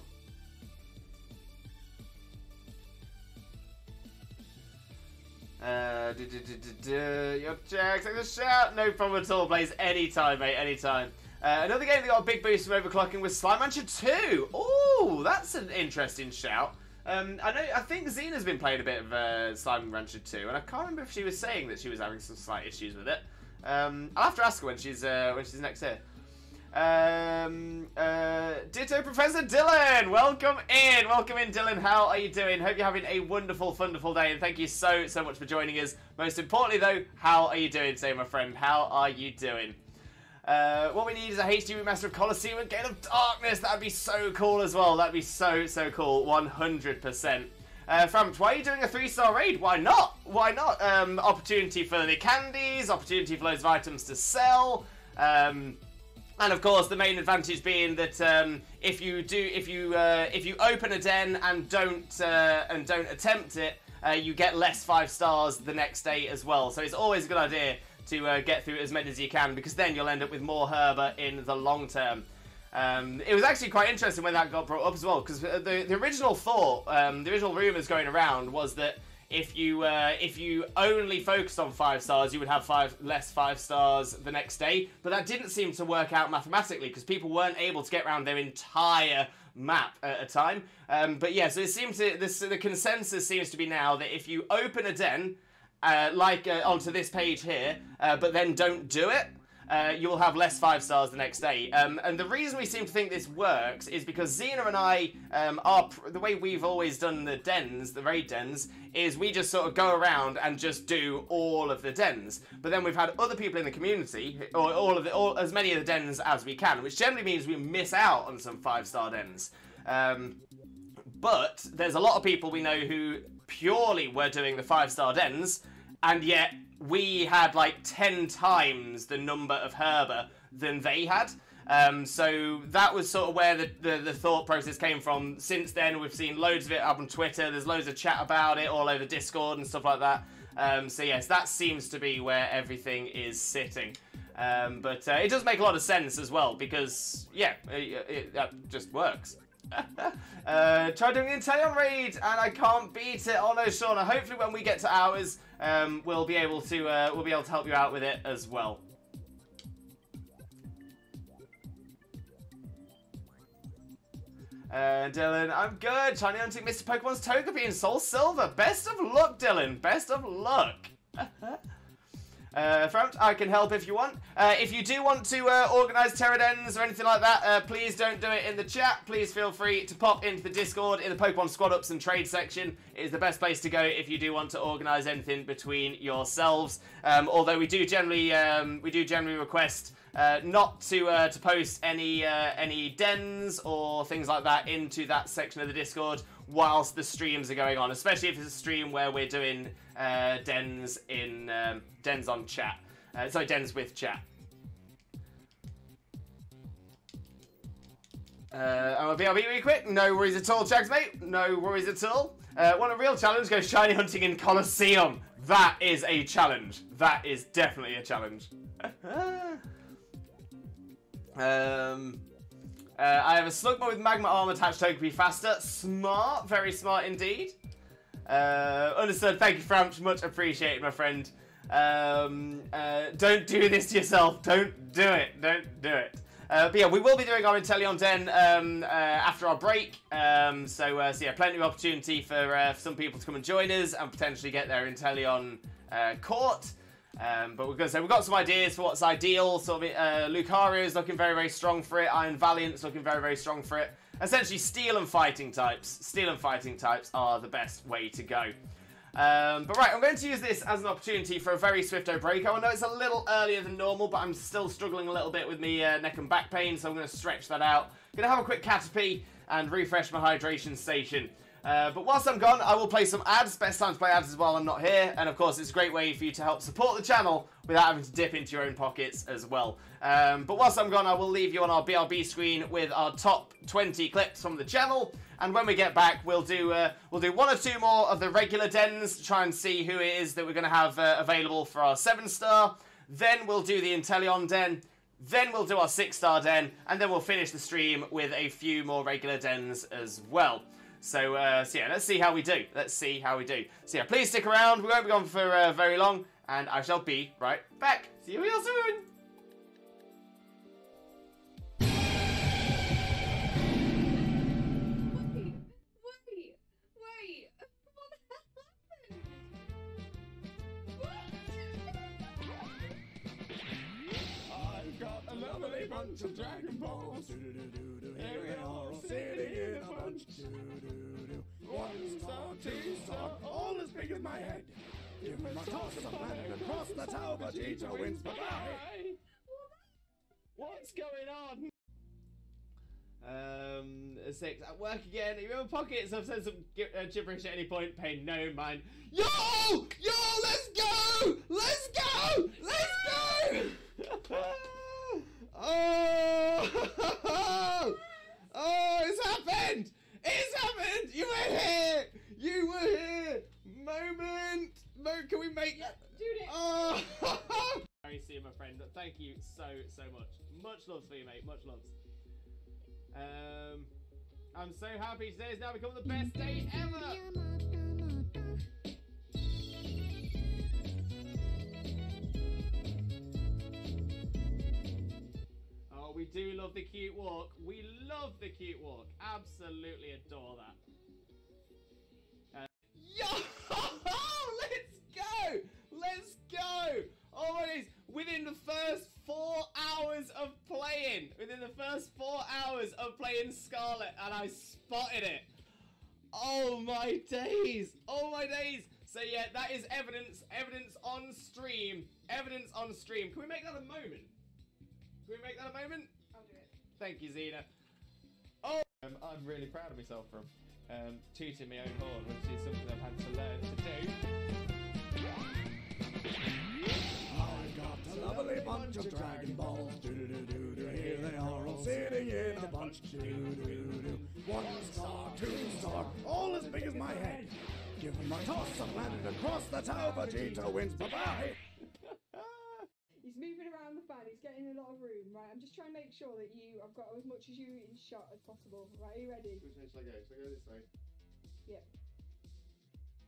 Yuck Jack, take the shout. No problem at all, Blaze. Anytime, mate, anytime. Another game that got a big boost from overclocking was Slime Rancher 2. Oh, that's an interesting shout. I think Xena's been playing a bit of Slime Rancher 2, and I can't remember if she was saying that she was having some slight issues with it. I'll have to ask her when she's next here. Ditto Professor Dylan, welcome in, Dylan. How are you doing? Hope you're having a wonderful, wonderful day, and thank you so much for joining us. Most importantly, though, how are you doing today, my friend? How are you doing? What we need is a HD remaster of Colosseum and Gate of Darkness. That'd be so cool as well. That'd be so cool. 100%. Framch, why are you doing a 3-star raid? Why not? Why not? Opportunity for the candies, opportunity for loads of items to sell. And of course, the main advantage being that if you open a den and don't attempt it, you get less 5 stars the next day as well. So it's always a good idea to get through as many as you can, because then you'll end up with more herba in the long term. It was actually quite interesting when that got brought up as well, because the original thought, the original rumours going around was that if you only focused on 5 stars, you would have less 5 stars the next day. But that didn't seem to work out mathematically, because people weren't able to get around their entire map at a time. But yeah, so it seems to the consensus seems to be now that if you open a den, onto this page here, but then don't do it, you'll have less 5 stars the next day. And the reason we seem to think this works is because Xena and I, the way we've always done the dens, the raid dens, is we just sort of go around and just do all of the dens. But then we've had other people in the community, or as many of the dens as we can, which generally means we miss out on some 5-star dens. But there's a lot of people we know who purely were doing the 5-star dens, and yet we had like 10 times the number of herba than they had. So that was sort of where the thought process came from. Since then, we've seen loads of it up on Twitter. There's loads of chat about it all over Discord and stuff like that. So yes, that seems to be where everything is sitting. But it does make a lot of sense as well, because, yeah, that just works. Try doing an Inteleon raid and I can't beat it. Oh no, Shauna. Hopefully when we get to ours, we'll be able to help you out with it as well. Dylan, I'm good. Shiny hunting Mr. Pokemon's Togepi and Soul Silver. Best of luck, Dylan. Best of luck. Front, I can help if you want. If you do want to organise Tera Dens or anything like that, please don't do it in the chat. Please feel free to pop into the Discord in the Pokemon Squad Ups and Trade section. It is the best place to go if you do want to organise anything between yourselves. Although we do generally request not to post any dens or things like that into that section of the Discord whilst the streams are going on, especially if it's a stream where we're doing dens on chat. Sorry, dens with chat. I'll be really quick. No worries at all, Jags, mate. No worries at all. Want a real challenge? Go shiny hunting in Colosseum. That is a challenge. That is definitely a challenge. I have a Slugma with Magma Arm attached to Togepi faster. Smart. Very smart indeed. Understood. Thank you, Framch. Much appreciated, my friend. Don't do this to yourself. Don't do it. Don't do it. But yeah, we will be doing our Inteleon Den after our break. So yeah, plenty of opportunity for some people to come and join us and potentially get their Inteleon caught. But we're going to say we've got some ideas for what's ideal. Sort of Lucario is looking very, very strong for it. Iron Valiant's looking very, very strong for it. Essentially, steel and fighting types are the best way to go. But right, I'm going to use this as an opportunity for a very swifto break. I know it's a little earlier than normal, but I'm still struggling a little bit with me neck and back pain, so I'm going to stretch that out. Going to have a quick Caterpie and refresh my hydration station. But whilst I'm gone, I will play some ads. Best time to play ads is while I'm not here. And of course, it's a great way for you to help support the channel without having to dip into your own pockets as well. But whilst I'm gone, I will leave you on our BRB screen with our top 20 clips from the channel. And when we get back, we'll do 1 or 2 more of the regular dens to try and see who it is that we're going to have available for our 7-star. Then we'll do the Inteleon Den. Then we'll do our 6-star den. And then we'll finish the stream with a few more regular dens as well. So yeah, let's see how we do. Let's see how we do. So yeah, please stick around. We won't be gone for very long. And I shall be right back. See you real soon. Wait. What the hell happened? I've got a lovely bunch of Dragon Balls. Here we are, all sitting in a bunch. 1 star, 2 star, all as big as my head. Give me my toss of a planet and cross the tower, but Vegeta wins. Bye-bye. What's going on? 6 at work again. You remember pockets? I've said some gibberish at any point. Pay no mind. Yo, let's go. Let's go. Oh. to you, my friend. Thank you so much. Much loves for you, mate. Much loves. I'm so happy today has now become the best day ever. Oh, we do love the cute walk. We love the cute walk. Absolutely adore that. Yo! Let's go! Let's go! Oh my days! Within the first 4 hours of playing, Scarlet, and I spotted it. Oh my days! Oh my days! So yeah, that is evidence on stream. Evidence on stream. Can we make that a moment? I'll do it. Thank you, Zena. Oh, I'm really proud of myself for tooting my own horn, which is something I've had to learn to do. I've got a lovely bunch of Dragon Balls. Do-do-do-do-do. Here they are all sitting in a bunch. Do-do-do-do. 1 star, 2 star, all as big as my head. Give them a toss and landed across the tower. Vegeta wins. Bye-bye. He's moving around the fan, he's getting a lot of room, right? I'm just trying to make sure that I've got as much as you in shot as possible. Right, are you ready? Which way should I go? Should I go this way? Yeah.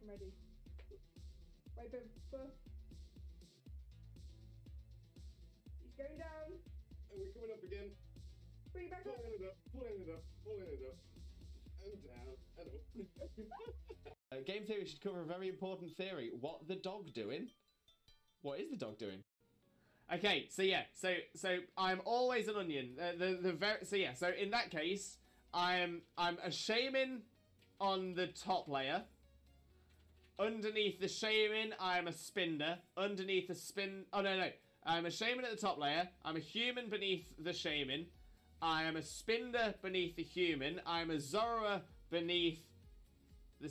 I'm ready. Wait, but he's going down. And we're coming up again. Bring it back up. Pulling it up, pulling it up, pulling it up. And down, and up. Game theory should cover a very important theory. What the dog doing? What is the dog doing? Okay, so yeah, so I'm always an onion. So in that case, I'm a shaman on the top layer. Underneath the shaman, I'm a spinder. Underneath the I'm a shaman at the top layer. I'm a human beneath the shaman. I am a spinder beneath the human. I'm a Zora beneath the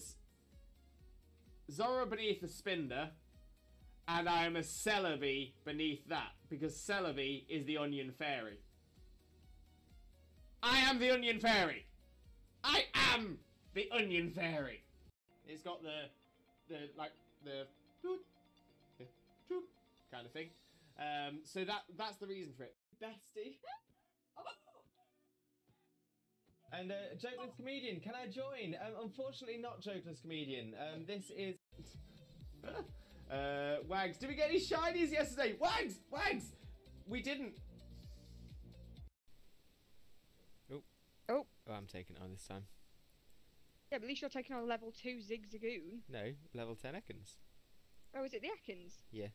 spinder. And I am a Celebi beneath that, because Celebi is the onion fairy. I am the onion fairy. I am the onion fairy. It's got the kind of thing. So that's the reason for it. Bestie. And Jokeless Comedian, can I join? Unfortunately not Jokeless Comedian. This is Wags. Did we get any shinies yesterday? Wags! We didn't. Oh, I'm taking it on this time. yeah, but at least you're taking on level 2 Zigzagoon. No, level 10 Ekans. Oh, is it the Ekans? Yeah.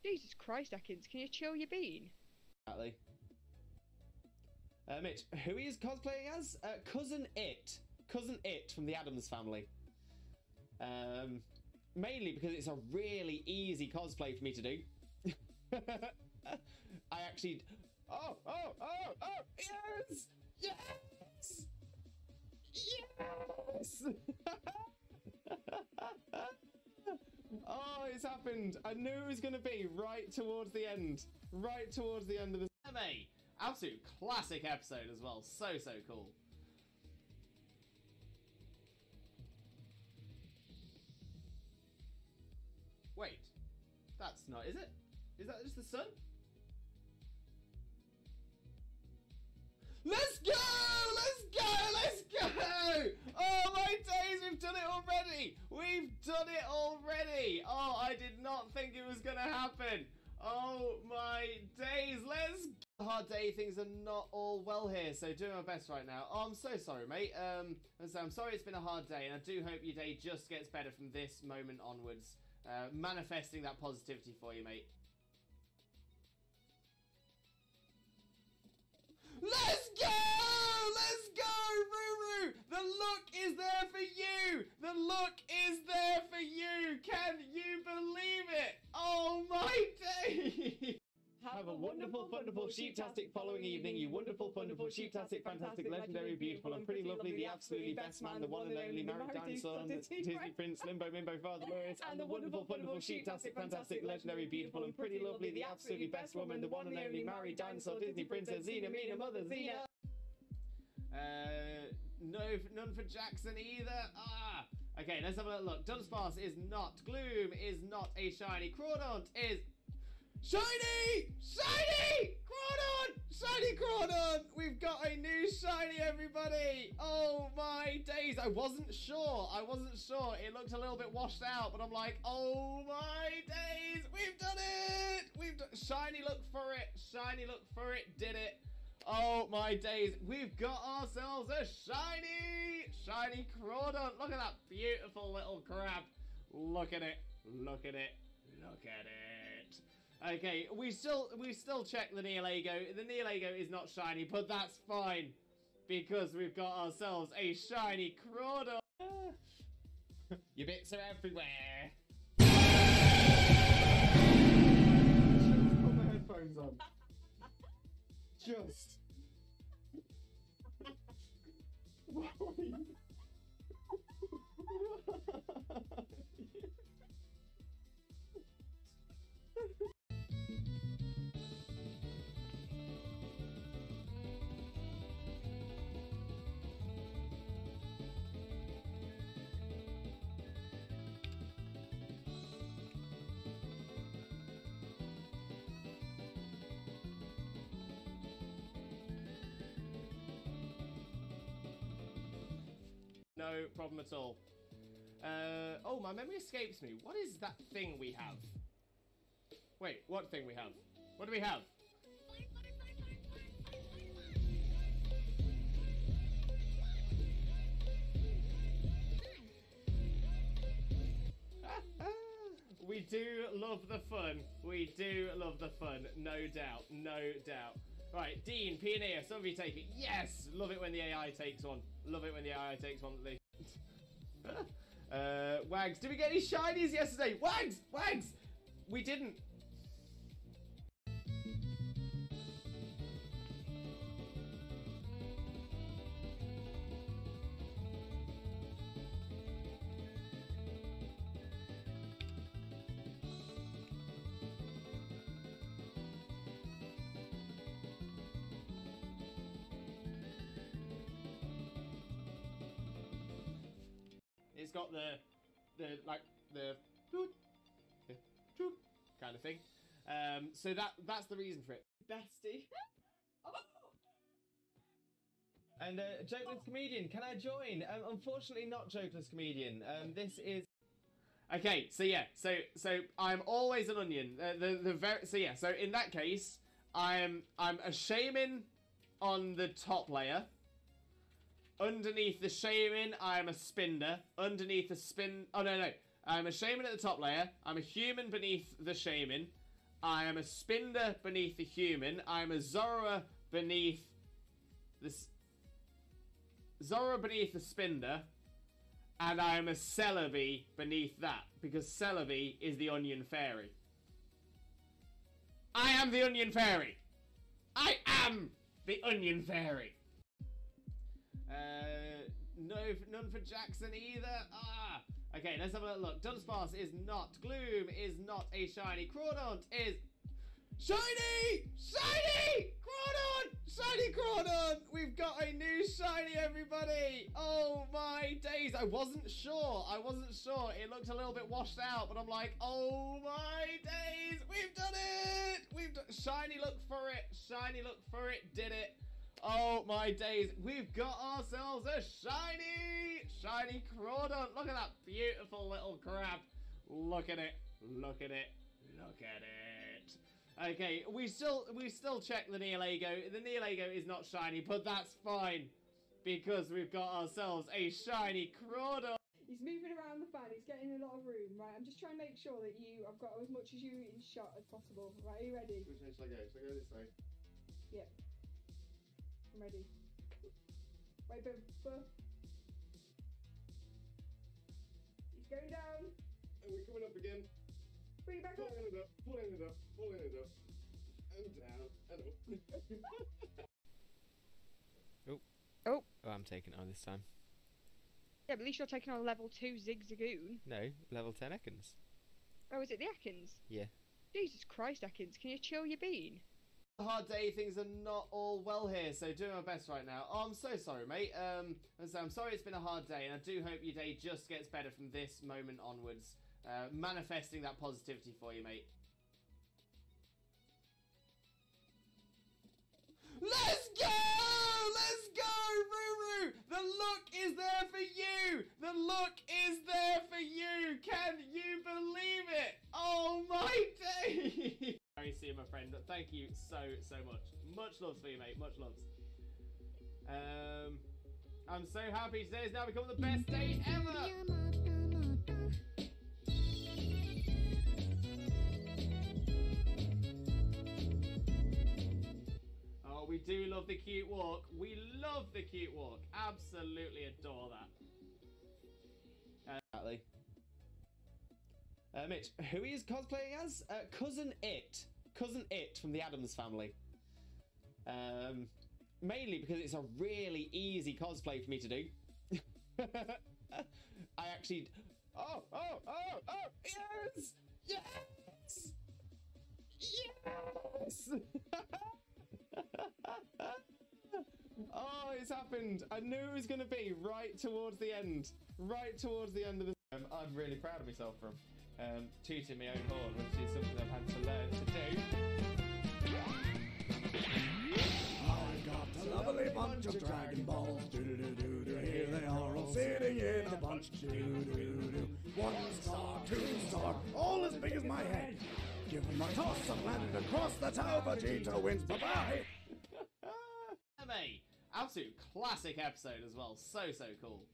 Jesus Christ, Ekans, can you chill your bean? Exactly. Mitch, who he is cosplaying as? Cousin It. Cousin It from the Addams Family. Mainly because it's a really easy cosplay for me to do. I actually... Oh! Yes! Yes! Yes! Oh, it's happened. I knew it was going to be right towards the end. Right towards the end of the anime. Absolute classic episode as well. So cool. Wait. That's not, is it? Is that just the sun? Let's go! Let's go! Let's go! Oh my days, we've done it already! We've done it already! Oh, I did not think it was gonna happen. Oh my days, let's go! Hard day, things are not all well here, so doing my best right now. Oh, I'm so sorry, mate. I'm sorry it's been a hard day, and I do hope your day just gets better from this moment onwards. Manifesting that positivity for you, mate. Let's go! Let's go, Ruru! The look is there for you! The look is there for you! Can you believe it? Oh my day! Have a wonderful, wonderful, sheep-tastic following evening, you wonderful, wonderful, sheep-tastic, fantastic, legendary, beautiful, and pretty lovely, the absolutely best man, the one and only married dinosaur, Disney Prince, Limbo, Mimbo, Father Lawrence, and the wonderful, wonderful, sheep-tastic, fantastic, legendary, beautiful, and pretty lovely, the absolutely best woman, the one and only married dinosaur, Disney Princess, Xena, Mina, Mother, Xena. No, none for Jackson either. Ah! Okay, let's have a look. Dunsparce is not. Gloom is not a shiny. Crawdaunt is... Shiny! Shiny! Crawdon! Shiny Crawdon! We've got a new shiny, everybody! Oh my days! I wasn't sure. It looked a little bit washed out, but I'm like, oh my days! We've done it! Shiny, look for it! Shiny, look for it! Did it! Oh my days! We've got ourselves a shiny Crawdon! Look at that beautiful little crab! Look at it! Look at it! Look at it! Okay, we still check the Neolago. The Neolago is not shiny, but that's fine because we've got ourselves a shiny Crawdon. Your bits are everywhere. Just put my headphones on. Just. No problem at all. Oh, my memory escapes me. What is that thing we have? Wait, what thing we have? What do we have? We do love the fun. We do love the fun. No doubt. No doubt. Right, Dean, Pioneer, some of you take it. Yes! Love it when the AI takes one. Love it when the AI takes one. Wags, did we get any shinies yesterday? Wags! Wags! We didn't. It's got the kind of thing. So that's the reason for it. Bestie. And Jokeless Comedian, can I join? Unfortunately not Jokeless Comedian. This is okay. So yeah, so I'm always an onion. So in that case, I'm a shaman on the top layer. Underneath the shaman, I am a spinder. Underneath the spin... Oh, no. I'm a shaman at the top layer. I'm a human beneath the shaman. I am a spinder beneath the human. I am a Zorro beneath the... Zorro beneath the spinder. And I am a Celebi beneath that. Because Celebi is the onion fairy. I am the onion fairy! I am the onion fairy! No, none for Jackson either. Okay, let's have a look. Dunsparce is not. Gloom is not a shiny. Crawdon is shiny! Shiny! Crawdon! Shiny Crawdon! We've got a new shiny, everybody! Oh my days! I wasn't sure. It looked a little bit washed out, but I'm like, oh my days! We've done it! Shiny, look for it. Shiny, look for it. Did it. Oh my days, we've got ourselves a shiny Crawdon. Look at that beautiful little crab. Look at it. Look at it. Look at it. Okay, we still check the Neolago. The Neolago is not shiny, but that's fine because we've got ourselves a shiny Crawdon. He's moving around the fan, he's getting a lot of room, right? I'm just trying to make sure that I've got as much as you in shot as possible. Right, are you ready? Which way shall I go? Shall I go this way? Yep. I'm ready. Wait, but he's going down. And we're coming up again. Bring it back up. Pulling it up. And down. And up. Oh, I'm taking it on this time. Yeah, but at least you're taking on a level 2 Zigzagoon. No, level 10 Ekans. Oh, is it the Ekans? Yeah. Jesus Christ, Ekans, can you chill your bean? Hard day, things are not all well here, so doing my best right now. Oh, I'm so sorry, mate. I'm sorry it's been a hard day, and I do hope your day just gets better from this moment onwards. Manifesting that positivity for you, mate. The look is there for you. Can you believe it? Oh my day. Very see you, my friend. Thank you so much. Much love for you, mate. Much loves. I'm so happy today has now become the best day ever. Oh, we do love the cute walk. We love the cute walk. Absolutely adore that. Exactly. Mitch, who he is cosplaying as? Cousin It. Cousin It from the Addams Family. Mainly because it's a really easy cosplay for me to do. I actually... Oh, yes! Yes! Yes! Oh, it's happened. I knew it was going to be right towards the end. Right towards the end of the... I'm really proud of myself from tooting my own horn, which is something I've had to learn to do. I got a lovely bunch of Dragon Balls. Do-do-do-do-do. Here they are all sitting in a bunch. Do-do-do-do. 1 star, 2 star, all as big as my head. Give them a toss and land across the tower. Vegeta wins. Bye-bye. Absolute classic episode as well. So cool.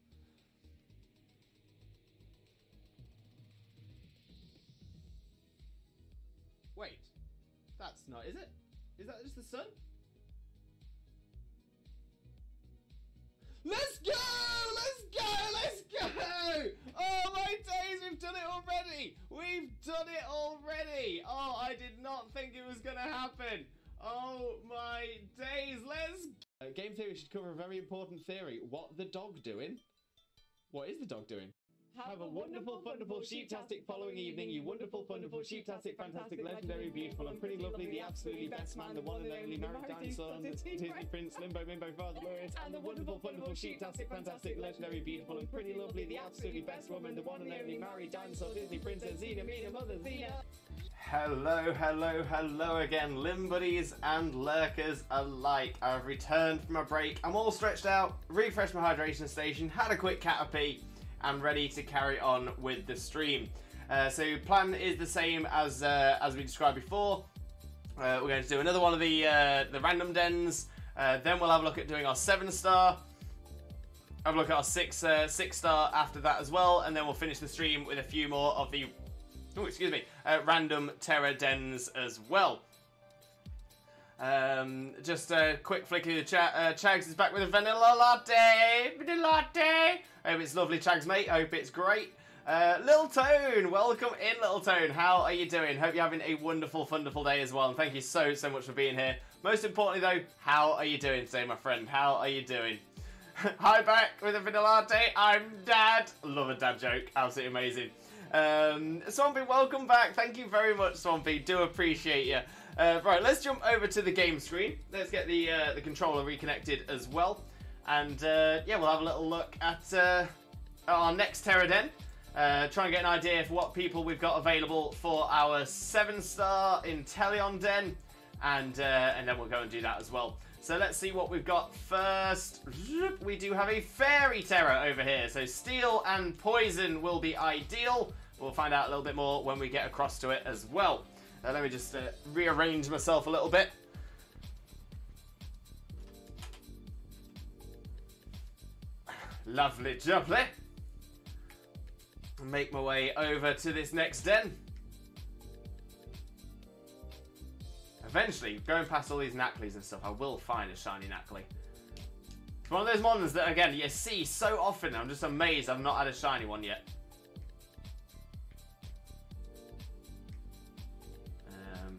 Wait, that's not, is it? Is that just the sun? Let's go! Let's go! Let's go! Oh my days, we've done it already! We've done it already! Oh, I did not think it was gonna happen. Oh my days, let's go! Game theory should cover a very important theory. What the dog doing? What is the dog doing? Have a wonderful, wonderful, sheep-tastic following evening, you wonderful, wonderful, sheep-tastic, fantastic, legendary, beautiful, and pretty lovely, the absolutely best man, the one and only married dinosaur, the Disney Prince, Limbo, Mimbo, Father Glorious, and the wonderful, wonderful, sheep-tastic, fantastic, legendary, beautiful, and pretty lovely, the absolutely best woman, the one and only married dinosaur, Disney Princess, Xena, Mina, Mother, Xena. Hello again, Limb Buddies and Lurkers alike. I've returned from a break. I'm all stretched out, refreshed my hydration station, had a quick cat-a-pee, and ready to carry on with the stream. So plan is the same as we described before. We're going to do another one of the random dens. Then we'll have a look at doing our 7-star. Have a look at our 6-star after that as well, and then we'll finish the stream with a few more of the random Tera Dens as well. Just a quick flick through the chat. Chags is back with a vanilla latte. Vanilla latte. I hope it's lovely, Chags, mate. I hope it's great. Little Tone, welcome in, Little Tone. How are you doing? Hope you're having a wonderful, wonderful day as well. And thank you so much for being here. Most importantly, though, how are you doing today, my friend? How are you doing? Hi, back with a vanilla latte. I'm Dad. Love a dad joke. Absolutely amazing. Swampy, welcome back. Thank you very much, Swampy. Do appreciate you. Right, let's jump over to the game screen. Let's get the controller reconnected as well. And yeah, we'll have a little look at our next Tera Den. Try and get an idea of what people we've got available for our 7-star INTELEON Den. And then we'll go and do that as well. So let's see what we've got first. We do have a Fairy Terror over here. So Steel and Poison will be ideal. We'll find out a little bit more when we get across to it as well. Let me just rearrange myself a little bit. Lovely jubbly. Make my way over to this next den. Eventually, going past all these Nackleys and stuff, I will find a shiny Knackley. It's one of those models that, again, you see so often. I'm just amazed I've not had a shiny one yet.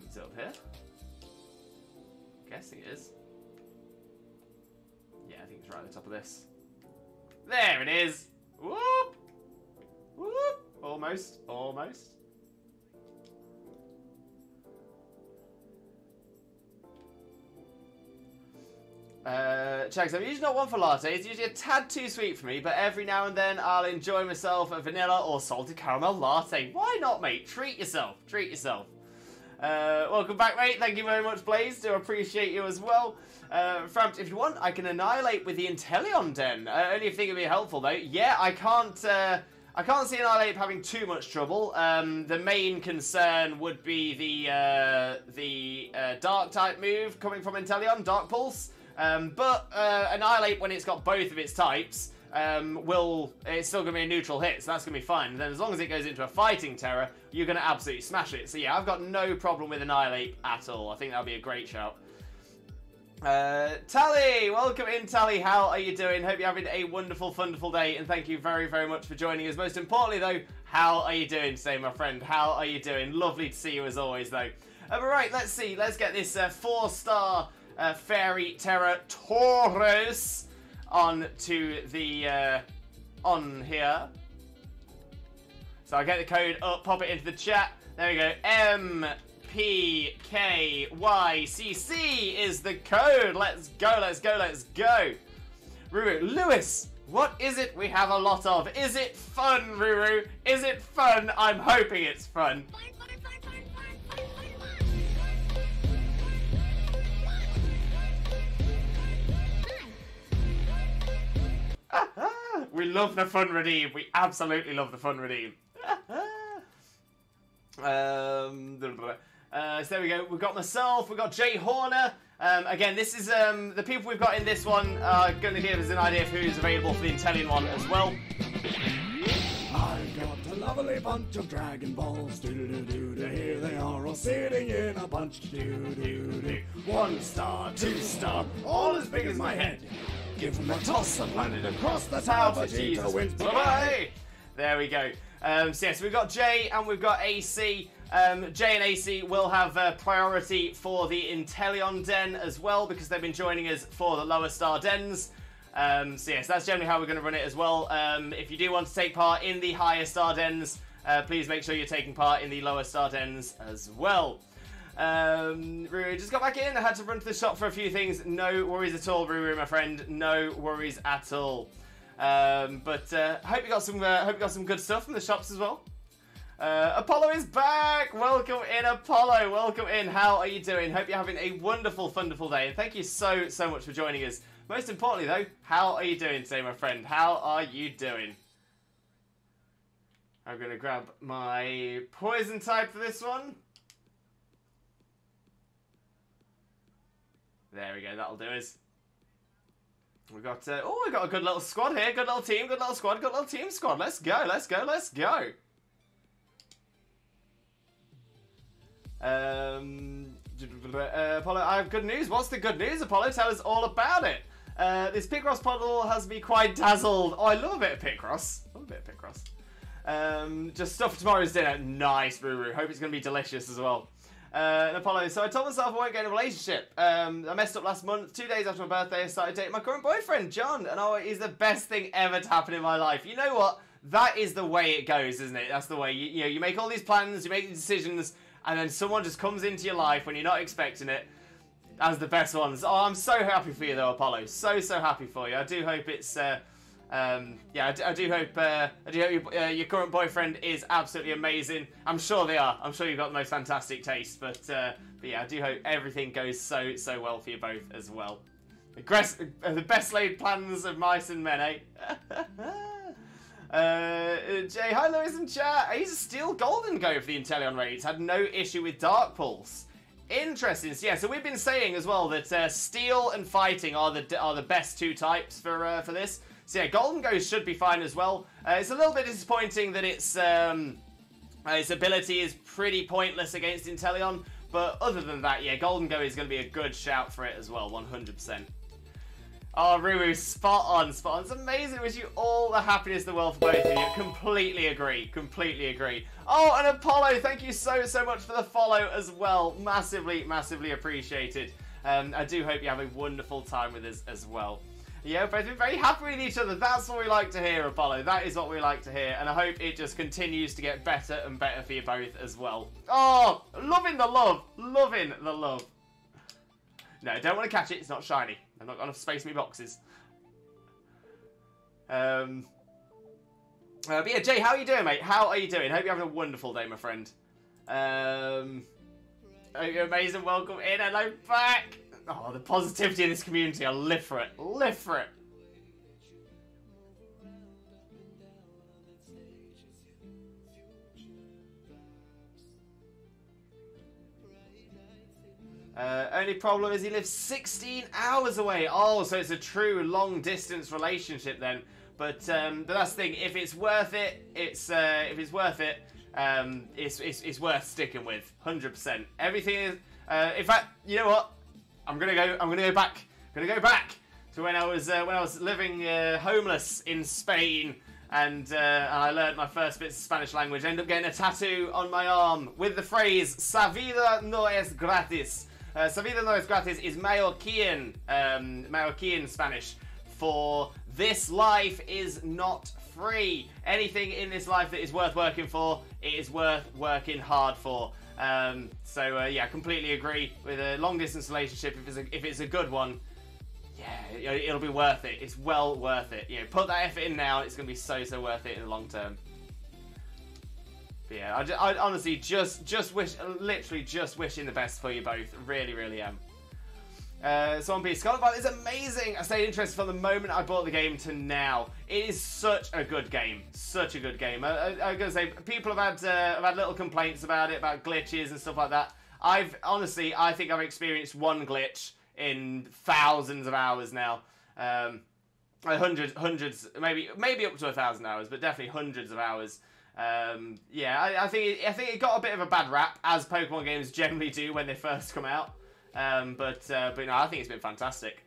Is it up here? Guessing it is. Yeah, I think it's right at the top of this. There it is! Whoop! Whoop! Almost. Almost. Chags, I'm usually not one for latte. It's usually a tad too sweet for me, but every now and then I'll enjoy myself a vanilla or salted caramel latte. Why not, mate? Treat yourself. Treat yourself. Welcome back, mate. Thank you very much, Blaze. Do appreciate you as well. Frampt, if you want, I can annihilate with the INTELEON Den. Only if you think it'd be helpful, though. Yeah, I can't see Annihilate having too much trouble. The main concern would be the Dark type move coming from INTELEON, Dark Pulse. But Annihilate, when it's got both of its types, it's still going to be a neutral hit, so that's going to be fine. And then as long as it goes into a fighting Terror, you're going to absolutely smash it. So yeah, I've got no problem with Annihilate at all. I think that'll be a great shout. Tally! Welcome in, Tally. How are you doing? Hope you're having a wonderful, wonderful day, and thank you very, very much for joining us. Most importantly, though, how are you doing today, my friend? How are you doing? Lovely to see you as always, though. Alright, let's see. Let's get this 4-star Fairy Terror Taurus onto the on here. So I'll get the code up, pop it into the chat. There we go. MPKYCC is the code. Let's go, let's go, let's go. Ruru, Lewis, what is it we have a lot of? Is it fun, Ruru? Is it fun? I'm hoping it's fun. We love the fun redeem. We absolutely love the fun redeem. So there we go. We've got myself. We've got Jay Horner. Again, this is the people we've got in this one are going to give us an idea of who's available for the INTELEON one as well. I've got a lovely bunch of Dragon Balls. Do-do-do-do. Here they are all sitting in a bunch. Do-do-do. 1 star, 2 star, all as big as my head. Give them a toss and land it across the tower. Vegeta wins. Bye-bye. There we go. So yes, we've got Jay and we've got AC. Jay and AC will have priority for the INTELEON Den as well because they've been joining us for the lower star dens. So yes, that's generally how we're going to run it as well. If you do want to take part in the higher star dens, please make sure you're taking part in the lower star dens as well. Ruru just got back in. I had to run to the shop for a few things. No worries at all, Ruru, my friend. No worries at all. But hope you got some good stuff from the shops as well. Apollo is back. Welcome in, Apollo. Welcome in. How are you doing? Hope you're having a wonderful, wonderful day. And thank you so much for joining us. Most importantly, though, how are you doing today, my friend? How are you doing? I'm gonna grab my poison type for this one. There we go, that'll do us. We've got, we've got a good little squad here. Good little team, good little squad, good little team squad. Let's go, let's go, let's go. Apollo, I have good news. What's the good news, Apollo? Tell us all about it. This Picross puddle has me quite dazzled. Oh, I love a bit of Picross. Love a bit of Picross. Just stuff for tomorrow's dinner. Nice, Ruru. Hope it's going to be delicious as well. Apollo, so I told myself I won't get in a relationship. I messed up last month. 2 days after my birthday, I started dating my current boyfriend, John. And oh, he's the best thing ever to happen in my life. You know what? That is the way it goes, isn't it? That's the way. You know, you make all these plans, you make these decisions, and then someone just comes into your life when you're not expecting it as the best ones. Oh, I'm so happy for you, though, Apollo. So happy for you. I do hope it's... yeah, I do hope your current boyfriend is absolutely amazing. I'm sure they are. I'm sure you've got the most fantastic taste. But yeah, I do hope everything goes so well for you both as well. The best laid plans of mice and men, eh? Jay, hi Lewis in chat. He's a steel golden go for the INTELEON raids. Had no issue with Dark Pulse. Interesting. So, yeah, so we've been saying as well that steel and fighting are the best two types for this. So yeah, Golden Ghost should be fine as well. It's a little bit disappointing that its ability is pretty pointless against INTELEON, but other than that, yeah, Golden Go is going to be a good shout for it as well, 100%. Oh, Ruru, spot on, spot on. It's amazing. Wish you all the happiness in the world for both of you. Completely agree, completely agree. Oh, and Apollo, thank you so much for the follow as well. Massively appreciated. I do hope you have a wonderful time with us as well. Yeah, we've both been very happy with each other. That's what we like to hear, Apollo. That is what we like to hear. And I hope it just continues to get better and better for you both as well. Oh, loving the love. Loving the love. No, don't want to catch it. It's not shiny. I've not got enough space in my boxes. But yeah, Jay, how are you doing, mate? How are you doing? Hope you're having a wonderful day, my friend. You're amazing. Welcome in. Hello back. Oh, the positivity in this community. I live for it. Live for it. Only problem is he lives 16 hours away. Oh, so it's a true long-distance relationship then. But that's the thing. If it's worth it, it's worth sticking with. 100%. Everything is. In fact, you know what? I'm gonna go back. To when I was living homeless in Spain, and I learned my first bits of Spanish language. I ended up getting a tattoo on my arm with the phrase "Sa vida no es gratis." Sa vida no es gratis is Mallorquin Spanish for "this life is not free." Anything in this life that is worth working for, it is worth working hard for. Yeah, completely agree with a long distance relationship. If it's a good one, yeah, it'll be worth it. It's well worth it. You know, put that effort in now. It's gonna be so worth it in the long term. But yeah, I honestly just wish, literally just wishing the best for you both. Really am. So on piece, Scarlet is amazing. I stayed interested from the moment I bought the game to now. It is such a good game. Such a good game. I'm gonna say people have had little complaints about it, about glitches and stuff like that. I think I've experienced one glitch in thousands of hours now. Hundreds, maybe up to 1,000 hours, but definitely hundreds of hours. Yeah, I think it got a bit of a bad rap, as Pokemon games generally do when they first come out. But no, I think it's been fantastic.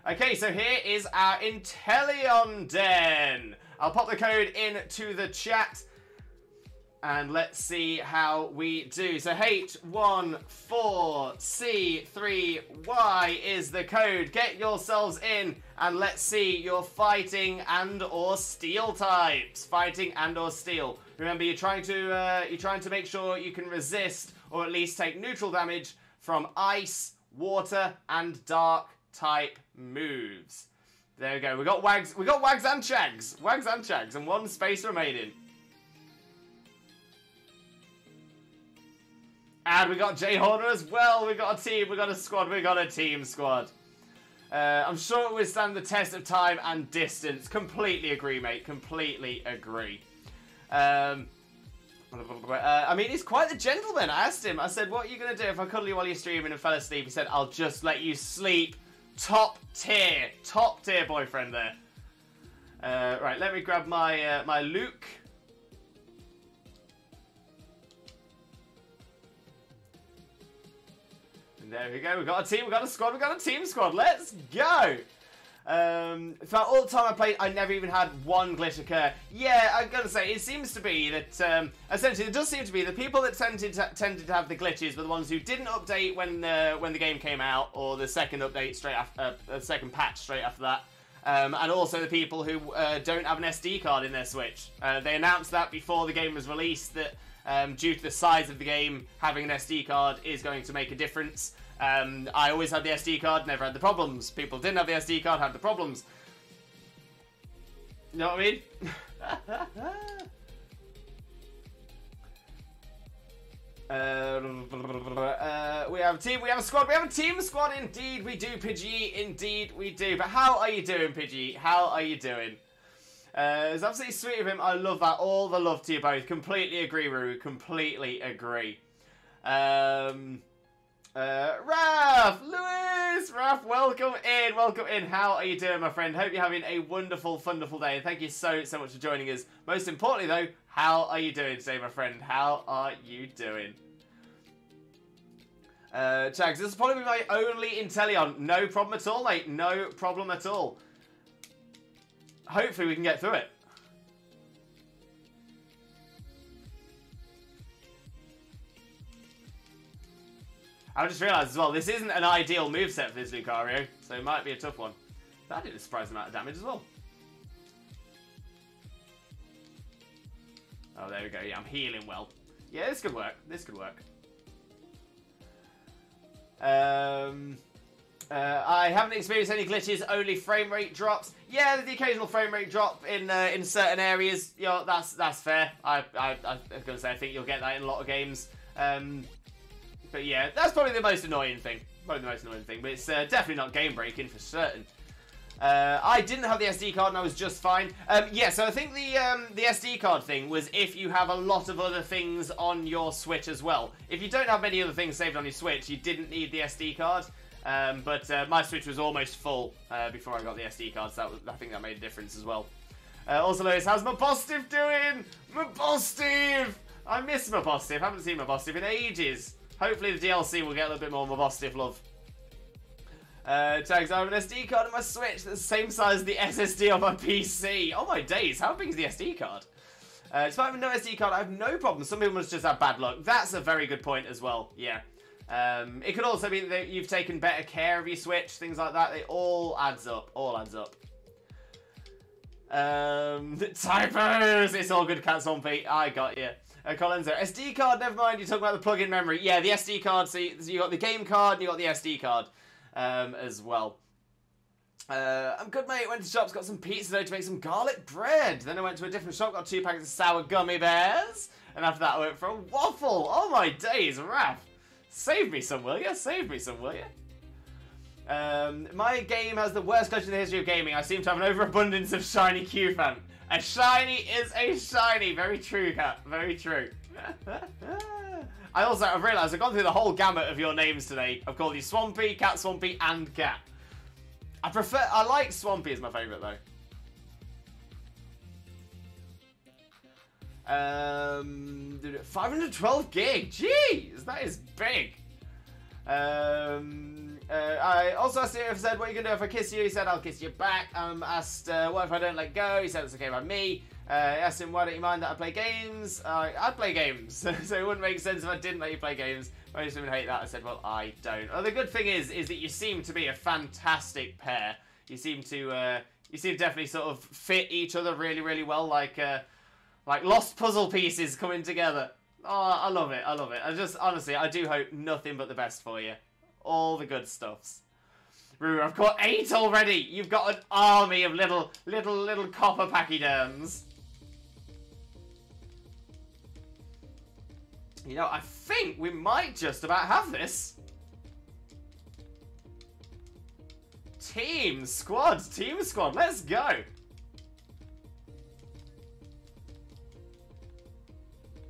Okay, so here is our INTELEON Den. I'll pop the code into the chat, and let's see how we do. So H14C3Y is the code. Get yourselves in, and let's see your fighting and or steel types. Fighting and or steel. Remember, you're trying to make sure you can resist or at least take neutral damage from ice, water, and dark type moves. There we go. We got Wags and Chags, and one space remaining. And we got Jay Horner as well. We got a team. We got a squad. We got a team squad. I'm sure it will stand the test of time and distance. Completely agree, mate. Completely agree. I mean, he's quite the gentleman. I asked him. I said, "What are you gonna do if I cuddle you while you're streaming?" and fell asleep. He said, "I'll just let you sleep." Top tier boyfriend there. Right, let me grab my my Luke. There we go. We got a team. We got a squad. We got a team squad. Let's go. Throughout all the time I played, I never even had one glitch occur. Yeah, I'm gonna say it seems to be that essentially it does seem to be the people that tended to have the glitches were the ones who didn't update when the game came out, or the second update straight after, the second patch straight after that. And also the people who don't have an SD card in their Switch. They announced that before the game was released, that due to the size of the game, having an SD card is going to make a difference. I always had the SD card, never had the problems. People didn't have the SD card, had the problems. You know what I mean? We have a team, we have a squad, we have a team squad, indeed we do, Pidgey, indeed we do. But how are you doing, Pidgey? How are you doing? It's absolutely sweet of him, I love that, all the love to you both. Completely agree, Ruru, completely agree. Raph, Lewis, Raph, welcome in. How are you doing, my friend? Hope you're having a wonderful, wonderful day. And thank you so much for joining us. Most importantly, though, how are you doing today, my friend? How are you doing? Chags, this will probably be my only INTELEON. No problem at all, mate. No problem at all. Hopefully we can get through it. I just realised as well, this isn't an ideal moveset for this Lucario, so it might be a tough one. That did a surprising amount of damage as well. Oh, there we go. Yeah, I'm healing well. Yeah, this could work. This could work. I haven't experienced any glitches, only frame rate drops. Yeah, the occasional frame rate drop in certain areas. You know, that's fair. I was going to say, I think you'll get that in a lot of games. But yeah, that's probably the most annoying thing. Probably the most annoying thing, but it's definitely not game breaking for certain. I didn't have the SD card and I was just fine. Yeah, so I think the SD card thing was if you have a lot of other things on your Switch as well. If you don't have many other things saved on your Switch, you didn't need the SD card. But my Switch was almost full before I got the SD card, so I think that made a difference as well. Also, Lewis, how's my Positive doing? My Positive! I miss my Positive. Haven't seen my Positive in ages. Hopefully the DLC will get a little bit more my Positive love. Tags, I have an SD card on my Switch that's the same size as the SSD on my PC. Oh my days, how big is the SD card? Despite having no SD card, I have no problem. Some people must just have bad luck. That's a very good point as well, yeah. It could also be that you've taken better care of your Switch, things like that. It all adds up, Typos! It's all good, Cat Swampy. I got you. Colenso, SD card, never mind, you talk about the plug-in memory. Yeah, the SD card, so you got the game card and you got the SD card. As well. I'm good, mate. Went to the shops, got some pizza dough to make some garlic bread. Then I went to a different shop, got 2 packets of sour gummy bears. And after that, I went for a waffle. Oh my days, Raph. Save me some, will ya? Save me some, will ya? My game has the worst glitch in the history of gaming. I seem to have an overabundance of shiny Q-fan. A shiny is a shiny. Very true, Cat. Very true. I've realised I've gone through the whole gamut of your names today. I've called you Swampy, Cat Swampy, and Cat. I like Swampy as my favourite though. 512 gig, jeez, that is big. I also asked him if I said, what are you going to do if I kiss you? He said, I'll kiss you back. Asked, what if I don't let go? He said, it's okay by me. Asked him, why don't you mind that I play games? I play games, so it wouldn't make sense if I didn't let you play games. Most women hate that. I said, well, I don't. Well, the good thing is that you seem to be a fantastic pair. You seem to definitely sort of fit each other really, really well, like lost puzzle pieces coming together. Oh, I love it. I love it. Honestly, I do hope nothing but the best for you. All the good stuffs. Ruru, I've got 8 already. You've got an army of little copper pachyderms. You know, I think we might just about have this. Team squad, let's go.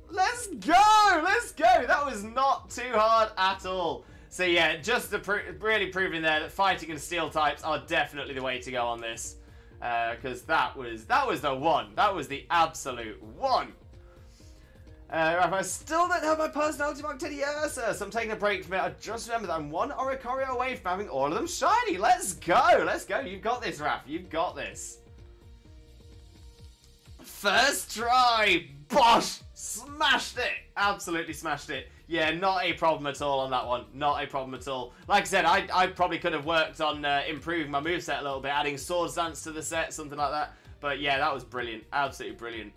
Let's go. That was not too hard at all. So yeah, just really proving there that fighting and steel types are definitely the way to go on this. Because that was the one. That was the absolute one. I still don't have my personality mark Teddy Ursa, so I'm taking a break from it. I just remember that I'm 1 Oricorio away from having all of them shiny. Let's go. You've got this, Raph. You've got this. First try. Bosh! Smashed it. Absolutely smashed it. Yeah, not a problem at all on that one. Not a problem at all. Like I said, I probably could have worked on improving my moveset a little bit, adding Swords Dance to the set, something like that. But yeah, that was brilliant. Absolutely brilliant.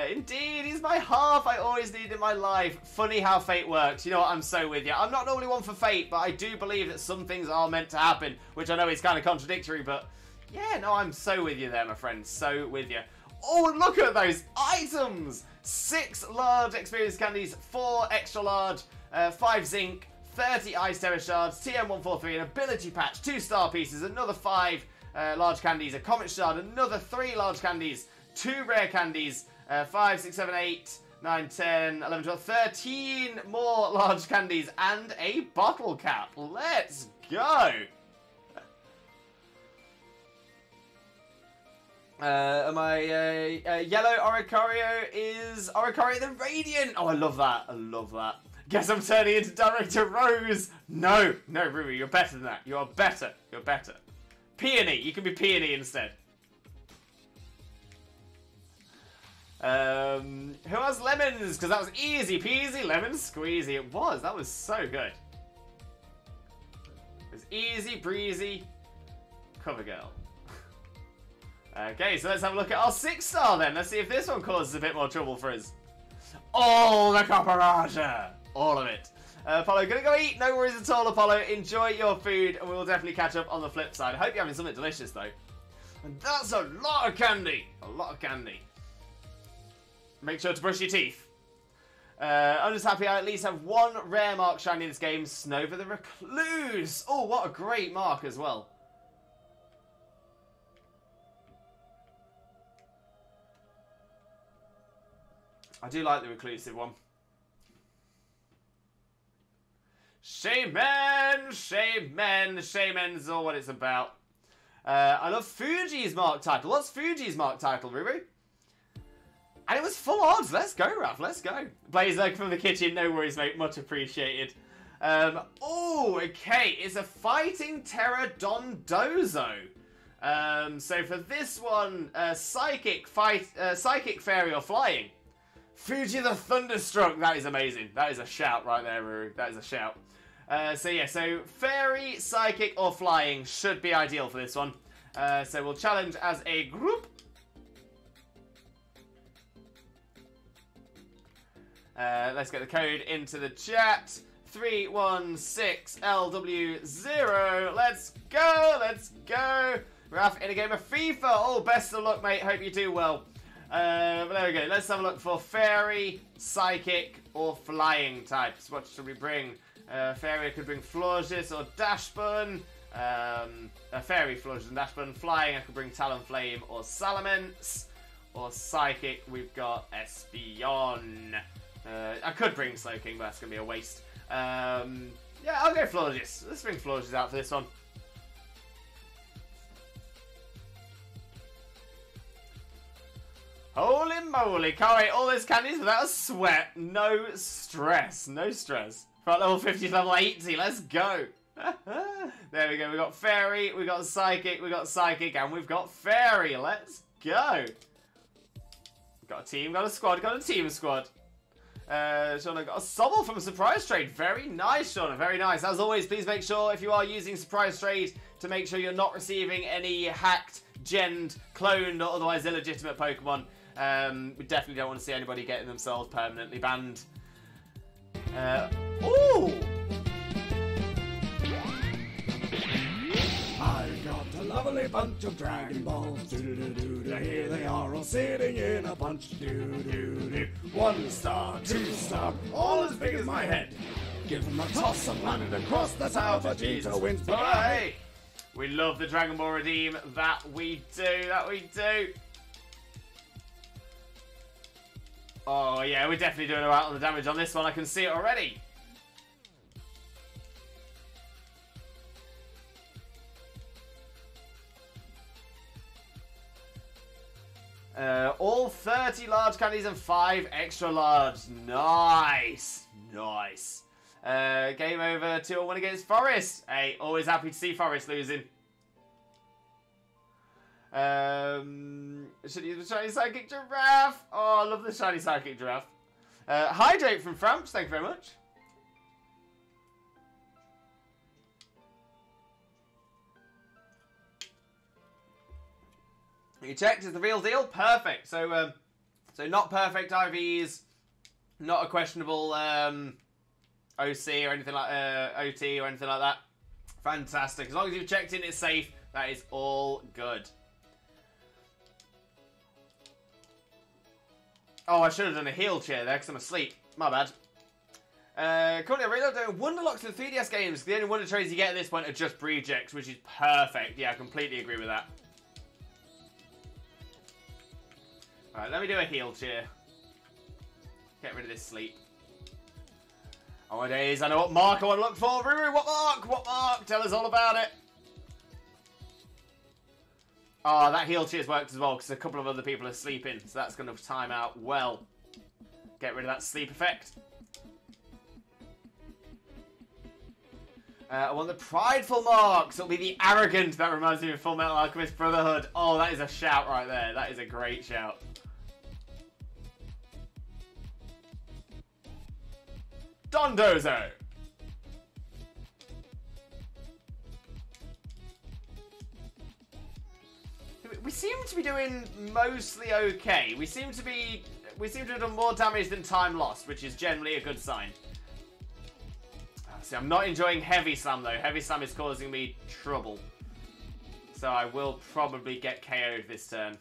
Indeed, he's my half I always need in my life. Funny how fate works. You know what, I'm so with you. I'm not normally one for fate, but I do believe that some things are meant to happen, which I know is kind of contradictory, but yeah, no, I'm so with you there, my friend. So with you. Oh, look at those items! 6 large experience candies, 4 extra large, 5 zinc, 30 ice terror shards, TM143, an ability patch, 2 star pieces, another 5 large candies, a comet shard, another 3 large candies, 2 rare candies, 5, 6, 7, 8, 9, 10, 11, 12, 13 more large candies, and a bottle cap. Let's go! Yellow Oricorio is Oricorio the Radiant. Oh, I love that. Guess I'm turning into Director Rose. No, Ruru, you're better than that. You are better. Peony. You can be Peony instead. Who has lemons? Because that was easy peasy lemon squeezy. It was. That was so good. It was easy breezy. Cover girl. Okay, so let's have a look at our 6-star then. Let's see if this one causes a bit more trouble for us. All the Copperaja! All of it. Apollo, gonna go eat. No worries at all, Apollo. Enjoy your food, and we will definitely catch up on the flip side. I hope you're having something delicious, though. And that's a lot of candy. Make sure to brush your teeth. I'm just happy I at least have one rare mark shiny in this game. Snova the Recluse. Oh, what a great mark as well. I do like the reclusive one. Shaman! Shaman! Shaman's all what it's about. I love Fuji's mark title. What's Fuji's mark title, Ruru? And it was full odds. Let's go, Raph. Let's go. Blazer from the kitchen. No worries, mate. Much appreciated. Oh, okay. It's a fighting Tera Dens. So for this one, psychic fairy or flying. Fuji the Thunderstruck. That is amazing. That is a shout right there, Ruru. That is a shout. So yeah, so fairy, psychic, or flying should be ideal for this one. So we'll challenge as a group. Let's get the code into the chat. 316LW0. Let's go. Let's go. Raph in a game of FIFA. Oh, best of luck, mate. Hope you do well. But there we go. Let's have a look for fairy, psychic, or flying types. What should we bring? Fairy could bring Florges or Dashbun. Fairy, Florges, and Dashbun. Flying, I could bring Talonflame or Salamence. Or psychic, we've got Espeon. I could bring Slowking, but that's going to be a waste. Yeah, I'll go Florges. Let's bring Florges out for this one. Holy moly, can't wait all those candies without a sweat. No stress, no stress. From level 50 to level 80, let's go. There we go, we got fairy, we got psychic, and we've got fairy. Let's go. Got a team, got a squad, got a team squad. Shauna got a Sobble from Surprise Trade. Very nice, Shauna, very nice. As always, please make sure if you are using Surprise Trade to make sure you're not receiving any hacked, genned, cloned, or otherwise illegitimate Pokemon. We definitely don't want to see anybody getting themselves permanently banned. Ooh! I've got a lovely bunch of Dragon Balls. Do-do-do-do-do. Here they are all sitting in a bunch. Do-do-do-do. 1 star, 2 star, all as big as my head. Give them a toss and land across the tower. Vegeta wins. Bye! We love the Dragon Ball Redeem. That we do. That we do. Oh, yeah, we're definitely doing alright on the damage on this one. I can see it already. All 30 large candies and 5 extra large. Nice. Nice. Game over. 2-1 against Forest. Hey, always happy to see Forest losing. Should use the shiny psychic giraffe. Oh, I love the shiny psychic giraffe. Hydrate from France, thank you very much. You checked, is the real deal? Perfect. So, so not perfect IVs, not a questionable OC or anything like OT or anything like that. Fantastic. As long as you've checked in, it's safe. That is all good. Oh, I should have done a heal chair there because I'm asleep. My bad. Currently, I really love doing Wonderlocks in 3DS games. The only Wonder Trades you get at this point are just Brejects, which is perfect. Yeah, I completely agree with that. Alright, let me do a heal chair. Get rid of this sleep. Oh my days, I know what mark I want to look for. Ruru, what mark? What mark? Tell us all about it. Oh, that heal cheer's worked as well because a couple of other people are sleeping. So that's going to time out well. Get rid of that sleep effect. I want the prideful marks. It'll be the arrogant. That reminds me of Full Metal Alchemist Brotherhood. Oh, that is a shout right there. That is a great shout. Dondozo. We seem to be doing mostly okay. We seem to have done more damage than time lost, which is generally a good sign. See, I'm not enjoying Heavy Slam though. Heavy Slam is causing me trouble. So I will probably get KO'd this turn.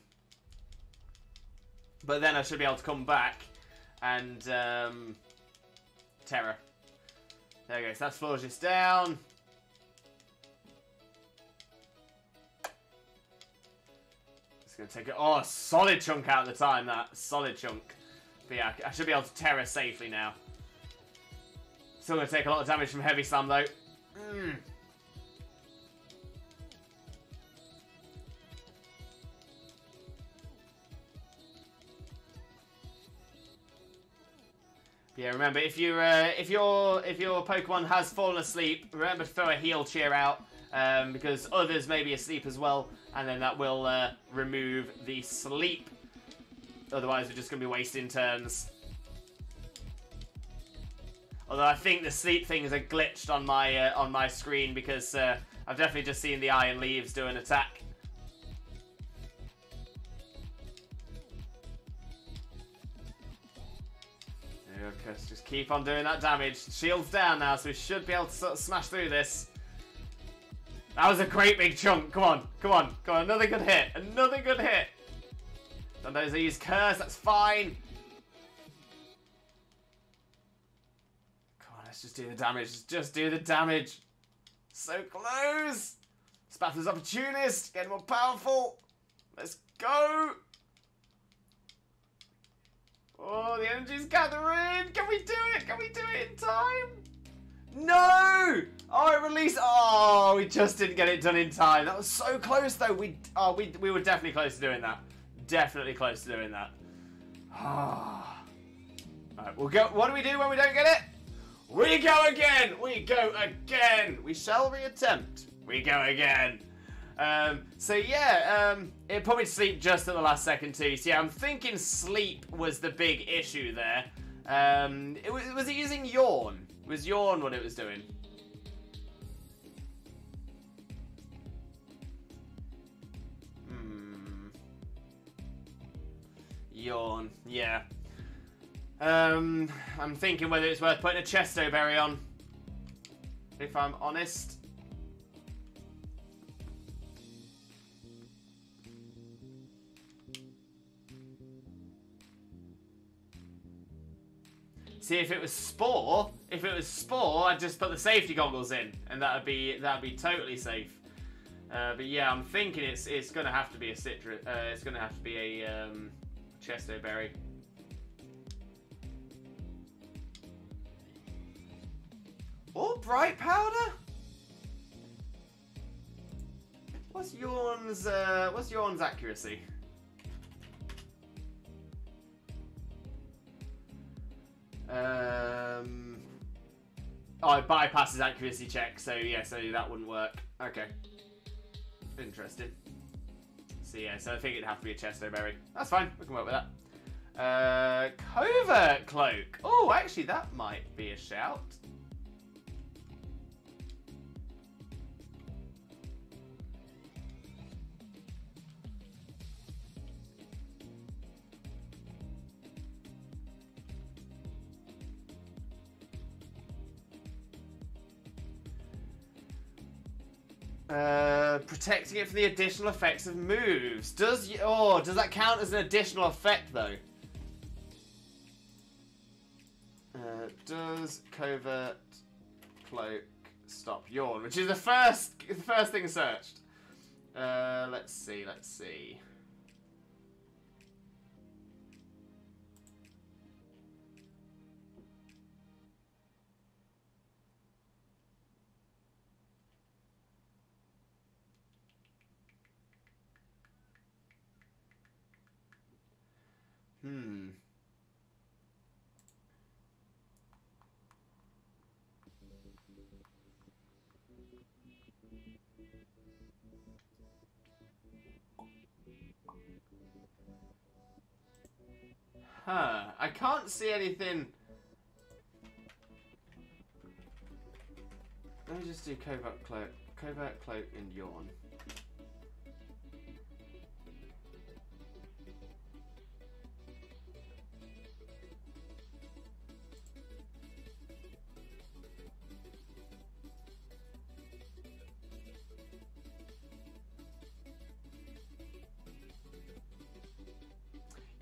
But then I should be able to come back and Tera. There we go. So that's Florges down. It's going to take a solid chunk out of the time, that. Solid chunk. But yeah, I should be able to Tera safely now. Still going to take a lot of damage from Heavy Slam, though. Yeah, remember, if your Pokemon has fallen asleep, remember to throw a heal cheer out, because others may be asleep as well, and then that will remove the sleep. Otherwise, we're just going to be wasting turns. Although I think the sleep things are glitched on my screen, because I've definitely just seen the Iron Leaves do an attack. Okay, just keep on doing that damage. Shield's down now, so we should be able to sort of smash through this. That was a great big chunk. Come on, come on, come on. Another good hit. Another good hit. Sometimes they use Curse. That's fine. Come on, let's just do the damage. Just do the damage. So close. Spatula's Opportunist. Getting more powerful. Let's go. Oh, the energy's gathering! Can we do it? Can we do it in time? No! Oh, it released. Oh, we just didn't get it done in time. That was so close, though. We were definitely close to doing that. Definitely close to doing that. Alright, we'll go. What do we do when we don't get it? We go again! We go again! We shall reattempt. We go again. So yeah, it put me to sleep just at the last second too. So yeah, I'm thinking sleep was the big issue there. Was it using Yawn? Was Yawn what it was doing? Yawn, yeah. I'm thinking whether it's worth putting a Chesto Berry on, if I'm honest. See, if it was Spore, I'd just put the safety goggles in, and that'd be totally safe. But yeah, I'm thinking it's gonna have to be a citrus. It's gonna have to be a Chesto Berry. Or Bright Powder. What's Yawn's accuracy? Oh, it bypasses accuracy check, so yeah, so that wouldn't work. Okay. Interesting. So yeah, so I think it'd have to be a Chesto Berry. That's fine, we can work with that. Covert Cloak. Oh, actually, that might be a shout. Protecting it from the additional effects of moves. Does that count as an additional effect though? Does Covert Cloak stop Yawn? Which is the first thing searched. Let's see. I can't see anything. Let me just do Covert Cloak and Yawn.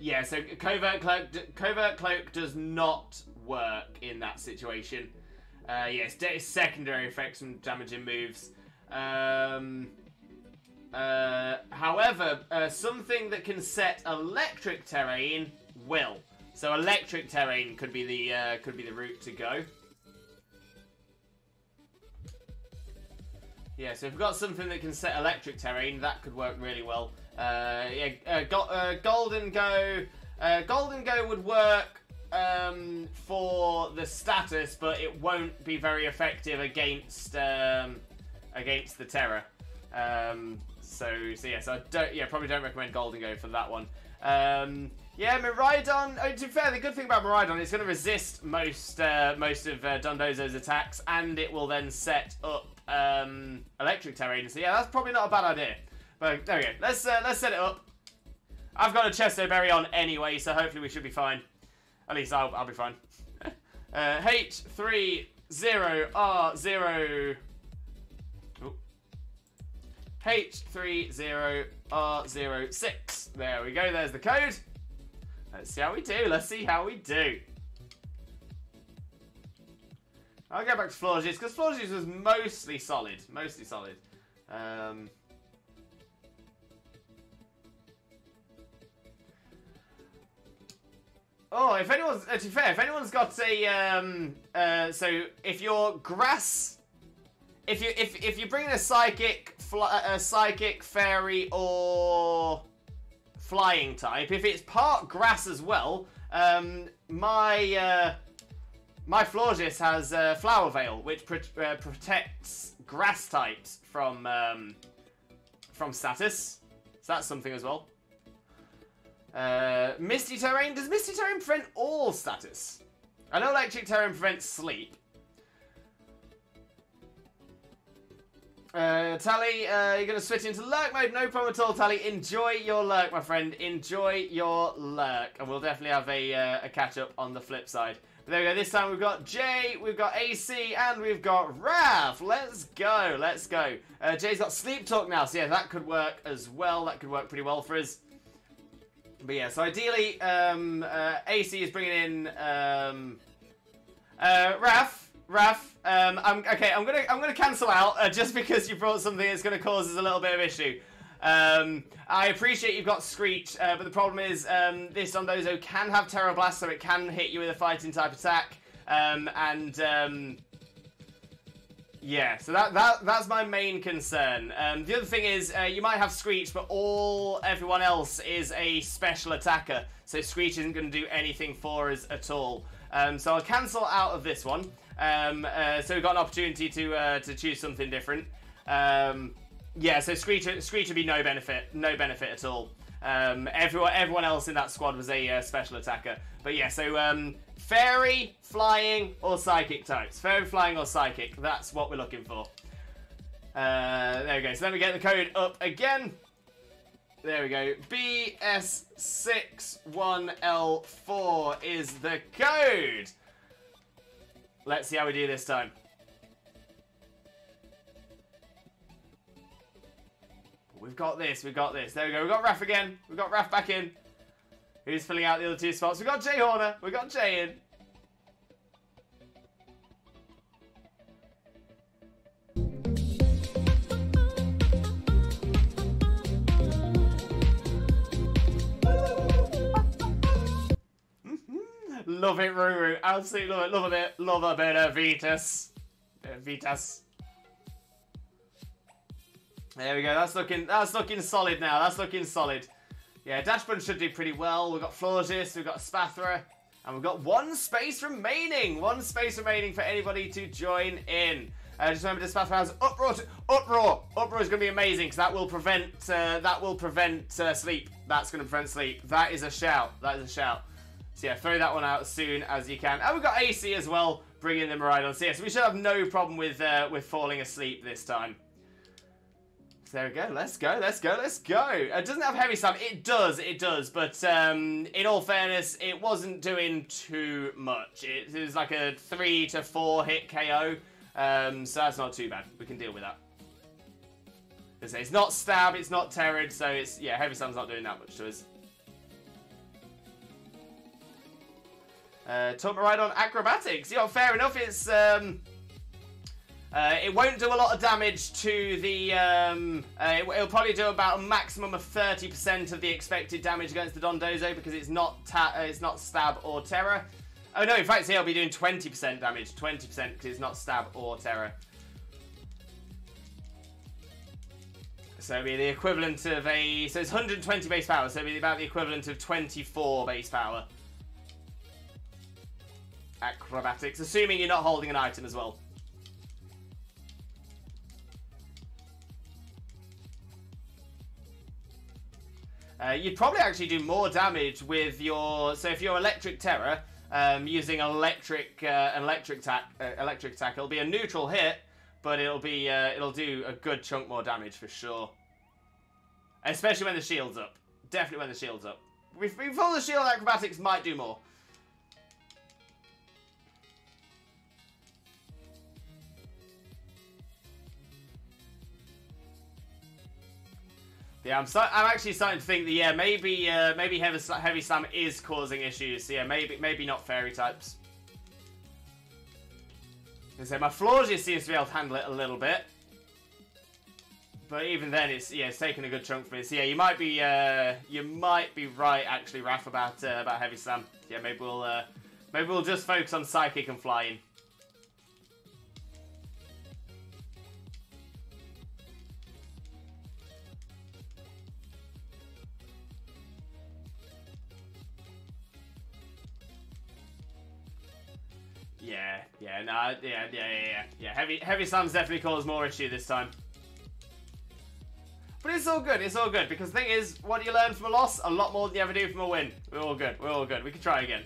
Yeah, so covert cloak does not work in that situation. Yes, it's secondary effects from damaging moves. However, something that can set electric terrain will. So electric terrain could be the route to go. Yeah, so if we've got something that can set electric terrain, that could work really well. Golden Go would work for the status, but it won't be very effective against the Tera. So I probably don't recommend Golden Go for that one. Yeah, Miraidon. To be fair, the good thing about Miraidon is it's going to resist most of Dondozo's attacks, and it will then set up electric terrain. So yeah, that's probably not a bad idea. But there we go. Let's set it up. I've got a Chesto Berry on anyway, so hopefully we should be fine. At least I'll be fine. H30R0. H30R06. There we go. There's the code. Let's see how we do. I'll go back to Florges, because Florges was mostly solid. Oh, if anyone's, to be fair, if anyone's got a, so if you're grass, if you bring a psychic, fairy, or flying type, if it's part grass as well, my Florges has Flower Veil, which protects grass types from status. So that's something as well. Misty Terrain. Does Misty Terrain prevent all status? I know Electric Terrain prevents sleep. Tally, you're going to switch into lurk mode. No problem at all, Tally. Enjoy your lurk, my friend. Enjoy your lurk. And we'll definitely have a catch-up on the flip side. But there we go. This time we've got Jay, we've got AC, and we've got Raph. Let's go. Jay's got Sleep Talk now. So yeah, that could work as well. That could work pretty well for us. But yeah, so ideally, AC is bringing in Raph. I'm gonna cancel out just because you brought something that's gonna cause us a little bit of issue. I appreciate you've got Screech, but the problem is this Dondozo can have Terror Blast, so it can hit you with a fighting type attack. Yeah, so that's my main concern. The other thing is you might have Screech, but everyone else is a special attacker, so Screech isn't going to do anything for us at all. So I'll cancel out of this one. So we've got an opportunity to choose something different. Yeah, so Screech would be no benefit at all. Everyone else in that squad was a special attacker. But yeah, so Fairy, Flying, or Psychic types. Fairy, Flying, or Psychic. That's what we're looking for. There we go. So let me get the code up again. There we go. BS61L4 is the code. Let's see how we do this time. We've got this. There we go. We've got Raph again. We've got Raph back in. Who's filling out the other two spots? We've got Jay Horner. We've got Jay in. Love it, Ruru. Absolutely love it. Love a bit of Vitas. There we go. That's looking solid now. That's looking solid. Yeah, Dashbun should do pretty well. We've got Florges, we've got Spathra, and we've got one space remaining. One space remaining for anybody to join in. Just remember, this Spathra has Uproar. Uproar is going to be amazing because that will prevent sleep. That's going to prevent sleep. That is a shout. So yeah, throw that one out as soon as you can. And we've got AC as well, bringing the Miraidon. So yeah, so we should have no problem with falling asleep this time. So there we go. Let's go. It doesn't have heavy slam. It does. But in all fairness, it wasn't doing too much. It was like a 3 to 4 hit KO. So that's not too bad. We can deal with that. It's not stab. It's not terrored. So it's heavy slam's not doing that much to us. Taught me right on acrobatics. Yeah, fair enough. It's it won't do a lot of damage to the. It'll probably do about a maximum of 30% of the expected damage against the Dondozo because it's not stab or terror. Oh no, in fact, it'll be doing 20% damage. 20% because it's not stab or terror. So it'll be the equivalent of a. So it's 120 base power. So it'll be about the equivalent of 24 base power. Acrobatics, assuming you're not holding an item as well. You'd probably actually do more damage with your. So if you're electric terror, using electric attack, it'll be a neutral hit, but it'll do a good chunk more damage for sure. Especially when the shield's up. Definitely when the shield's up. Before the shield, acrobatics might do more. Yeah, I'm actually starting to think that maybe heavy slam is causing issues. So yeah, maybe not fairy types. So my Florges seems to be able to handle it a little bit, but even then it's taking a good chunk from it. So yeah, you might be right actually, Raph, about heavy slam. Yeah, maybe we'll just focus on psychic and flying. Yeah. Heavy slam's definitely caused more issue this time. But it's all good, because the thing is, what do you learn from a loss? A lot more than you ever do from a win. We're all good, we can try again.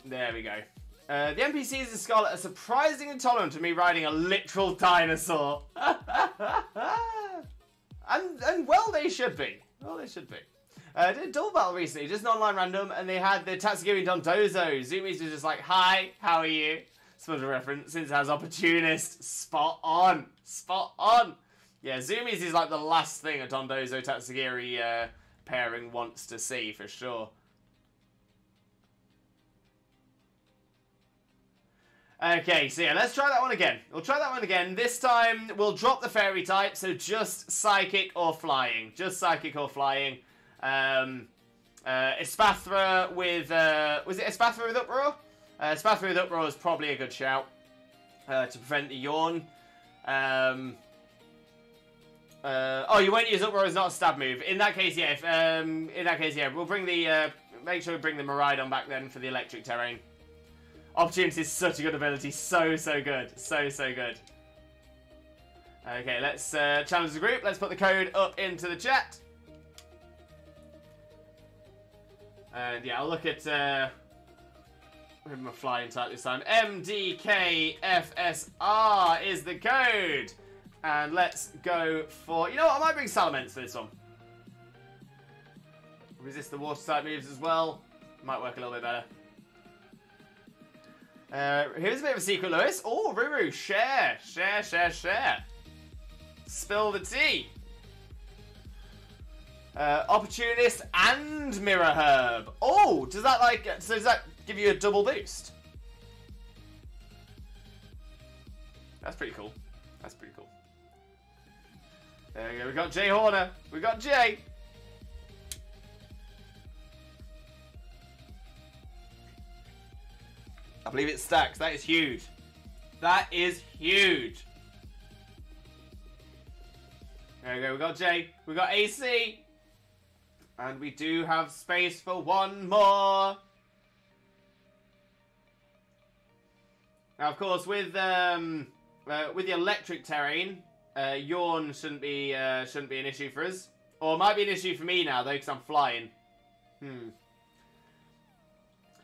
There we go. The NPCs in Scarlet are surprisingly intolerant to me riding a literal dinosaur. and well, they should be. I did a double battle recently, just an online random, and they had the Tatsugiri Dondozo. Zoomies was just like, hi, how are you? Special reference, since it has Opportunist. Spot on. Yeah, Zoomies is like the last thing a Dondozo Tatsugiri pairing wants to see, for sure. Okay, so yeah, let's try that one again. We'll try that one again. This time, we'll drop the fairy type, so just psychic or flying. Espathra with, was it Espathra with Uproar? Espathra with Uproar is probably a good shout to prevent the yawn. Oh, you won't use Uproar as not a stab move. In that case, yeah. We'll bring the make sure we bring the Miraidon back then for the electric terrain. Opportunity is such a good ability. So good. So good. Okay, let's challenge the group. Let's put the code up into the chat. And yeah, I'll look at with my flying type this time. MDKFSR is the code. And let's go for... You know what? I might bring Salamence for this one. Resist the water type moves as well. Might work a little bit better. Here's a bit of a secret, Lewis. Oh, Ruru, share. Spill the tea. Opportunist and Mirror Herb. Oh, does that does that give you a double boost? That's pretty cool. There we go. We got Jay Horner. We got Jay. I believe it stacks. That is huge. There we go. We got Jay. We got AC. And we do have space for one more. Now, of course, with the electric terrain, yawn shouldn't be an issue for us. Or it might be an issue for me now though, because I'm flying.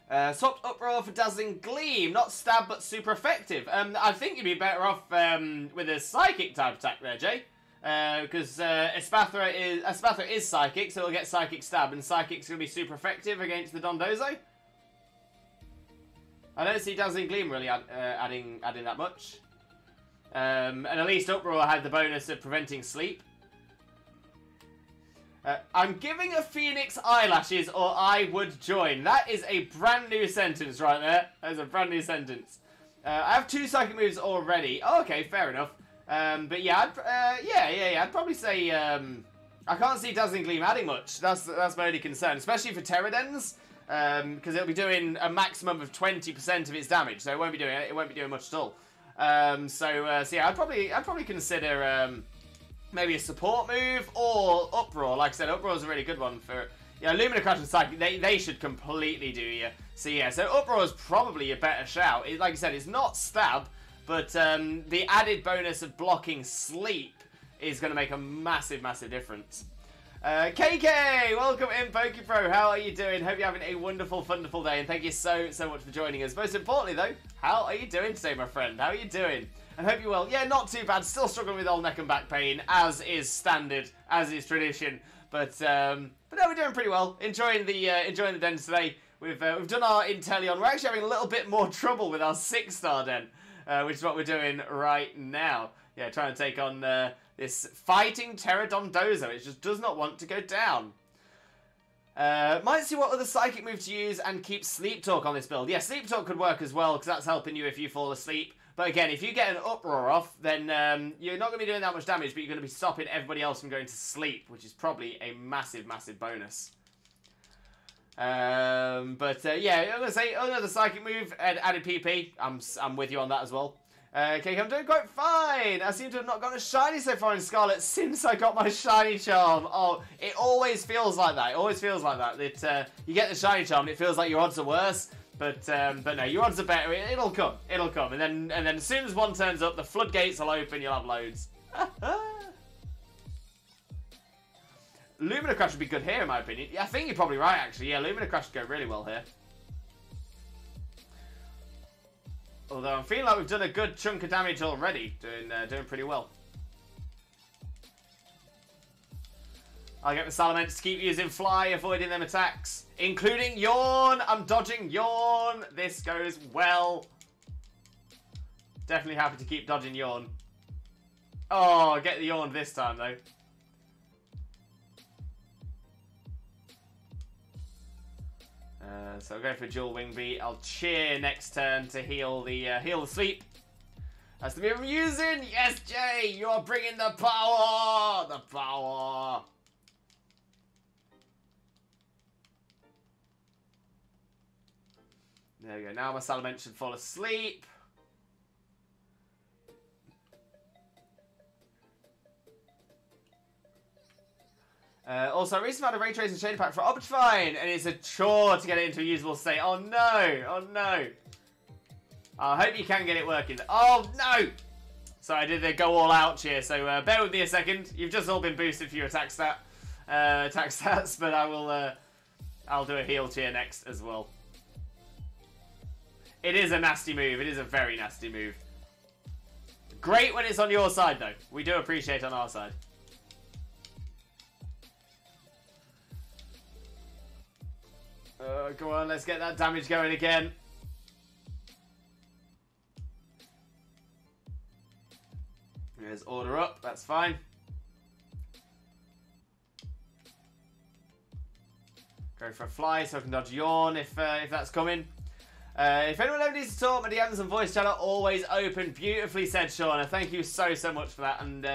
Swapped Uproar for Dazzling Gleam. Not stab, but super effective. I think you'd be better off with a Psychic type attack there, Jay. Because Espathra is Psychic, so it'll get Psychic Stab, and Psychic's going to be super effective against the Dondozo. I don't see Dazzling Gleam really adding that much. And at least Uproar had the bonus of preventing sleep. I'm giving a Phoenix eyelashes or I would join. That is a brand new sentence right there. That is a brand new sentence. I have 2 psychic moves already. Oh, okay, fair enough. But yeah, I'd probably say I can't see Dazzling Gleam adding much. That's my only concern, especially for Tera Dens, because it'll be doing a maximum of 20% of its damage, so it won't be doing much at all. So yeah, I'd probably consider maybe a support move or Uproar. Like I said, Uproar is a really good one for Lumina Crash and Psychic. They should completely do you. So yeah, so Uproar is probably a better shout. Like I said, it's not stab, but the added bonus of blocking sleep is going to make a massive, massive difference. KK, welcome in, PokePro. How are you doing? Hope you're having a wonderful, wonderful day, and thank you so much for joining us. Most importantly, though, how are you doing today, my friend? How are you doing? I hope you're well. Yeah, not too bad. Still struggling with old neck and back pain, as is standard, as is tradition. But no, we're doing pretty well. Enjoying the dens today. We've done our Inteleon. We're actually having a little bit more trouble with our 6-star den, which is what we're doing right now. Yeah, trying to take on this fighting Pterodondozo. It just does not want to go down. Might see what other psychic move to use and keep Sleep Talk on this build. Yeah, Sleep Talk could work as well, because that's helping you if you fall asleep. But again, if you get an Uproar off, then you're not going to be doing that much damage, but you're going to be stopping everybody else from going to sleep, which is probably a massive, massive bonus. Yeah, I'm going to say another psychic move, added PP. I'm with you on that as well. Okay, I'm doing quite fine. I seem to have not gotten a shiny so far in Scarlet since I got my shiny charm. Oh, it always feels like that. It always feels like that. You get the shiny charm and it feels like your odds are worse. But no, your odds are better. It'll come. It'll come. And then as soon as one turns up, the floodgates will open. You'll have loads. Lumina Crash would be good here, in my opinion. Yeah, I think you're probably right, actually. Yeah, Lumina Crash would go really well here. Although I'm feeling like we've done a good chunk of damage already. Doing pretty well. I'll get the Salamence to keep using Fly, avoiding them attacks. Including Yawn! I'm dodging Yawn! This goes well. Definitely happy to keep dodging Yawn. Oh, get the Yawn this time, though. So I'll go for a dual wing beat. I'll cheer next turn to heal the sleep. That's the move I'm using. Yes, Jay, you're bringing the power. The power. There we go. Now my Salamence should fall asleep. Also, I recently found a Ray Tracing Shading Pack for Optifine, and it's a chore to get it into a usable state. Oh no! Oh no! I hope you can get it working. Oh no! So I did the go all out cheer, so bear with me a second. You've just all been boosted for your attack stats, but I'll do a heal cheer next as well. It is a nasty move. It is a very nasty move. Great when it's on your side, though. We do appreciate it on our side. Go on, let's get that damage going again. There's order up, that's fine. Go for a fly so I can dodge Yawn if that's coming. If anyone ever needs to talk, my DMs and voice chat are always open. Beautifully said, Shauna. Thank you so much for that. And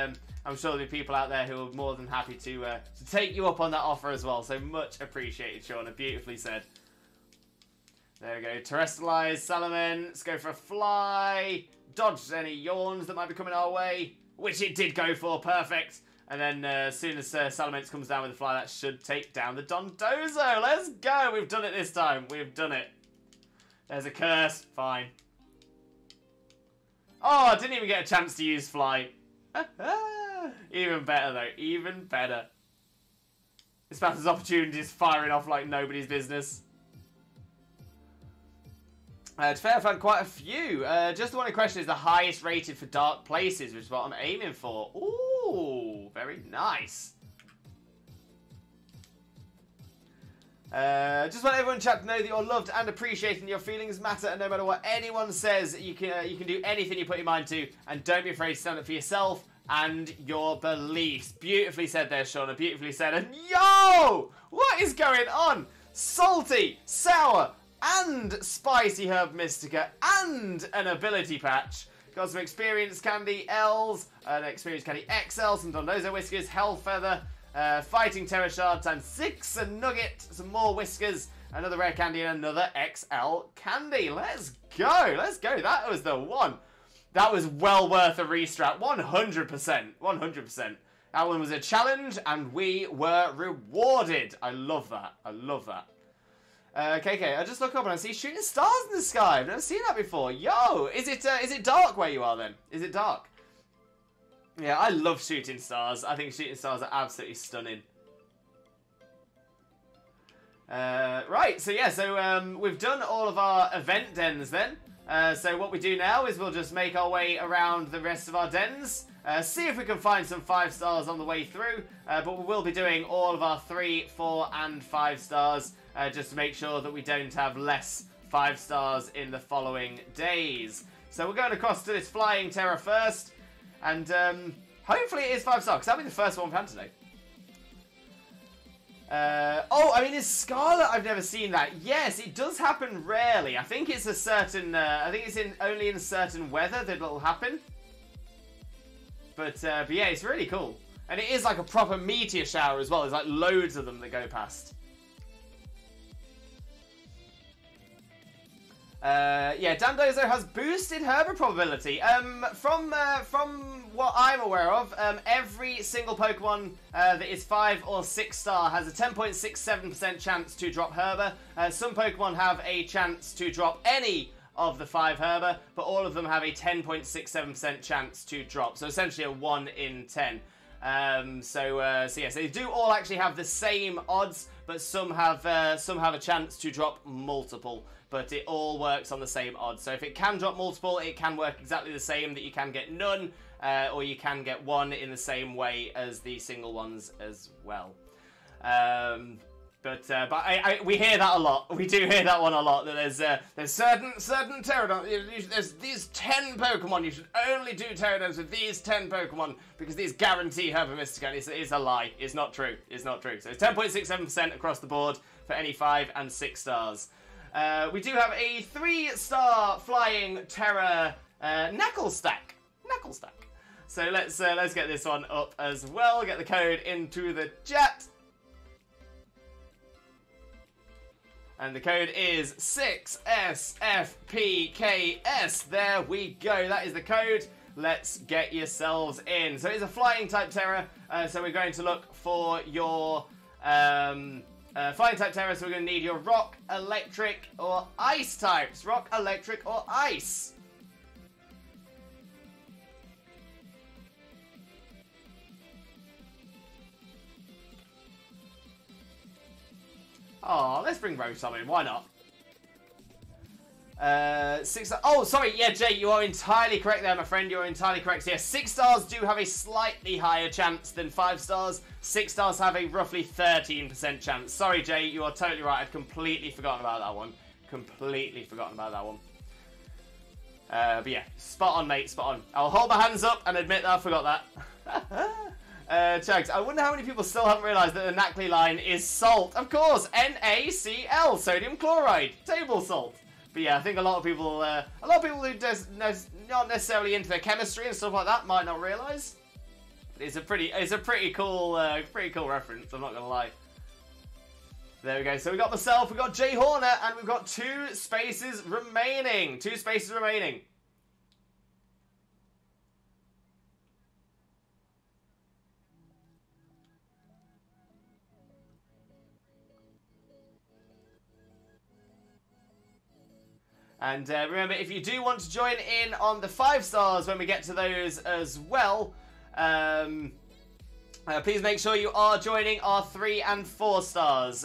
I'm sure there'll be people out there who are more than happy to take you up on that offer as well. So much appreciated, Shauna. Beautifully said. There we go. Terrestrialize, Salamence. Go for a fly. Dodge any Yawns that might be coming our way. Which it did go for. Perfect. And then as soon as Salamence comes down with the fly, that should take down the Dondozo. Let's go. We've done it this time. We've done it. There's a curse. Fine. Oh, I didn't even get a chance to use fly. Even better, though. Even better. This battle's opportunity is firing off like nobody's business. To be fair, I've had quite a few. Just the one in question is the highest rated for Dark Places, which is what I'm aiming for. Ooh, very nice. Just want everyone in chat to know that you're loved and appreciated and your feelings matter, and no matter what anyone says, you can do anything you put your mind to, and don't be afraid to stand up for yourself and your beliefs. Beautifully said there, Shauna. Beautifully said. And yo! What is going on? Salty, sour, and spicy herb mystica, and an ability patch. Got some experienced candy L's, an experienced candy XL, some Dondozo whiskers, Hell Feather, fighting Terra Shard times 6, a nugget, some more whiskers, another rare candy, and another XL candy. Let's go. Let's go. That was the one. That was well worth a restrat. 100%. 100%. That one was a challenge, and we were rewarded. I love that. I love that. KK, I just look up and I see shooting stars in the sky. I've never seen that before. Yo, is it dark where you are then? Is it dark? Yeah, I love shooting stars. I think shooting stars are absolutely stunning. Right, so yeah, we've done all of our event dens then. So what we do now is we'll just make our way around the rest of our dens. See if we can find some 5 stars on the way through. But we will be doing all of our 3, 4, and 5 stars. Just to make sure that we don't have less 5 stars in the following days. So we're going across to this flying Terra first. And hopefully it is 5 stars, because that'll be the first one we've had today. Oh, I mean, is Scarlet? I've never seen that. Yes, it does happen rarely. I think it's a certain, I think it's only in certain weather that it'll happen. But yeah, it's really cool. And it is like a proper meteor shower as well. There's like loads of them that go past. Yeah, Dandozo has boosted Herba probability. From what I'm aware of, every single Pokemon that is 5 or 6 star has a 10.67% chance to drop Herba. Some Pokemon have a chance to drop any of the 5 Herba, but all of them have a 10.67% chance to drop. So essentially a 1 in 10. So yes, they do all actually have the same odds, but some have a chance to drop multiple. But it all works on the same odds. So if it can drop multiple, it can work exactly the same, that you can get none, or you can get 1 in the same way as the single ones as well. But we hear that a lot. We do hear that one a lot. That there's certain Tera Dens. There's these 10 Pokemon. You should only do Tera Dens with these 10 Pokemon because these guarantee Herba Mystica. It's a lie. It's not true. It's not true. So it's 10.67% across the board for any 5 and 6 stars. We do have a 3-star flying Terra Knuckle Stack. So let's get this one up as well. Get the code into the chat. And the code is 6SFPKS. There we go. That is the code. Let's get yourselves in. So it's a flying type Terra. So we're going to look for your flying type Terra. So we're going to need your rock, electric, or ice types. Rock, electric, or ice. Oh, let's bring Rotom in. Why not? 6 stars. Oh, sorry. Yeah, Jay, you are entirely correct there, my friend. You are entirely correct. Yeah, 6 stars do have a slightly higher chance than 5 stars. 6 stars have a roughly 13% chance. Sorry, Jay, you are totally right. I'd completely forgotten about that one. Completely forgotten about that one. But yeah, spot on, mate. Spot on. I'll hold my hands up and admit that I forgot that. Chugs, I wonder how many people still haven't realised that the Knackley line is salt. Of course, NaCl, sodium chloride, table salt. But yeah, I think a lot of people who not necessarily into their chemistry and stuff like that might not realise. It's a pretty cool reference. I'm not gonna lie. There we go. So we got myself, we got Jay Horner, and we've got 2 spaces remaining. 2 spaces remaining. And remember, if you do want to join in on the 5 stars when we get to those as well, please make sure you are joining our 3 and 4 stars,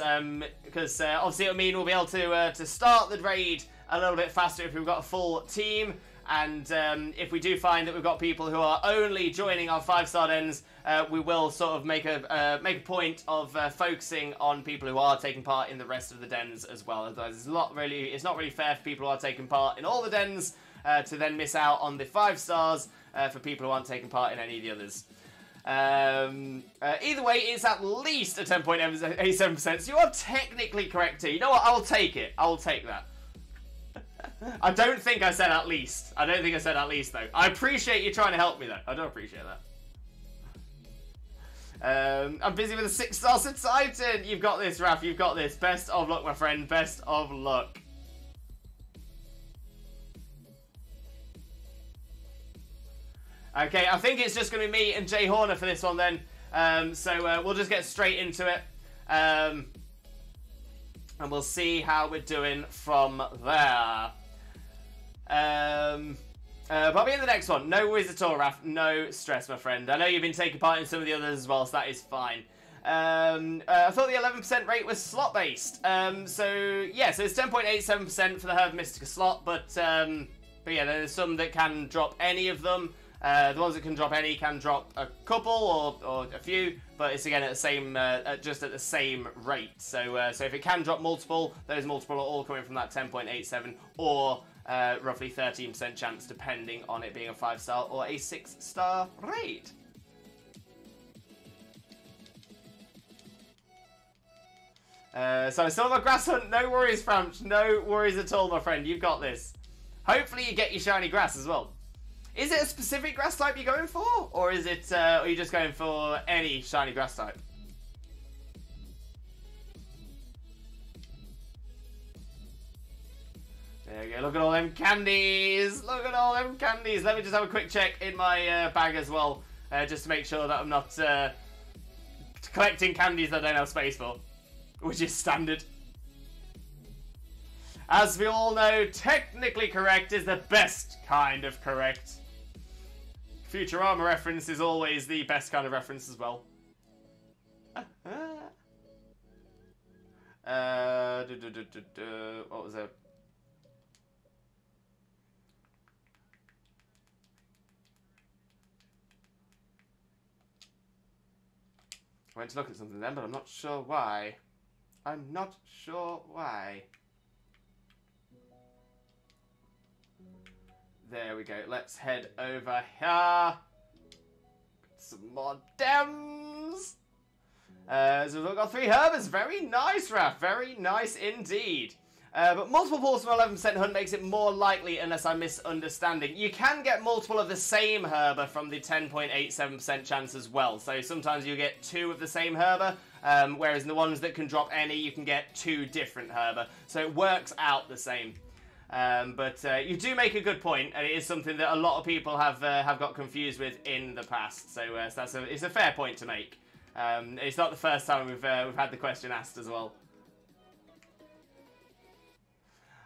because obviously it'll mean we'll be able to start the raid a little bit faster if we've got a full team, And if we do find that we've got people who are only joining our 5-star dens, we will sort of make a point of focusing on people who are taking part in the rest of the dens as well. Otherwise, it's not really fair for people who are taking part in all the dens to then miss out on the 5 stars for people who aren't taking part in any of the others. Either way, it's at least a 10.87%, so you are technically correct too. You know what? I will take it. I will take that. I don't think I said at least. I don't think I said at least, though. I appreciate you trying to help me, though. I do appreciate that. I'm busy with a 6-star Titan. You've got this, Raph. You've got this. Best of luck, my friend. Best of luck. Okay, I think it's just going to be me and Jay Horner for this one, then. So we'll just get straight into it. And we'll see how we're doing from there. But I'll be in the next one. No worries at all, Raph. No stress, my friend. I know you've been taking part in some of the others as well, so that is fine. I thought the 11% rate was slot-based. So it's 10.87% for the Herb Mystica slot, but yeah, there's some that can drop any of them. The ones that can drop any can drop a couple or a few, but it's again at the same, just at the same rate. So if it can drop multiple, those multiple are all coming from that 10.87 or roughly 13% chance, depending on it being a 5-star or a 6-star rate. So I still have a grass hunt. No worries, Framch. No worries at all, my friend. You've got this. Hopefully you get your shiny grass as well. Is it a specific grass type you're going for? Or is it, are you just going for any shiny grass type? There we go. Look at all them candies. Look at all them candies. Let me just have a quick check in my bag as well. Just to make sure that I'm not collecting candies that I don't have space for. Which is standard. As we all know, technically correct is the best kind of correct. Futurama reference is always the best kind of reference as well. What was it? I went to look at something then, but I'm not sure why. I'm not sure why. There we go. Let's head over here. Some more Dems. So we've got 3 Herbers. Very nice, Raph. Very nice indeed. But multiple pulls from 11% hunt makes it more likely, unless I'm misunderstanding. You can get multiple of the same Herber from the 10.87% chance as well. So sometimes you get 2 of the same Herber, whereas in the ones that can drop any, you can get 2 different Herber. So it works out the same. But you do make a good point, and it is something that a lot of people have got confused with in the past. So it's a fair point to make. It's not the first time we've had the question asked as well.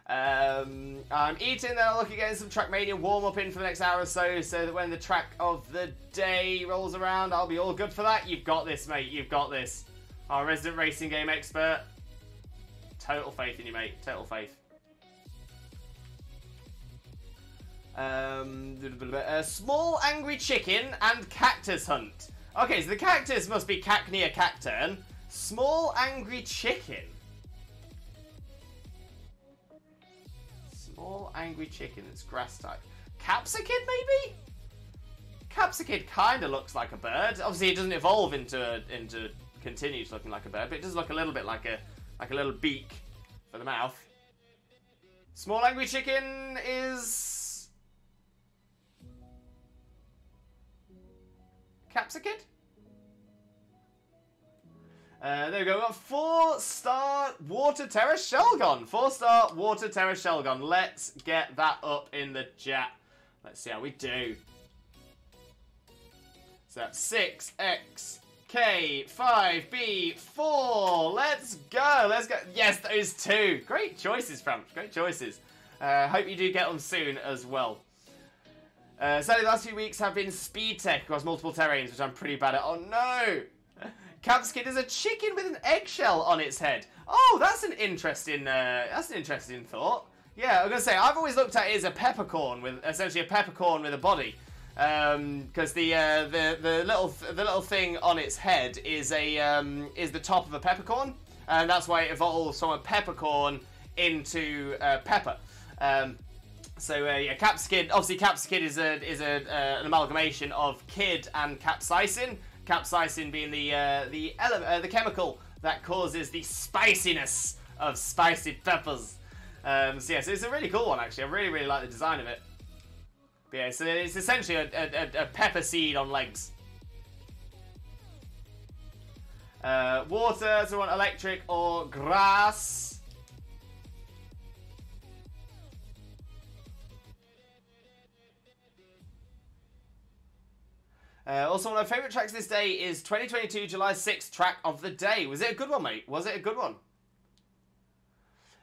I'm eating, then I'll look at getting some Trackmania warm-up in for the next hour or so that when the track of the day rolls around, I'll be all good for that. You've got this, mate. You've got this. Our resident racing game expert. Total faith in you, mate. Total faith. Small angry chicken and cactus hunt. Okay, so the cactus must be Cacnea cacturn. Small angry chicken. Small angry chicken that's grass type. Capsicid maybe? Capsicid kind of looks like a bird. Obviously it doesn't evolve into continues looking like a bird, but it does look a little bit like a little beak for the mouth. Small angry chicken is Capsicid? There we go. We've got 4-star Water Terra Shelgon. 4-star Water Terra Shelgon. Let's get that up in the chat. Let's see how we do. So that's 6XK 5B4. Let's go. Let's go. Yes, those 2. Great choices, Framch. Great choices. Hope you do get them soon as well. Sadly, the last few weeks have been speed tech across multiple terrains, which I'm pretty bad at. Oh no! Capsicid is a chicken with an eggshell on its head. Oh, that's an interesting thought. Yeah, I was gonna say I've always looked at it as a peppercorn with essentially a peppercorn with a body, because the little thing on its head is the top of a peppercorn, and that's why it evolves from a peppercorn into pepper. Yeah, Capsicid. Obviously, Capsicid is an amalgamation of kid and capsaicin. Capsaicin being the chemical that causes the spiciness of spicy peppers. So it's a really cool one actually. I really like the design of it. But yeah, so it's essentially a pepper seed on legs. Water, so we want electric or grass. Also, one of my favourite tracks this day is 2022 July 6th track of the day. Was it a good one, mate? Was it a good one?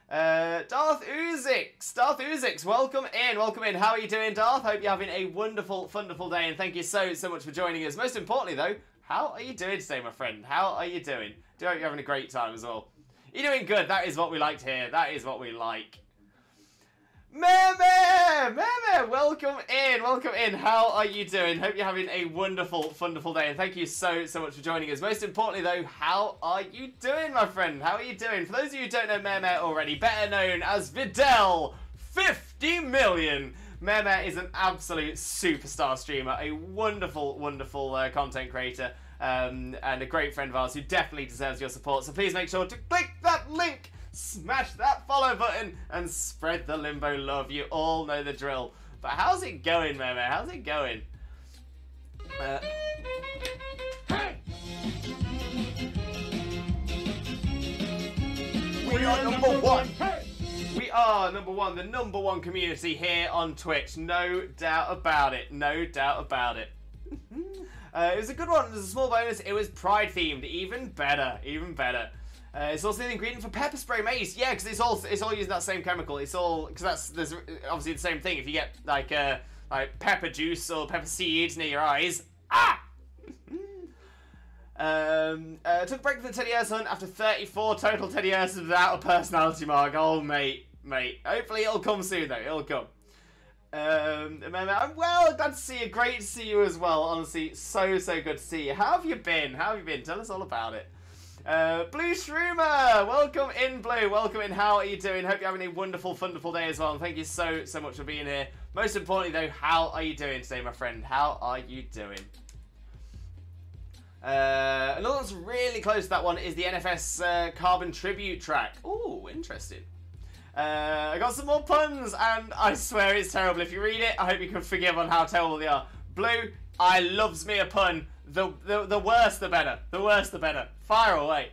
Darth Uzix, welcome in. How are you doing, Darth? Hope you're having a wonderful day, and thank you so much for joining us. Most importantly, though, how are you doing today, my friend? How are you doing? Do hope you're having a great time as well. You're doing good. That is what we like to hear. That is what we like. Meme, welcome in. How are you doing? Hope you're having a wonderful day, and thank you so much for joining us. Most importantly, though, how are you doing, my friend? How are you doing? For those of you who don't know Meme already, better known as Videl 50 million. Meme is an absolute superstar streamer, a wonderful content creator, and a great friend of ours who definitely deserves your support. So please make sure to click that link. Smash that follow button and spread the Limbo love. You all know the drill. But how's it going, Meme? How's it going? Hey! We are number one. Hey! We are number one. The number one community here on Twitch. No doubt about it. No doubt about it. It was a good one. It was a small bonus. It was Pride themed. Even better. Even better. It's also the ingredient for pepper spray, mate. Yeah, because it's all using that same chemical. It's all because there's obviously the same thing. If you get like pepper juice or pepper seeds near your eyes, took a break from the Teddy Ursa hunt after 34 total Teddy Ursas without a personality mark. Oh, mate. Hopefully it'll come soon though. It'll come. I'm well. Glad to see you. Great to see you as well. Honestly, so good to see you. How have you been? Tell us all about it. Blue Shroomer, welcome in, Blue. Welcome in. How are you doing? Hope you're having a wonderful day as well. And thank you so much for being here. Most importantly, though, how are you doing today, my friend? How are you doing? Another one's really close to that one is the NFS Carbon Tribute track. Ooh, interesting. I got some more puns, and I swear it's terrible. If you read it, I hope you can forgive on how terrible they are. Blue, I loves me a pun. The worse the better. The worse the better. Fire away.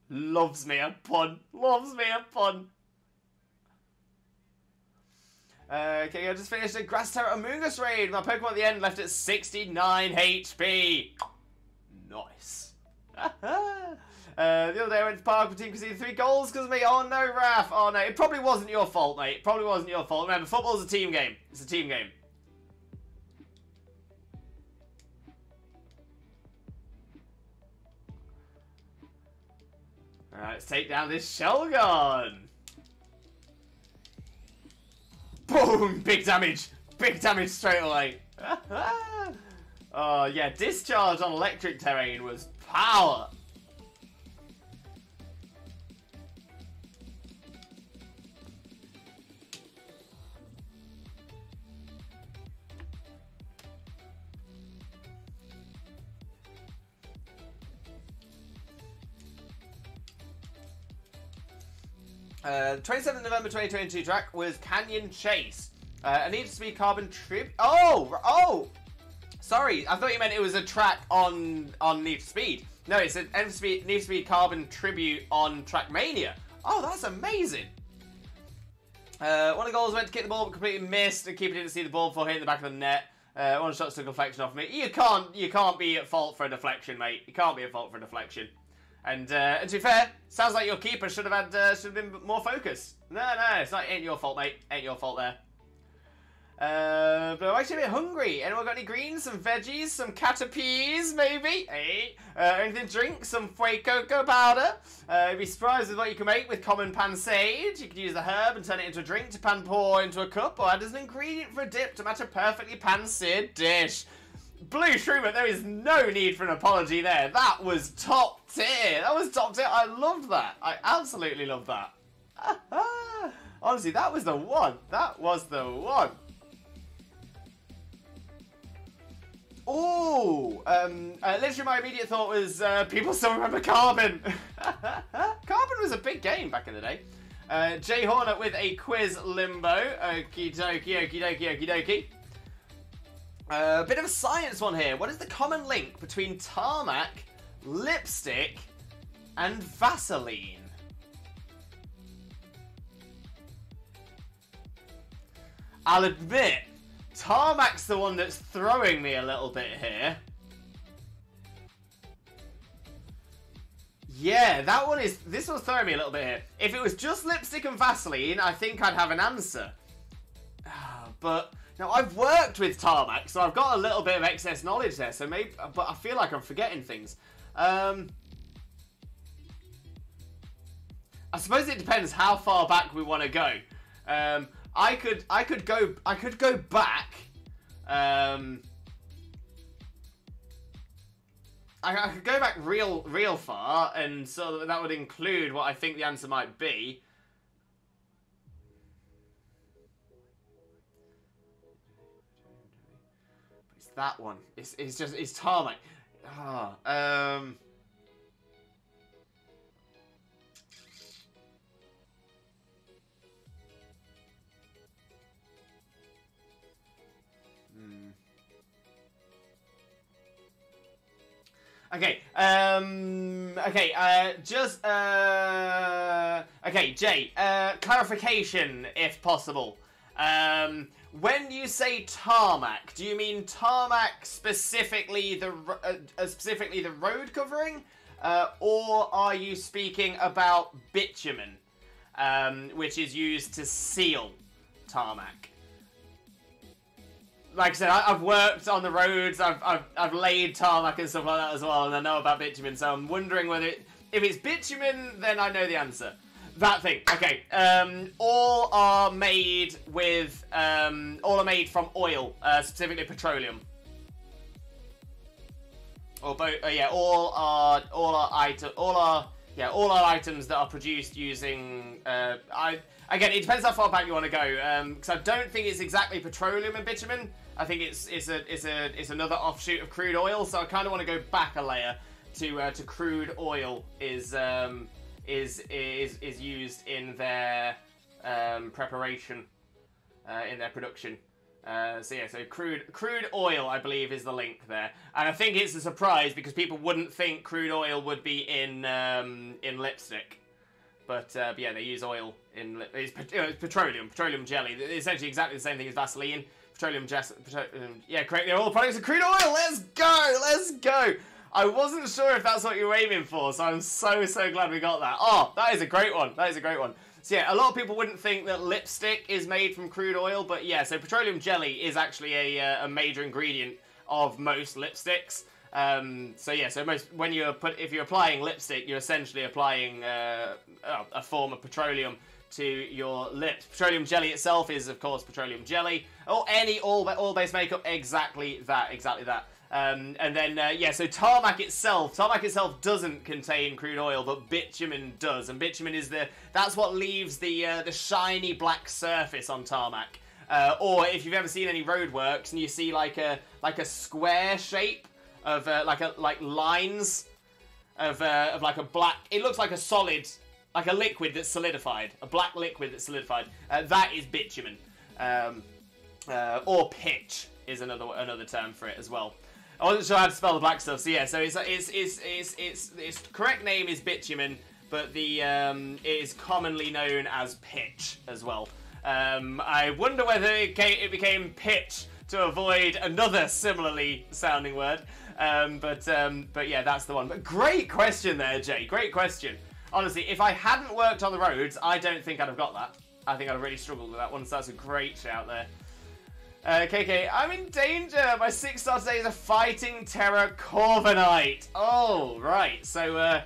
Loves me a pun. Okay, I just finished a Grass Terror Among Us raid. My Pokemon at the end left at 69 HP. Nice. The other day I went to park with team conceded 3 goals because of me. Oh no, Raph. Oh no, it probably wasn't your fault, mate. It probably wasn't your fault. Remember, football's a team game. It's a team game. Alright, let's take down this Shelgon. Boom! Big damage straight away. Oh yeah, discharge on electric terrain was power. The 27th November 2022 track was Canyon Chase. A Need for Speed Carbon Trip. Oh! Sorry, I thought you meant it was a track on Need for Speed. No, it's a Need for Speed Carbon tribute on Trackmania. Oh, that's amazing. One of the goals went to kick the ball but completely missed, and keeper didn't see the ball before hitting the back of the net. One of the shots took a deflection off me. You can't be at fault for a deflection, mate. You can't be at fault for a deflection. And to be fair, sounds like your keeper should have been more focused. No, it's not. Ain't your fault, mate. Ain't your fault there. But I'm actually a bit hungry. Anyone got any greens? Some veggies? Some catapeas, maybe? Hey. Anything to drink? Some cocoa powder? You'd be surprised with what you can make with common pan sage. You could use the herb and turn it into a drink to pan pour into a cup, or add as an ingredient for a dip to match a perfectly pan-seared dish. Blue Shroomer, there is no need for an apology there. That was top tier. That was top tier. I loved that. I absolutely loved that. Honestly, that was the one. That was the one. Ooh, literally my immediate thought was, people still remember Carbon. Carbon was a big game back in the day. Jay Horner with a quiz limbo. Okie dokie, okie dokie, okie dokie. Bit of a science one here. What is the common link between tarmac, lipstick, and Vaseline? I'll admit, tarmac's the one that's throwing me a little bit here. Yeah, that one is... This one's throwing me a little bit here. If it was just lipstick and Vaseline, I think I'd have an answer. But... Now, I've worked with tarmac, so I've got a little bit of excess knowledge there, so maybe... But I feel like I'm forgetting things. I suppose it depends how far back we want to go. I could go back. I could go back real far, and so that would include what I think the answer might be. It's that one. It's tarmac. Okay, okay, Jay, clarification, if possible. When you say tarmac, do you mean tarmac specifically the road covering, or are you speaking about bitumen, which is used to seal tarmac? Like I said, I've worked on the roads, I've laid tarmac and stuff like that as well, and I know about bitumen, so I'm wondering whether if it's bitumen, then I know the answer. That thing, okay. All are made with, all are made from oil, specifically petroleum. Or both, yeah, all are items that are produced using, again, it depends how far back you want to go, because I don't think it's exactly petroleum and bitumen. I think it's another offshoot of crude oil, so I kind of want to go back a layer to crude oil is used in their preparation, in their production. So yeah, so crude oil, I believe, is the link there, and I think it's a surprise because people wouldn't think crude oil would be in lipstick, but yeah, they use oil in it's petroleum jelly. It's essentially exactly the same thing as Vaseline. Yeah, correct. They're all products of crude oil. Let's go. I wasn't sure if that's what you were aiming for, so I'm so glad we got that. Oh, that is a great one. So yeah, a lot of people wouldn't think that lipstick is made from crude oil, but yeah, so petroleum jelly is actually a major ingredient of most lipsticks. So yeah, so if you're applying lipstick, you're essentially applying a form of petroleum to your lips. Petroleum jelly itself is, of course, petroleum jelly, or any oil-based makeup. Exactly that. And then, yeah, so tarmac itself doesn't contain crude oil, but bitumen does. And bitumen is that's what leaves the shiny black surface on tarmac. Or if you've ever seen any roadworks and you see like a square shape of like lines of like a black, it looks like a solid, like a liquid that's solidified, a black liquid that's solidified. That is bitumen. Or pitch is another term for it as well. I wasn't sure how to spell the black stuff, so yeah. So its correct name is bitumen, but it is commonly known as pitch as well. I wonder whether it became pitch to avoid another similarly sounding word. But yeah, that's the one. But great question there, Jay. Great question. Honestly, if I hadn't worked on the roads, I don't think I'd have got that. I think I'd have really struggled with that one. So that's a great shout there. KK, I'm in danger. My 6-star today is a fighting Tera Corviknight. Oh, right. So, I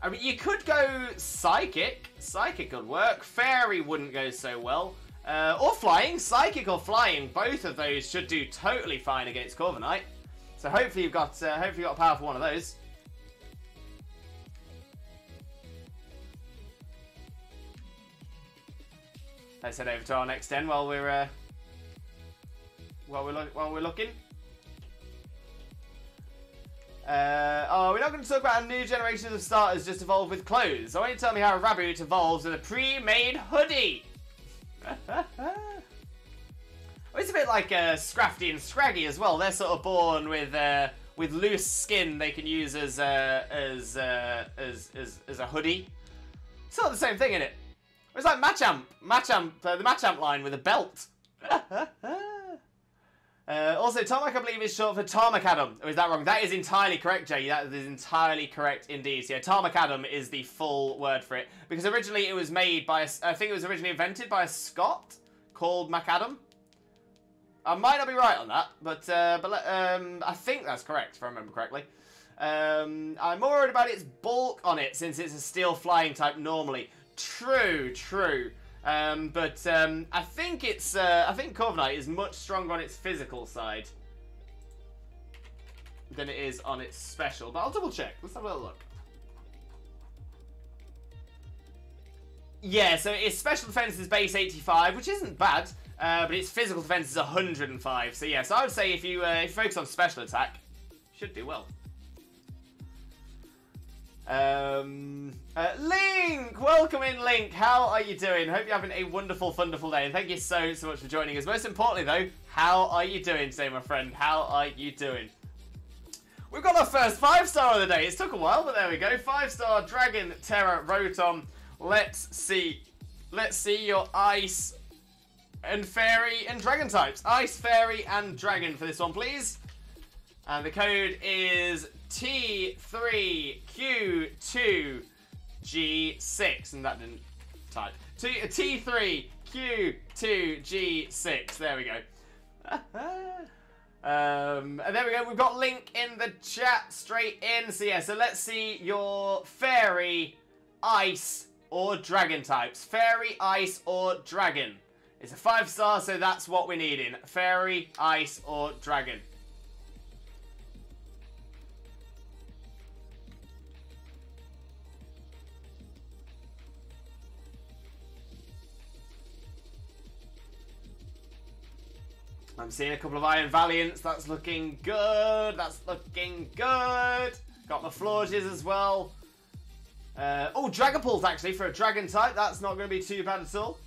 mean, you could go Psychic. Psychic could work. Fairy wouldn't go so well. Or Flying. Psychic or Flying. Both of those should do totally fine against Corviknight. So hopefully you've got a powerful one of those. Let's head over to our next 10 while we're looking. We're not going to talk about a new generation of starters just evolved with clothes. I want you to tell me how a Raboot evolves with a pre-made hoodie. It's a bit like Scrafty and Scraggy as well. They're sort of born with loose skin they can use as a hoodie. Sort of the same thing, isn't it? It's like Machamp, the Machamp line with a belt. Also, Tarmac, I believe, is short for Tarmacadam. Or is that wrong? That is entirely correct, Jay. That is entirely correct indeed. So, yeah, Tarmacadam is the full word for it. Because originally it was made by, I think it was originally invented by a Scot called Macadam. I might not be right on that, but I think that's correct, if I remember correctly. I'm more worried about its bulk on it, since it's a steel flying type normally. True. But I think Corviknight is much stronger on its physical side than it is on its special. But I'll double check. Let's have a little look. Yeah, so its special defense is base 85, which isn't bad. But its physical defense is 105. So yeah, so I would say if you focus on special attack, should do well. Link! Welcome in, Link. How are you doing? Hope you're having a wonderful, wonderful day. And thank you so much for joining us. Most importantly, though, how are you doing today, my friend? How are you doing? We've got our first 5-star of the day. It took a while, but there we go. 5-star Dragon Tera Rotom. Let's see your Ice and Fairy and Dragon types. Ice, Fairy, and Dragon for this one, please. And the code is T3Q2G6, and that didn't type. T3Q2G6. There we go. And there we go. We've got Link in the chat straight in. So yeah, so let's see your Fairy, Ice, or Dragon types. Fairy, Ice, or Dragon. It's a 5-star, so that's what we're needing. Fairy, Ice, or Dragon. I'm seeing a couple of Iron Valiants. That's looking good. That's looking good. Got my Florges as well. Oh, Dragapult, actually, for a Dragon type. That's not going to be too bad at all.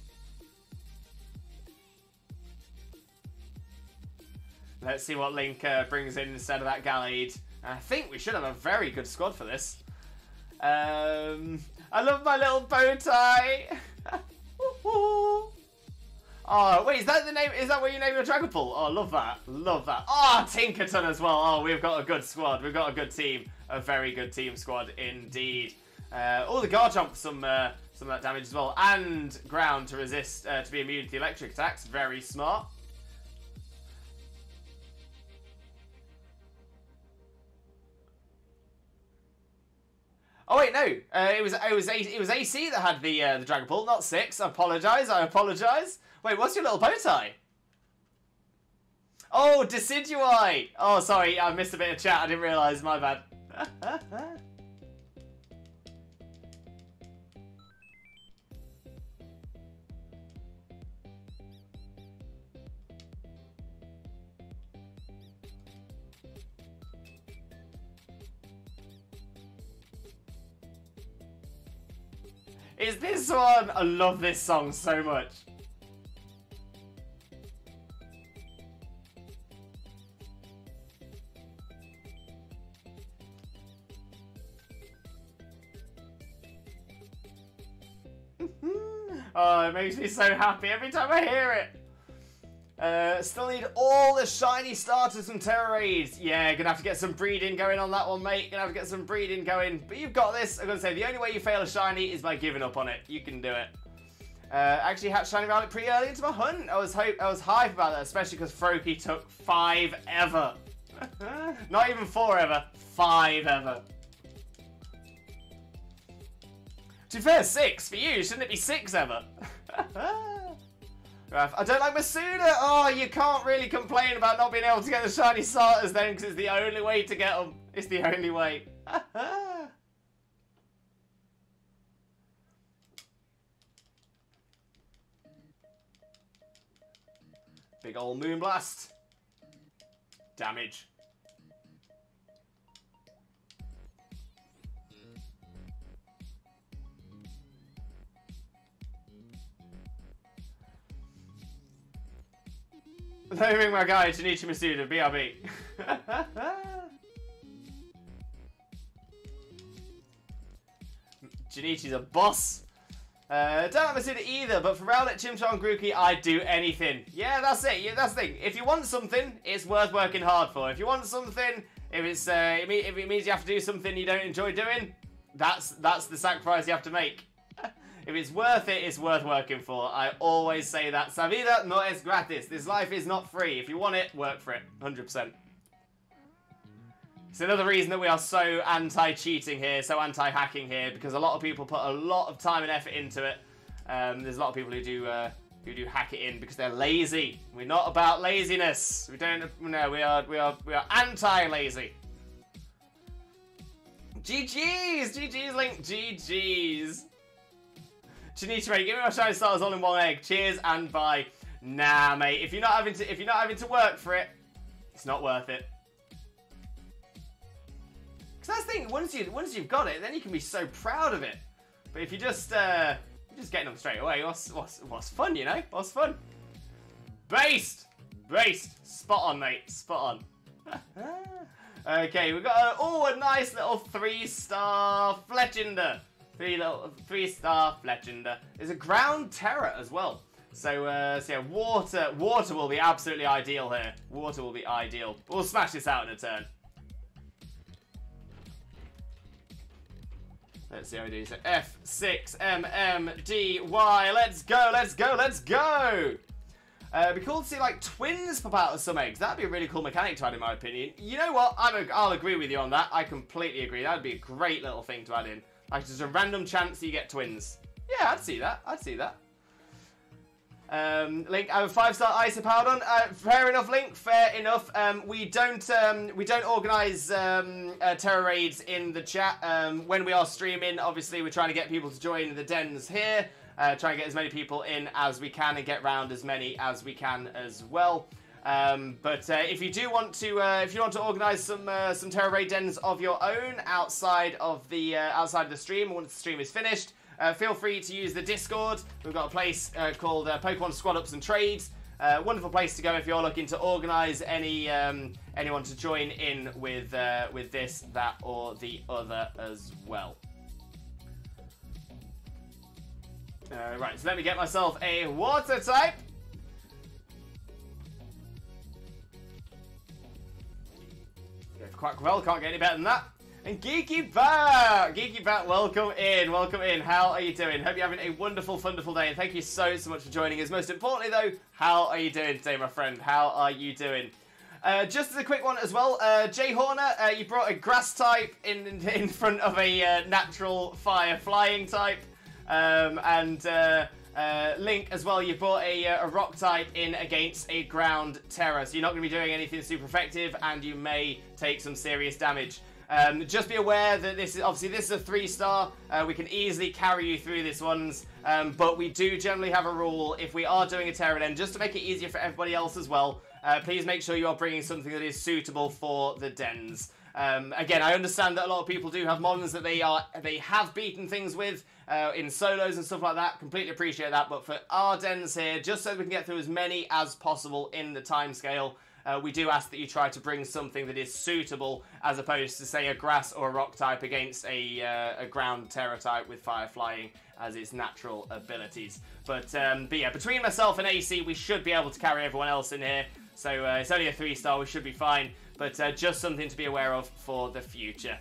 Let's see what Link brings in instead of that Gallade. I think we should have a very good squad for this. I love my little bow tie. Oh, wait, is that the name? Is that what you name your Dragapult? Oh, love that. Love that. Oh, Tinkerton as well. Oh, we've got a good squad. We've got a good team. A very good team squad indeed. Oh, the Garchomp, some of that damage as well. And ground to resist, to be immune to electric attacks. Very smart. Oh wait, no. It was AC that had the Dragapult, not 6. I apologise. Wait, what's your little bow tie? Oh, Decidueye. Oh, sorry, I missed a bit of chat. I didn't realise. My bad. Is this one? I love this song so much. Oh, it makes me so happy every time I hear it. Still need all the shiny starters from Tera Raids. Yeah, gonna have to get some breeding going on that one, mate. Gonna have to get some breeding going. But you've got this. I'm gonna say the only way you fail a shiny is by giving up on it. You can do it. Actually hatched Shiny Violet pretty early into my hunt. I was hype about that, especially because Froakie took 5 ever. Not even 4 ever, 5 ever. To be fair, 6 for you. Shouldn't it be 6 ever? I don't like Masuda. Oh, you can't really complain about not being able to get the shiny starters then, because it's the only way to get them. It's the only way. Big ol' Moonblast. Damage. Naming my guy, Junichi Masuda, BRB. Junichi's a boss. Don't like Masuda either, but for Rowlet, Chimchar, and Grookey, I'd do anything. Yeah, that's it. Yeah, that's the thing. If you want something, it's worth working hard for. If you want something, if it's if it means you have to do something you don't enjoy doing, that's the sacrifice you have to make. If it's worth it, it's worth working for. I always say that. Sa vida no es gratis. This life is not free. If you want it, work for it. 100%. It's another reason that we are so anti-cheating here, so anti-hacking here, because a lot of people put a lot of time and effort into it. There's a lot of people who do hack it in because they're lazy. We're not about laziness. We don't. No, we are anti-lazy. GG's, Link. GG's. Junichi, mate, give me my shiny stars all in one egg. Cheers and bye. Nah, mate. If you're not having to work for it, it's not worth it. Because that's the thing. Once you've got it, then you can be so proud of it. But if you're just getting them straight away, what's fun, you know? What's fun? Based. Spot on, mate. Spot on. Okay, we've got a nice little 3-star Fletchinder. 3-star Fletchinder. There's a ground Tera as well. So yeah, water will be absolutely ideal here. Water will be ideal. We'll smash this out in a turn. Let's see how we do. So F6MMDY. Let's go. It'd be cool to see like twins pop out of some eggs. That'd be a really cool mechanic to add in my opinion. You know what? I'll agree with you on that. I completely agree. That'd be a great little thing to add in. Like just a random chance that you get twins. Yeah, I'd see that. Link, I have a 5-star Isopowdon. Fair enough, Link. Fair enough. We don't organise Terra raids in the chat. When we are streaming, obviously we're trying to get people to join the dens here. Try and get as many people in as we can and get round as many as we can as well. But if you do want to organise some Terra raid dens of your own outside of the stream, once the stream is finished, feel free to use the Discord. We've got a place called Pokemon Squad Ups and Trades. Wonderful place to go if you're looking to organise anyone to join in with this, that, or the other as well. Right, so let me get myself a water type. Quite well, can't get any better than that. And Geeky Bat, welcome in. How are you doing? Hope you're having a wonderful, wonderful day, and thank you so much for joining us. Most importantly, though, how are you doing today, my friend? How are you doing? Just as a quick one as well, Jay Horner, you brought a grass type in front of a natural fire flying type, and Link as well. You brought a rock type in against a ground Tera, so you're not going to be doing anything super effective, and you may take some serious damage. Just be aware that this is a 3-star. We can easily carry you through this ones, but we do generally have a rule if we are doing a Tera Den, just to make it easier for everybody else as well. Please make sure you are bringing something that is suitable for the dens. Again, I understand that a lot of people do have models that they have beaten things with in solos and stuff like that. Completely appreciate that, but for our dens here, just so we can get through as many as possible in the time scale, we do ask that you try to bring something that is suitable, as opposed to, say, a grass or a rock type against a ground Tera type with fire flying as its natural abilities. But yeah, between myself and AC, we should be able to carry everyone else in here. So it's only a 3-star, we should be fine. But just something to be aware of for the future.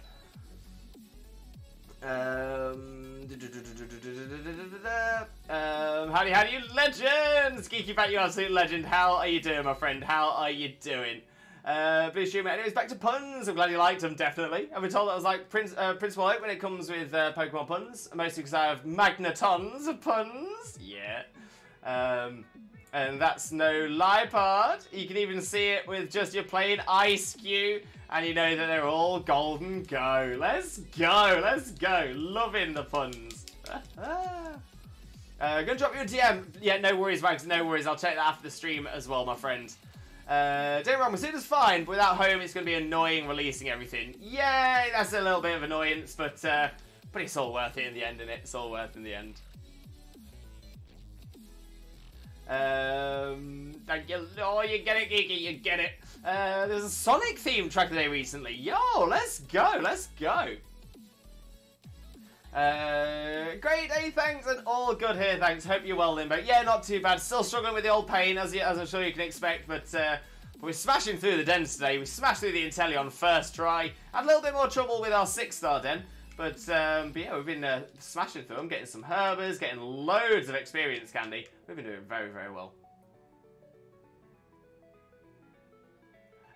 Howdy, you legends! Geeky Fat, you absolute legend. How are you doing, my friend? How are you doing? Blue Streamer. Anyways, back to puns. I'm glad you liked them, definitely. I've been told that I was like Principal Oak when it comes with Pokemon puns. Mostly because I have magnetons of puns. Yeah. And that's no lie part. You can even see it with just your plain Ice Cube. And you know that they're all golden go. Let's go, let's go. Loving the puns. Gonna drop you a DM. Yeah, no worries, Max, no worries. I'll check that after the stream as well, my friend. Don't get me wrong, Masuda's fine, but without home it's going to be annoying releasing everything. Yeah, that's a little bit of annoyance, but it's all worth it in the end, isn't it? It's all worth it in the end. Oh, you get it, Geeky, you get it. There's a Sonic themed track today recently. Yo, let's go, let's go. Great day, thanks, and all good here, thanks. Hope you're well, Limbo. Yeah, not too bad. Still struggling with the old pain, as I'm sure you can expect, but we're smashing through the dens today. We smashed through the Inteleon first try. Had a little bit more trouble with our 6-star den, but yeah, we've been smashing through them, getting some herbers, getting loads of experience candy. We've been doing very, very well.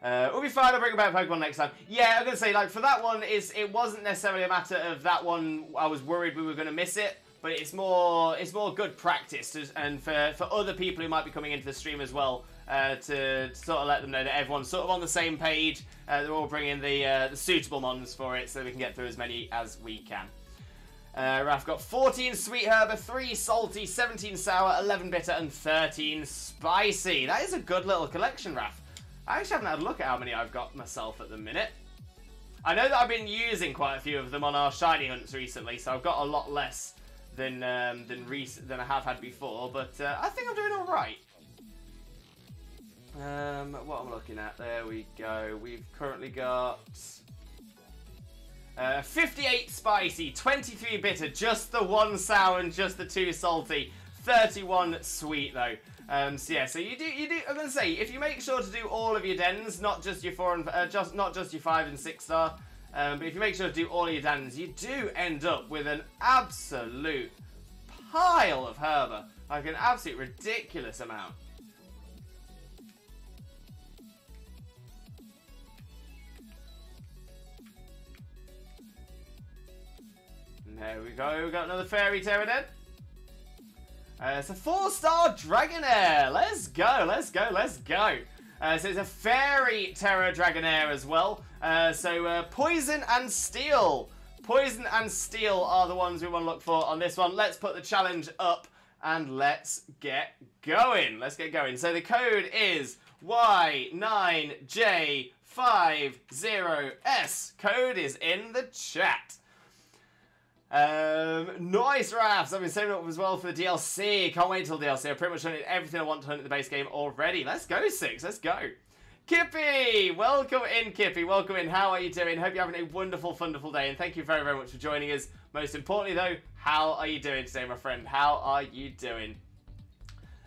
We'll be fine, I'll bring back Pokemon next time. Yeah, I'm going to say, like, for that one, it wasn't necessarily a matter of that one, I was worried we were going to miss it, but it's more good practice, and for other people who might be coming into the stream as well, to sort of let them know that everyone's sort of on the same page, they're all bringing the suitable mons for it, so we can get through as many as we can. Raf got 14 Sweet Herber, 3 Salty, 17 Sour, 11 Bitter, and 13 Spicy. That is a good little collection, Raf. I actually haven't had a look at how many I've got myself at the minute. I know that I've been using quite a few of them on our shiny hunts recently, so I've got a lot less than I have had before, but I think I'm doing all right. What am I looking at? There we go. We've currently got 58 Spicy, 23 Bitter, just the 1 Sour and just the 2 Salty, 31 Sweet though. So yeah, so you do. I'm gonna say, if you make sure to do all of your dens, not just your 4 and not just your 5 and 6 star, but if you make sure to do all your dens, you do end up with an absolute pile of herber, like an absolute ridiculous amount. There we go. We got another fairy Tera Dens. It's a 4-star Dragonair. Let's go, let's go, let's go. So it's a fairy Tera Dragonair as well. So Poison and Steel. Poison and Steel are the ones we want to look for on this one. Let's put the challenge up and let's get going. Let's get going. So the code is Y9J50S. Code is in the chat. Nice rafts. I've been saving up as well for the DLC. Can't wait till DLC. I've pretty much hunted everything I want to hunt in the base game already. Let's go, 6. Let's go. Kippy! Welcome in, Kippy. Welcome in. How are you doing? Hope you're having a wonderful, wonderful day. And thank you very, very much for joining us. Most importantly, though, how are you doing today, my friend? How are you doing?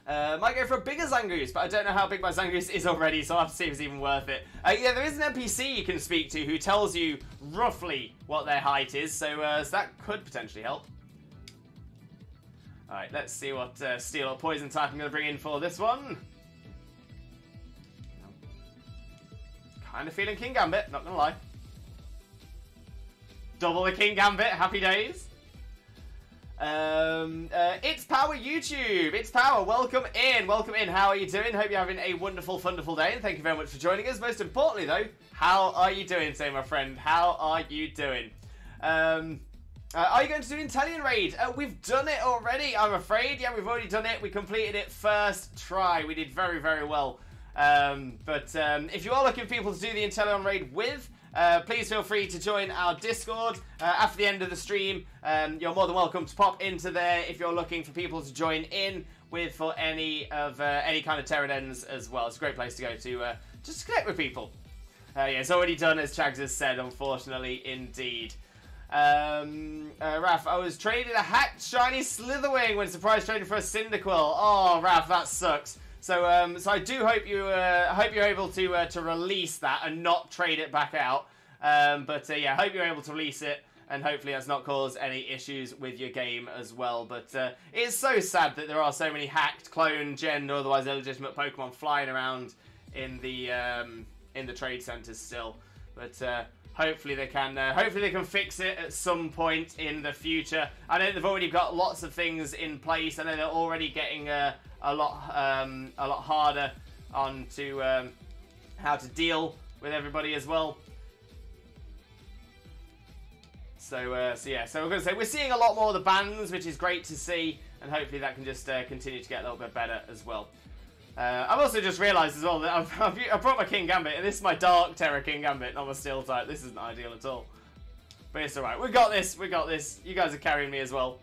Might go for a bigger Zangoose, but I don't know how big my Zangoose is already, so I'll have to see if it's even worth it. Yeah, there is an NPC you can speak to who tells you roughly what their height is, so that could potentially help. Alright, let's see what Steel or Poison type I'm going to bring in for this one. Kind of feeling King Gambit, not going to lie. Double the King Gambit, happy days. It's Power YouTube. It's Power. Welcome in. Welcome in. How are you doing? Hope you're having a wonderful, wonderful day. And thank you very much for joining us. Most importantly, though, how are you doing today, my friend? How are you doing? Are you going to do Inteleon raid? We've done it already, I'm afraid. Yeah, we've already done it. We completed it first try. We did very, very well. But if you are looking for people to do the Inteleon raid with, please feel free to join our Discord after the end of the stream. You're more than welcome to pop into there if you're looking for people to join in with for any kind of Tera Dens as well. It's a great place to go to just to connect with people. Yeah, it's already done, as Chags has said, unfortunately, indeed. Raph, I was traded a hacked shiny Slitherwing when surprise trading for a Cyndaquil. Oh, Raph, that sucks. So, so I do hope you're able to release that and not trade it back out. But yeah, I hope you're able to release it. and hopefully that's not caused any issues with your game as well. But it's so sad that there are so many hacked, clone, gen, or otherwise illegitimate Pokemon flying around in the trade centers still. But hopefully they can fix it at some point in the future. I know they've already got lots of things in place. I know they're already getting a lot harder on to how to deal with everybody as well. So yeah, so we're going to say we're seeing a lot more of the bans, which is great to see, and hopefully that can just continue to get a little bit better as well. I've also just realised as well that I've brought my King Gambit, and this is my Dark Terra King Gambit, not my Steel type. This isn't ideal at all. But it's alright. We got this. We got this. You guys are carrying me as well.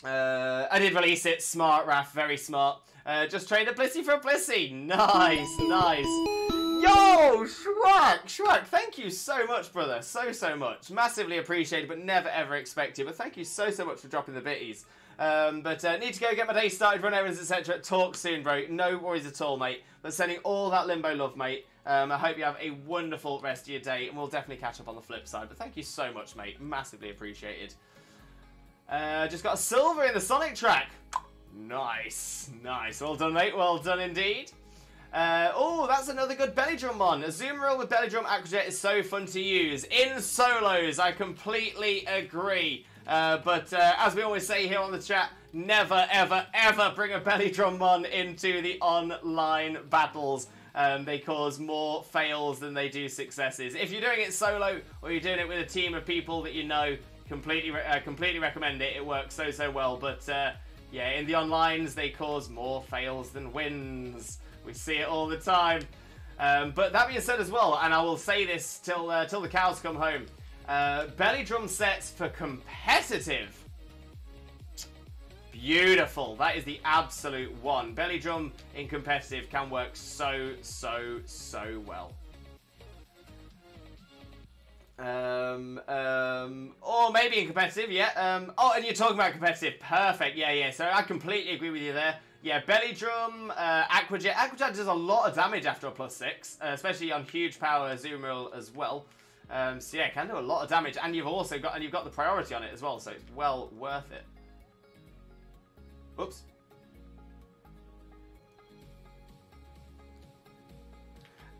I did release it. Smart, Raph. Very smart. Just trade a Blissey for a Blissey. Nice, nice. Yo, Shrek, thank you so much, brother. So much. Massively appreciated, but never ever expected. But thank you so much for dropping the bitties. But need to go get my day started, run errands, etc. Talk soon, bro. No worries at all, mate. But sending all that Limbo love, mate. I hope you have a wonderful rest of your day, and we'll definitely catch up on the flip side. But thank you so much, mate. Massively appreciated. Just got a silver in the Sonic track. Nice. Well done, mate. Well done indeed. Oh, that's another good belly drum one. A Azumarill with belly drum Aquajet is so fun to use. In solos, I completely agree. But as we always say here on the chat, never, ever, ever bring a belly drum one into the online battles. They cause more fails than they do successes. If you're doing it solo, or you're doing it with a team of people that you know, completely recommend it. It works so well. But yeah, in the onlines, they cause more fails than wins. We see it all the time. But that being said as well, and I will say this till the cows come home, belly drum sets for competitive. Beautiful. That is the absolute one. Belly drum in competitive can work so well. Or maybe in competitive, yeah. Oh, and you're talking about competitive. Perfect. Yeah. So I completely agree with you there. Yeah, belly drum, Aquajet. Aquajet does a lot of damage after a +6, especially on huge power Azumarill as well. So yeah, it can do a lot of damage, and you've got the priority on it as well, so it's well worth it. Oops.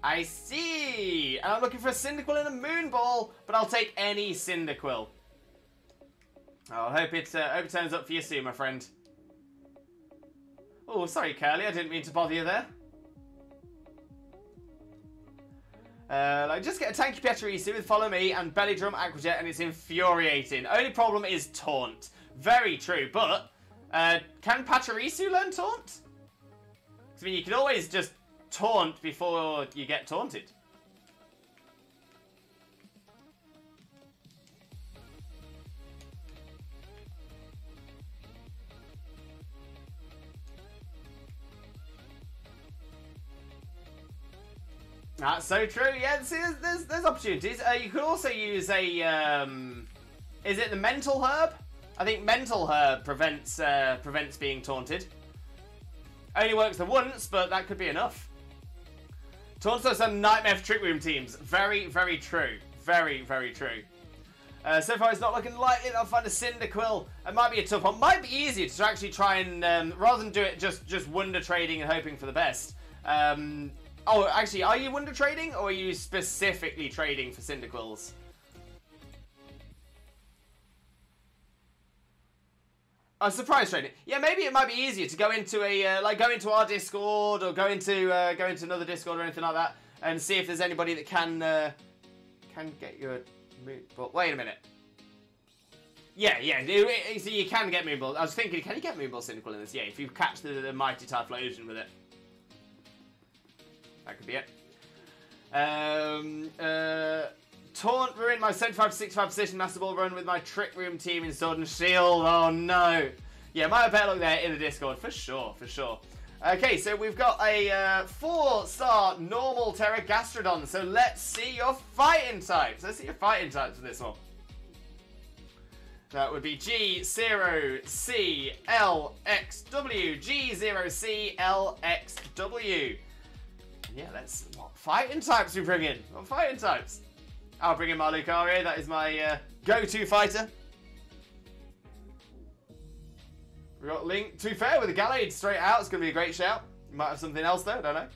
I see! And I'm looking for a Cyndaquil and a Moonball, but I'll take any Cyndaquil. Oh, I hope it turns up for you soon, my friend. Oh, sorry, Curly, I didn't mean to bother you there. Just get a tanky Pachirisu with Follow Me and Belly Drum Aquajet, and it's infuriating. Only problem is Taunt. Very true, but can Pachirisu learn Taunt? I mean, you can always just taunt before you get taunted. That's so true. Yeah, see, there's opportunities. You could also use a is it the Mental Herb? I think Mental Herb prevents being taunted. Only works the once, but that could be enough. Taunts are some Nightmare for Trick Room teams. Very true. Very true. So far, it's not looking likely that I'll find a Cyndaquil. It might be a tough one. Might be easier to actually try and rather than do it just wonder trading and hoping for the best. Oh, actually, are you wonder trading, or are you specifically trading for Cyndaquils? Oh, surprise trading. Yeah, maybe it might be easier to go into a go into our Discord, or go into another Discord or anything like that, and see if there's anybody that can get your Moonball. Wait a minute. Yeah. So you can get Moonball. I was thinking, can you get Moonball Cyndaquil in this? Yeah, if you catch the Mighty Typhlosion with it. That could be it. Taunt ruined my 75 to 65 position Master Ball run with my Trick Room team in Sword and Shield. Oh no. Yeah, might have better look there in the Discord, for sure. Okay, so we've got a 4-star normal Terra Gastrodon. So let's see your fighting types. Let's see your fighting types for this one. That would be G0CLXW. G0CLXW. Yeah, let's... What fighting types we bring in? What fighting types? I'll bring in my Lucario. That is my go-to fighter. We got Link. To be fair, with the Gallade straight out, it's going to be a great shout. Might have something else though, don't know.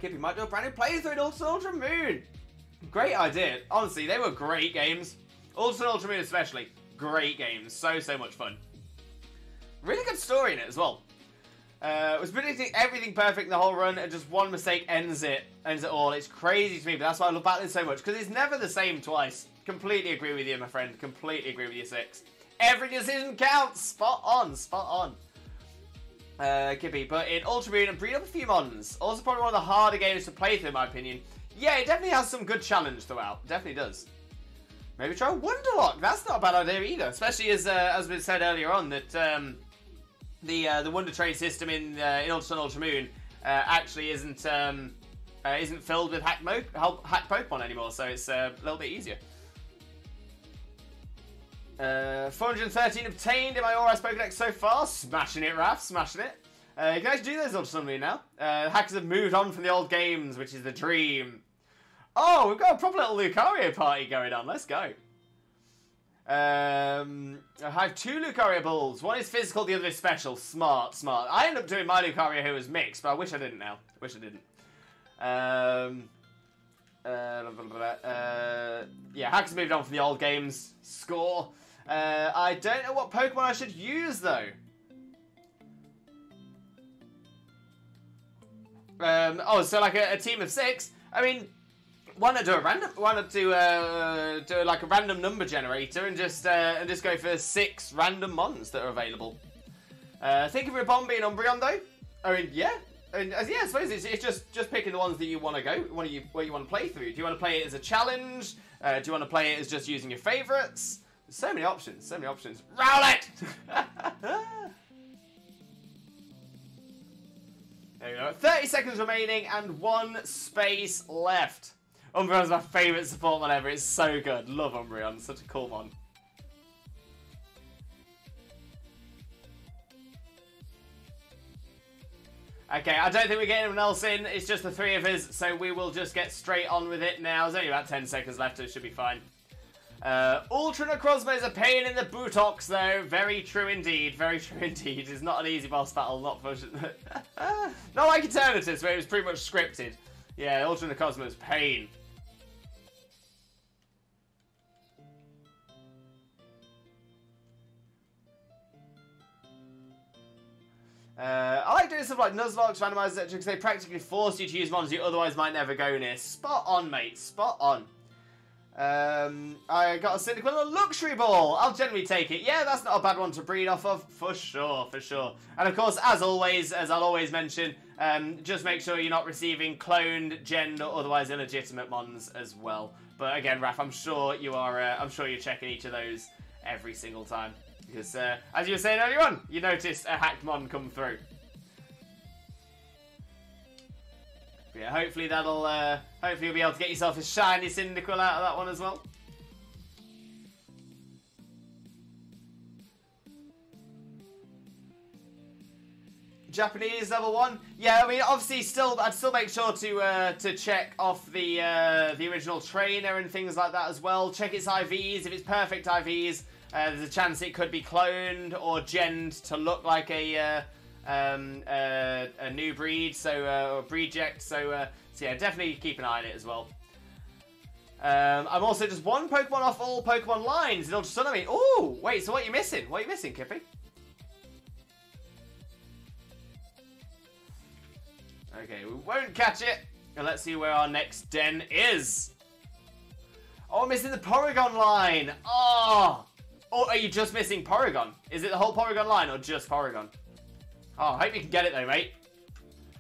Kippy might do a brand new playthrough in Ultra Moon. Great idea. Honestly, they were great games. Ultra Moon especially. Great games. So much fun. Really good story in it as well. It was predicting everything perfect in the whole run, and just one mistake ends it all. It's crazy to me, but that's why I love battling so much, because it's never the same twice. Completely agree with you, my friend. Completely agree with you, Six. Every decision counts. Spot on. Spot on. Kippy, but in Ultra Moon and breed up a few mons. Also probably one of the harder games to play through, in my opinion. Yeah, it definitely has some good challenge throughout. Definitely does. Maybe try Wonderlock. That's not a bad idea either. Especially as we said earlier on, that the Wonder Trade system in Ultra Sun, Ultra Moon actually isn't filled with hack Pokemon anymore, so it's a little bit easier. 413 obtained in my Aura Pokedex so far. Smashing it, Raph. Smashing it. You can actually do those Ultra Sun Moon now. Hackers have moved on from the old games, which is the dream. Oh, we've got a proper little Lucario party going on. Let's go. I have 2 Lucario Bulls. One is physical, the other is special. Smart, smart. I ended up doing my Lucario who was mixed, but I wish I didn't now. Wish I didn't. Yeah, Hackers moved on from the old games. Score. I don't know what Pokemon I should use, though. Oh, so like a team of 6? I mean... Why not do a random? Why not do like a random number generator and just go for 6 random mons that are available? Think of Ribombee and Umbreon though. I mean, yeah, yeah. I suppose it's just picking the ones that you want to go, where you want to play through. Do you want to play it as a challenge? Do you want to play it as just using your favourites? So many options. So many options. Rowlet! There we go. 30 seconds remaining and 1 space left. Umbreon's my favourite support mon ever. It's so good. Love Umbreon. Such a cool mon. Okay, I don't think we get anyone else in. It's just the 3 of us, so we will just get straight on with it now. There's only about 10 seconds left, so it should be fine. Ultra Necrozma is a pain in the buttocks, though. Very true indeed. Very true indeed. It's not an easy boss battle. Not like Eternatus, where it was pretty much scripted. Yeah, Ultra Necrozma is pain. I like doing stuff like Nuzlocke, randomized, etc. because they practically force you to use mons you otherwise might never go near. Spot on, mate. Spot on. I got a Cyndaquil and a Luxury Ball. I'll generally take it. Yeah, that's not a bad one to breed off of. For sure, for sure. And of course, as always, as I'll always mention, just make sure you're not receiving cloned, gen, or otherwise illegitimate mons as well. But again, Raph, I'm sure you are. I'm sure you're checking each of those every single time. Because, as you were saying earlier on, you noticed a hacked mon come through. But yeah, hopefully that'll, hopefully you'll be able to get yourself a shiny Cyndaquil out of that one as well. Japanese level 1. Yeah, I mean, obviously, I'd still make sure to check off the original trainer and things like that as well. Check its IVs. If it's perfect IVs, there's a chance it could be cloned or genned to look like a new breed, so or breedject. So yeah, definitely keep an eye on it as well. I'm also just 1 Pokemon off all Pokemon lines in Ultra Sun. I mean, ooh, wait. So what are you missing? What are you missing, Kippy? Okay, we won't catch it. And let's see where our next den is. Oh, I'm missing the Porygon line. Oh. Or are you just missing Porygon? Is it the whole Porygon line or just Porygon? Oh, I hope you can get it though, mate.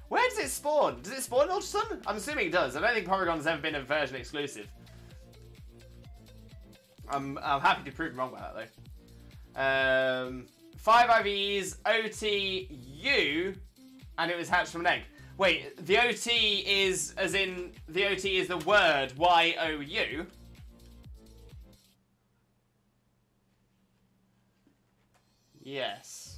Where does it spawn? Does it spawn in Ultra Sun? I'm assuming it does. I don't think Porygon's ever been a version exclusive. I'm happy to prove wrong about that though. 5 IVs, OT, U, and it was hatched from an egg. Wait, the OT is, as in, the OT is the word Y-O-U? Yes.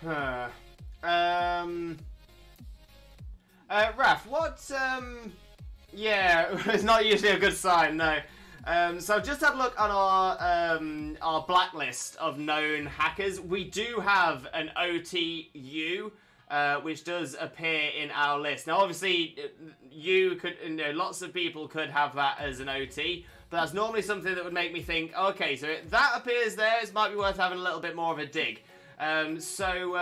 Huh. Raph, what, yeah, it's not usually a good sign, no. So I've just had a look on our blacklist of known hackers. We do have an OTU, which does appear in our list. Now, obviously, lots of people could have that as an OT, but that's normally something that would make me think, okay, so that appears there, it might be worth having a little bit more of a dig. So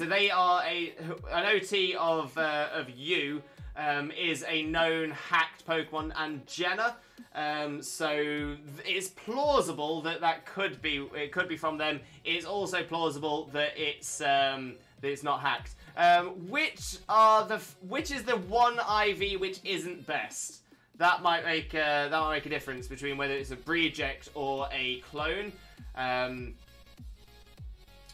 they are an OT of you, is a known hacked Pokemon and Jenna. So it's plausible that could be from them. It's also plausible that it's not hacked. Which is the one IV which isn't best? That might make a difference between whether it's a reject or a clone.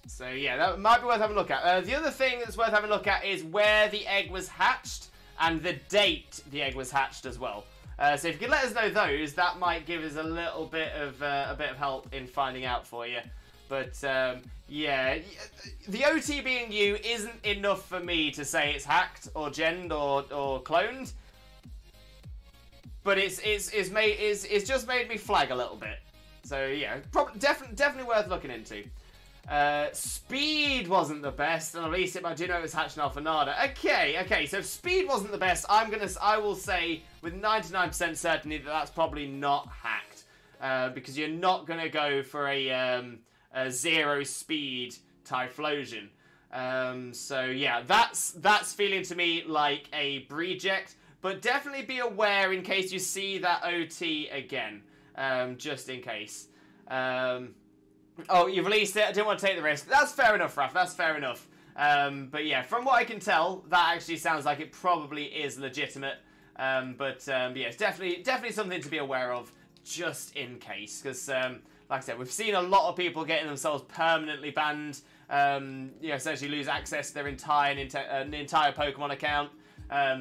So yeah, that might be worth having a look at. The other thing that's worth having a look at is where the egg was hatched and the date the egg was hatched as well. So if you could let us know those, that might give us a little bit of help in finding out for you. But yeah, the OT being you isn't enough for me to say it's hacked or genned or cloned. But it's just made me flag a little bit. So yeah, definitely worth looking into. Speed wasn't the best, and at least I do know it was hatched in Alphanada. Okay, so if speed wasn't the best, I will say with 99% certainty that that's probably not hacked, because you're not gonna go for a 0 speed Typhlosion. So yeah, that's feeling to me like a reject, but definitely be aware in case you see that OT again, just in case. Oh, you've released it. I didn't want to take the risk. That's fair enough, Raph. That's fair enough. But yeah, from what I can tell, that actually sounds like it probably is legitimate. Yeah, it's definitely something to be aware of, just in case. Because, like I said, we've seen a lot of people getting themselves permanently banned. Essentially lose access to their entire Pokemon account.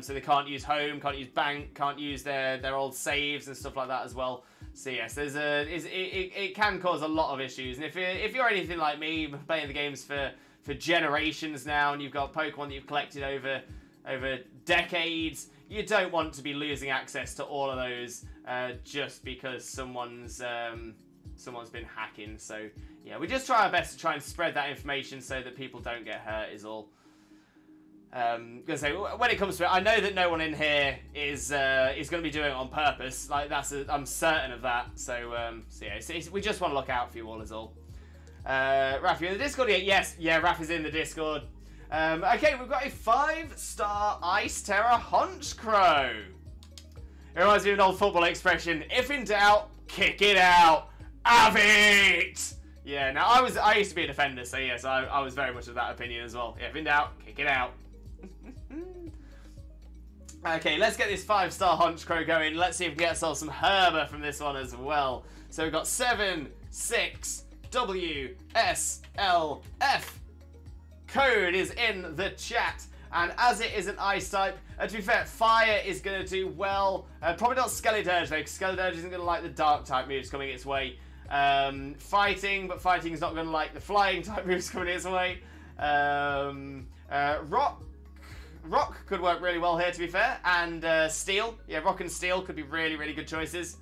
So they can't use home, can't use bank, can't use their old saves and stuff like that as well. So yes, it can cause a lot of issues, and if you're anything like me, playing the games for generations now, and you've got Pokemon that you've collected over decades, you don't want to be losing access to all of those just because someone's been hacking. So yeah, we just try our best to try and spread that information so that people don't get hurt. Is all. Gonna say, when it comes to it, I know that no one in here is going to be doing it on purpose. Like I'm certain of that. So yeah, we just want to look out for you all, is all. Raph, you in the Discord yet? Yes, yeah, Raph is in the Discord. Okay, we've got a 5-star Ice Terror Honchkrow. It reminds me of an old football expression: if in doubt, kick it out. Have it. Yeah. Now I used to be a defender, so yes, I was very much of that opinion as well. If in doubt, kick it out. Okay, let's get this 5-star Honchkrow going. Let's see if we can get ourselves some Herba from this one as well. So we've got 7, 6, W, S, L, F. Code is in the chat. And as it is an ice type, to be fair, fire is going to do well. Probably not Skeledirge though, because Skeledirge isn't going to like the dark type moves coming its way. Fighting, but fighting is not going to like the flying type moves coming its way. Rock could work really well here, to be fair, and Steel. Yeah, Rock and Steel could be really, really good choices.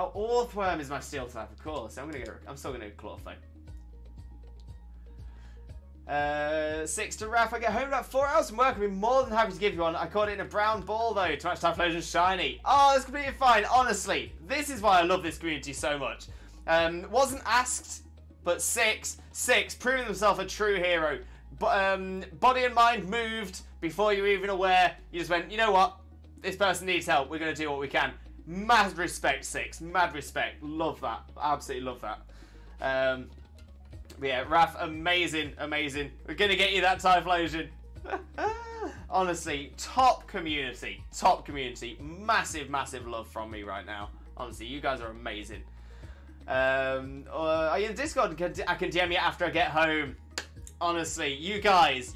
Oh, Orthworm is my Steel type, of course. I'm still gonna go Claw though. 6 to Raf. I get home in about 4 hours from work. I'd be more than happy to give you one. I caught it in a brown ball though. To match Typhlosion Shiny. Oh, that's completely fine. Honestly, this is why I love this community so much. Wasn't asked, but 6 proving himself a true hero. Body and mind moved before you were even aware. You just went, you know what? This person needs help. We're going to do what we can. Mad respect, 6. Mad respect. Love that. Absolutely love that. But yeah, Raf, amazing, amazing. We're going to get you that Typhlosion. Honestly, top community. Top community. Massive, massive love from me right now. Honestly, you guys are amazing. Are you in Discord? I can DM you after I get home. Honestly, you guys,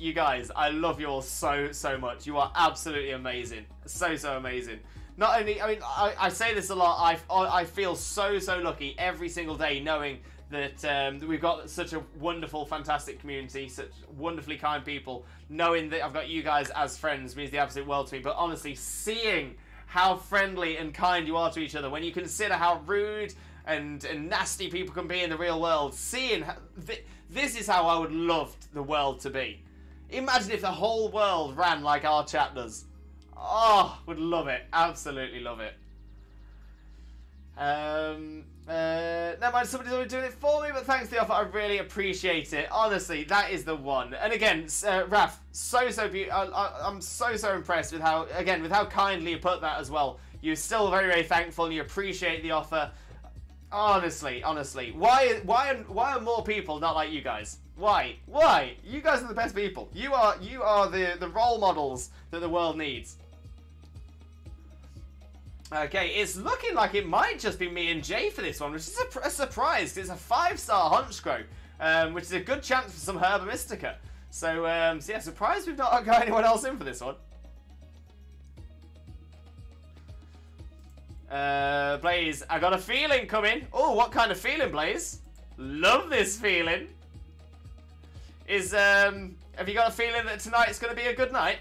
I love you all so, so much. You are absolutely amazing. So, so amazing. Not only, I mean, I say this a lot. I feel so, so lucky every single day knowing that we've got such a wonderful, fantastic community, such wonderfully kind people. Knowing that I've got you guys as friends means the absolute world to me. But honestly, seeing how friendly and kind you are to each other, when you consider how rude and nasty people can be in the real world, seeing how, this is how I would love the world to be. Imagine if the whole world ran like our chat does. Oh, would love it. Absolutely love it. Never mind, somebody's already doing it for me, but thanks for the offer. I really appreciate it. Honestly, that is the one. And again, Raf, I'm so impressed with how, again, with how kindly you put that as well. You're still very, very thankful and you appreciate the offer. Honestly, why are more people not like you guys? Why? You guys are the best people. You are the role models that the world needs. Okay, it's looking like it might just be me and Jay for this one, which is a surprise, because it's a 5-star Honchkrow, which is a good chance for some Herba Mystica. So yeah, surprised we've not got anyone else in for this one. Blaze, I got a feeling coming. Oh, what kind of feeling, Blaze? Love this feeling. Have you got a feeling that tonight's going to be a good night?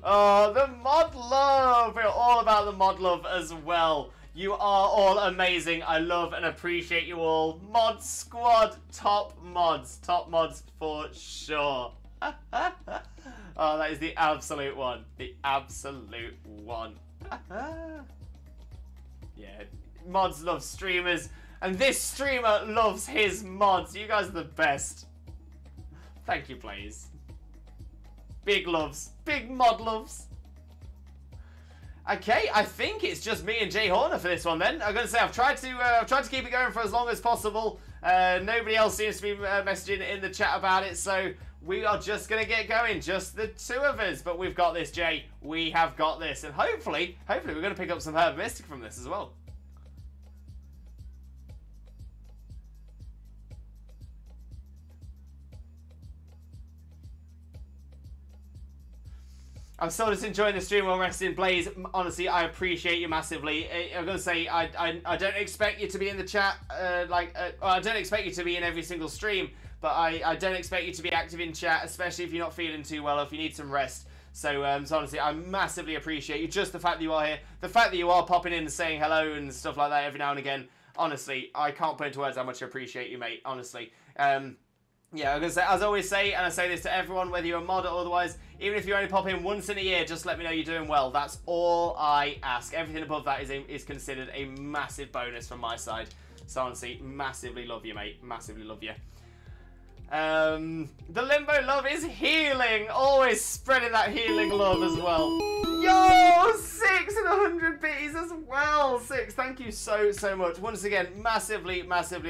Oh, the mod love! We're all about the mod love as well. You are all amazing. I love and appreciate you all. Mod squad, top mods for sure. Oh, that is the absolute one. The absolute one. Yeah, mods love streamers, and this streamer loves his mods. You guys are the best. Thank you, Blaze. Big loves. Big mod loves. Okay, I think it's just me and Jay Horner for this one then. I'm going to say I've tried to keep it going for as long as possible. Nobody else seems to be messaging in the chat about it, so we are just going to get going. Just the two of us. But we've got this, Jay. We have got this. And hopefully we're going to pick up some Herba Mystic from this as well. I'm still just enjoying the stream while resting. Blaze, honestly, I appreciate you massively. I'm going to say, I don't expect you to be in the chat, I don't expect you to be in every single stream, but I don't expect you to be active in chat, especially if you're not feeling too well, or if you need some rest. So honestly, I massively appreciate you. Just the fact that you are here, the fact that you are popping in and saying hello and stuff like that every now and again. Honestly, I can't put into words how much I appreciate you, mate, honestly. Yeah, I'm going to say, as I always say, and I say this to everyone, whether you're a mod or otherwise, even if you only pop in once in a year, just let me know you're doing well. That's all I ask. Everything above that is considered a massive bonus from my side. So honestly, massively love you, mate. Massively love you. The Limbo love is healing. Always spreading that healing love as well. Yo, 6 and 100 bits as well. 6, thank you so much. Once again, massively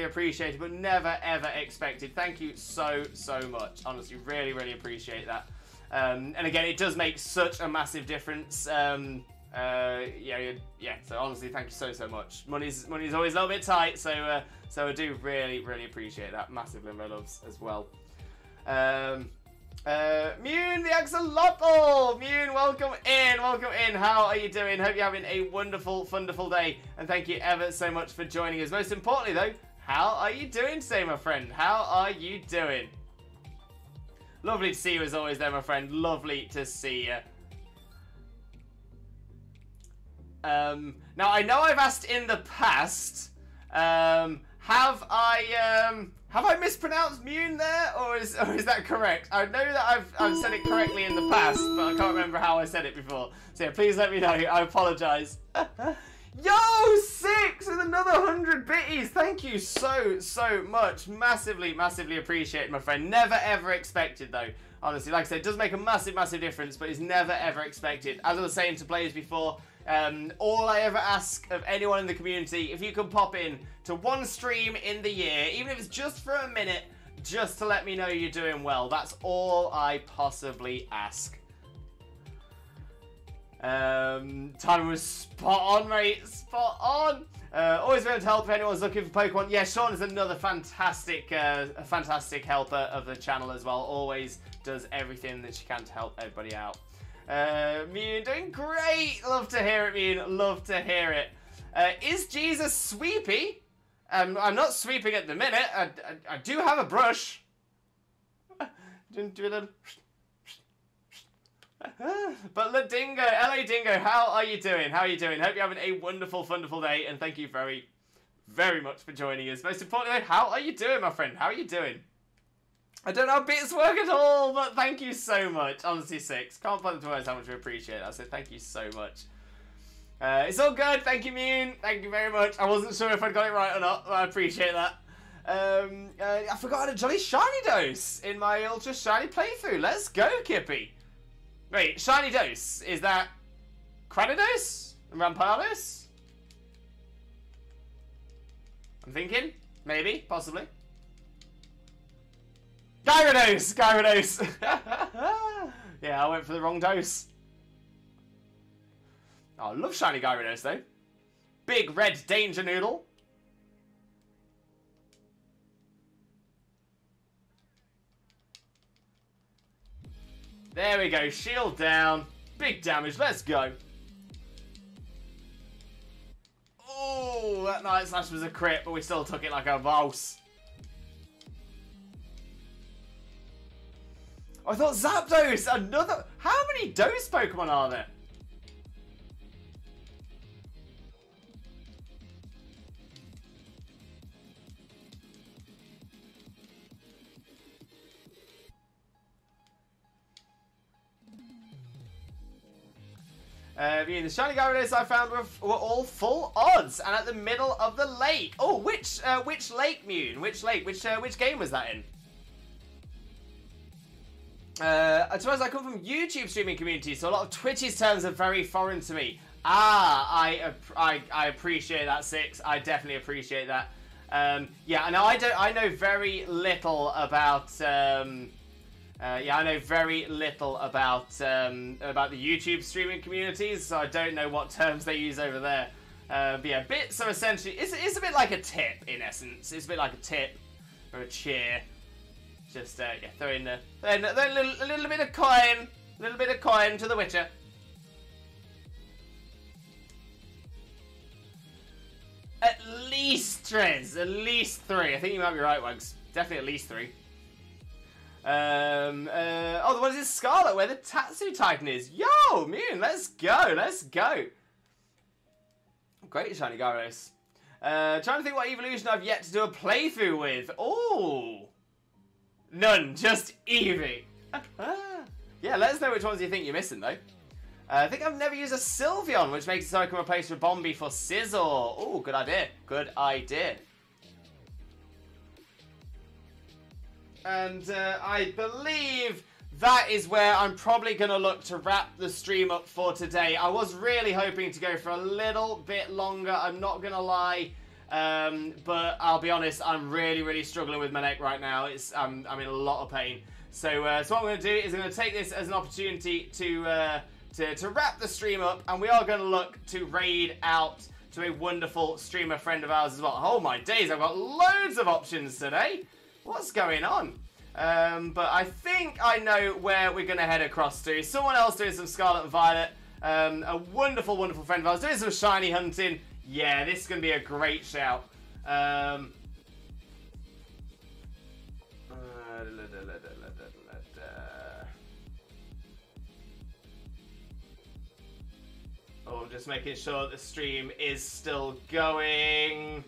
appreciated, but never ever expected. Thank you so much. Honestly, really appreciate that. And again, it does make such a massive difference. Yeah. So honestly, thank you so much. Money's always a little bit tight, so I do really appreciate that. Massive Limbo loves as well. Mune the Axolotl! Mune, welcome in. How are you doing? Hope you're having a wonderful day, and thank you ever so much for joining us. Most importantly though, how are you doing today, my friend? How are you doing? Lovely to see you as always there, my friend. Lovely to see you. Now I know I've asked in the past. Have I mispronounced Mune there, or is that correct? I know that I've said it correctly in the past, but I can't remember how I said it before. So yeah, please let me know. I apologise. Yo, 6 with another 100 bitties. Thank you so much. Massively appreciated, my friend. Never ever expected though. Honestly, like I said, it does make a massive difference, but it's never ever expected. As I was saying to players before, all I ever ask of anyone in the community, if you can pop in to one stream in the year, even if it's just for a minute, just to let me know you're doing well. That's all I possibly ask. Time was spot on, mate. Spot on. Always willing to help if anyone's looking for Pokemon. Yeah, Sean is another fantastic helper of the channel as well. Always does everything that she can to help everybody out. Mew doing great. Love to hear it, Mew. Love to hear it. Is Jesus sweepy? I'm not sweeping at the minute. I do have a brush. Do a little... But LA Dingo, how are you doing? How are you doing? Hope you're having a wonderful day, and thank you very much for joining us. Most importantly, how are you doing, my friend? How are you doing? I don't know how bits work at all, but thank you so much. Honestly, 6. Can't put into words how much we appreciate that, so thank you so much. It's all good. Thank you, Mune. Thank you very much. I wasn't sure if I'd got it right or not, but I appreciate that. I forgot a jolly shiny dose in my ultra shiny playthrough. Let's go, Kippy. Wait, shiny dose. Is that Cranidos and Rampardos? I'm thinking. Maybe. Possibly. Gyarados! Yeah, I went for the wrong dose. Oh, I love shiny Gyarados though. Big red danger noodle. There we go, shield down. Big damage, let's go. Oh, that Night Slash was a crit, but we still took it like a boss. I thought Zapdos, another... How many Dose Pokemon are there? The shiny Gyarados I found were all full odds and at the middle of the lake. Oh, which lake, Mune? Which lake? Which game was that in? I suppose I come from YouTube streaming community, so a lot of Twitch's terms are very foreign to me. I appreciate that, 6. I definitely appreciate that. Yeah, I know very little about. Yeah, I know very little about the YouTube streaming communities, so I don't know what terms they use over there. But yeah, bits are essentially it's a bit like a tip in essence. It's a bit like a tip or a cheer. Just yeah, throw in a little bit of coin, to the Witcher. At least Trez, at least 3. I think you might be right, Wags. Definitely at least 3. Oh, what is this Scarlet where the Tatsu Titan is? Yo, Mune, let's go, let's go. Great shiny Gyarados. Trying to think what evolution I've yet to do a playthrough with. Oh, none, just Eevee. Yeah, let us know which ones you think you're missing though. I think I've never used a Sylveon, which makes it so I can replace Ribombee for Scizor. Oh, good idea, good idea. And I believe that is where I'm probably going to look to wrap the stream up for today. I was really hoping to go for a little bit longer, I'm not going to lie. But I'll be honest, I'm really struggling with my neck right now. I'm in a lot of pain. So what I'm going to do is I'm going to take this as an opportunity to wrap the stream up. And we are going to look to raid out to a wonderful streamer friend of ours as well. Oh my days, I've got loads of options today. What's going on? But I think I know where we're going to head across to. Someone else doing some Scarlet and Violet. A wonderful friend of ours doing some shiny hunting. Yeah, this is going to be a great shout. Oh, Just making sure the stream is still going.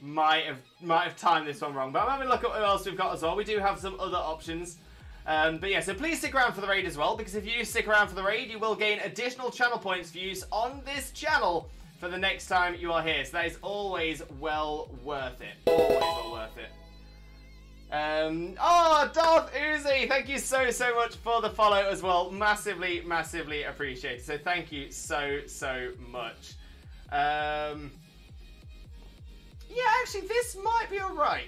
Might have timed this one wrong, but I'm having a look at what else we've got as well. We do have some other options. But yeah, so please stick around for the raid as well, because if you stick around for the raid, you will gain additional channel points for use on this channel for the next time you are here. So that is always well worth it. Always well worth it. Oh, Darth Uzi, thank you so much for the follow as well. Massively appreciated. So thank you so much. Yeah, actually, this might be alright.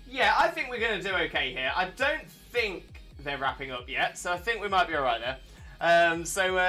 Yeah, I think we're going to do okay here. I don't think they're wrapping up yet, so I think we might be alright there. So we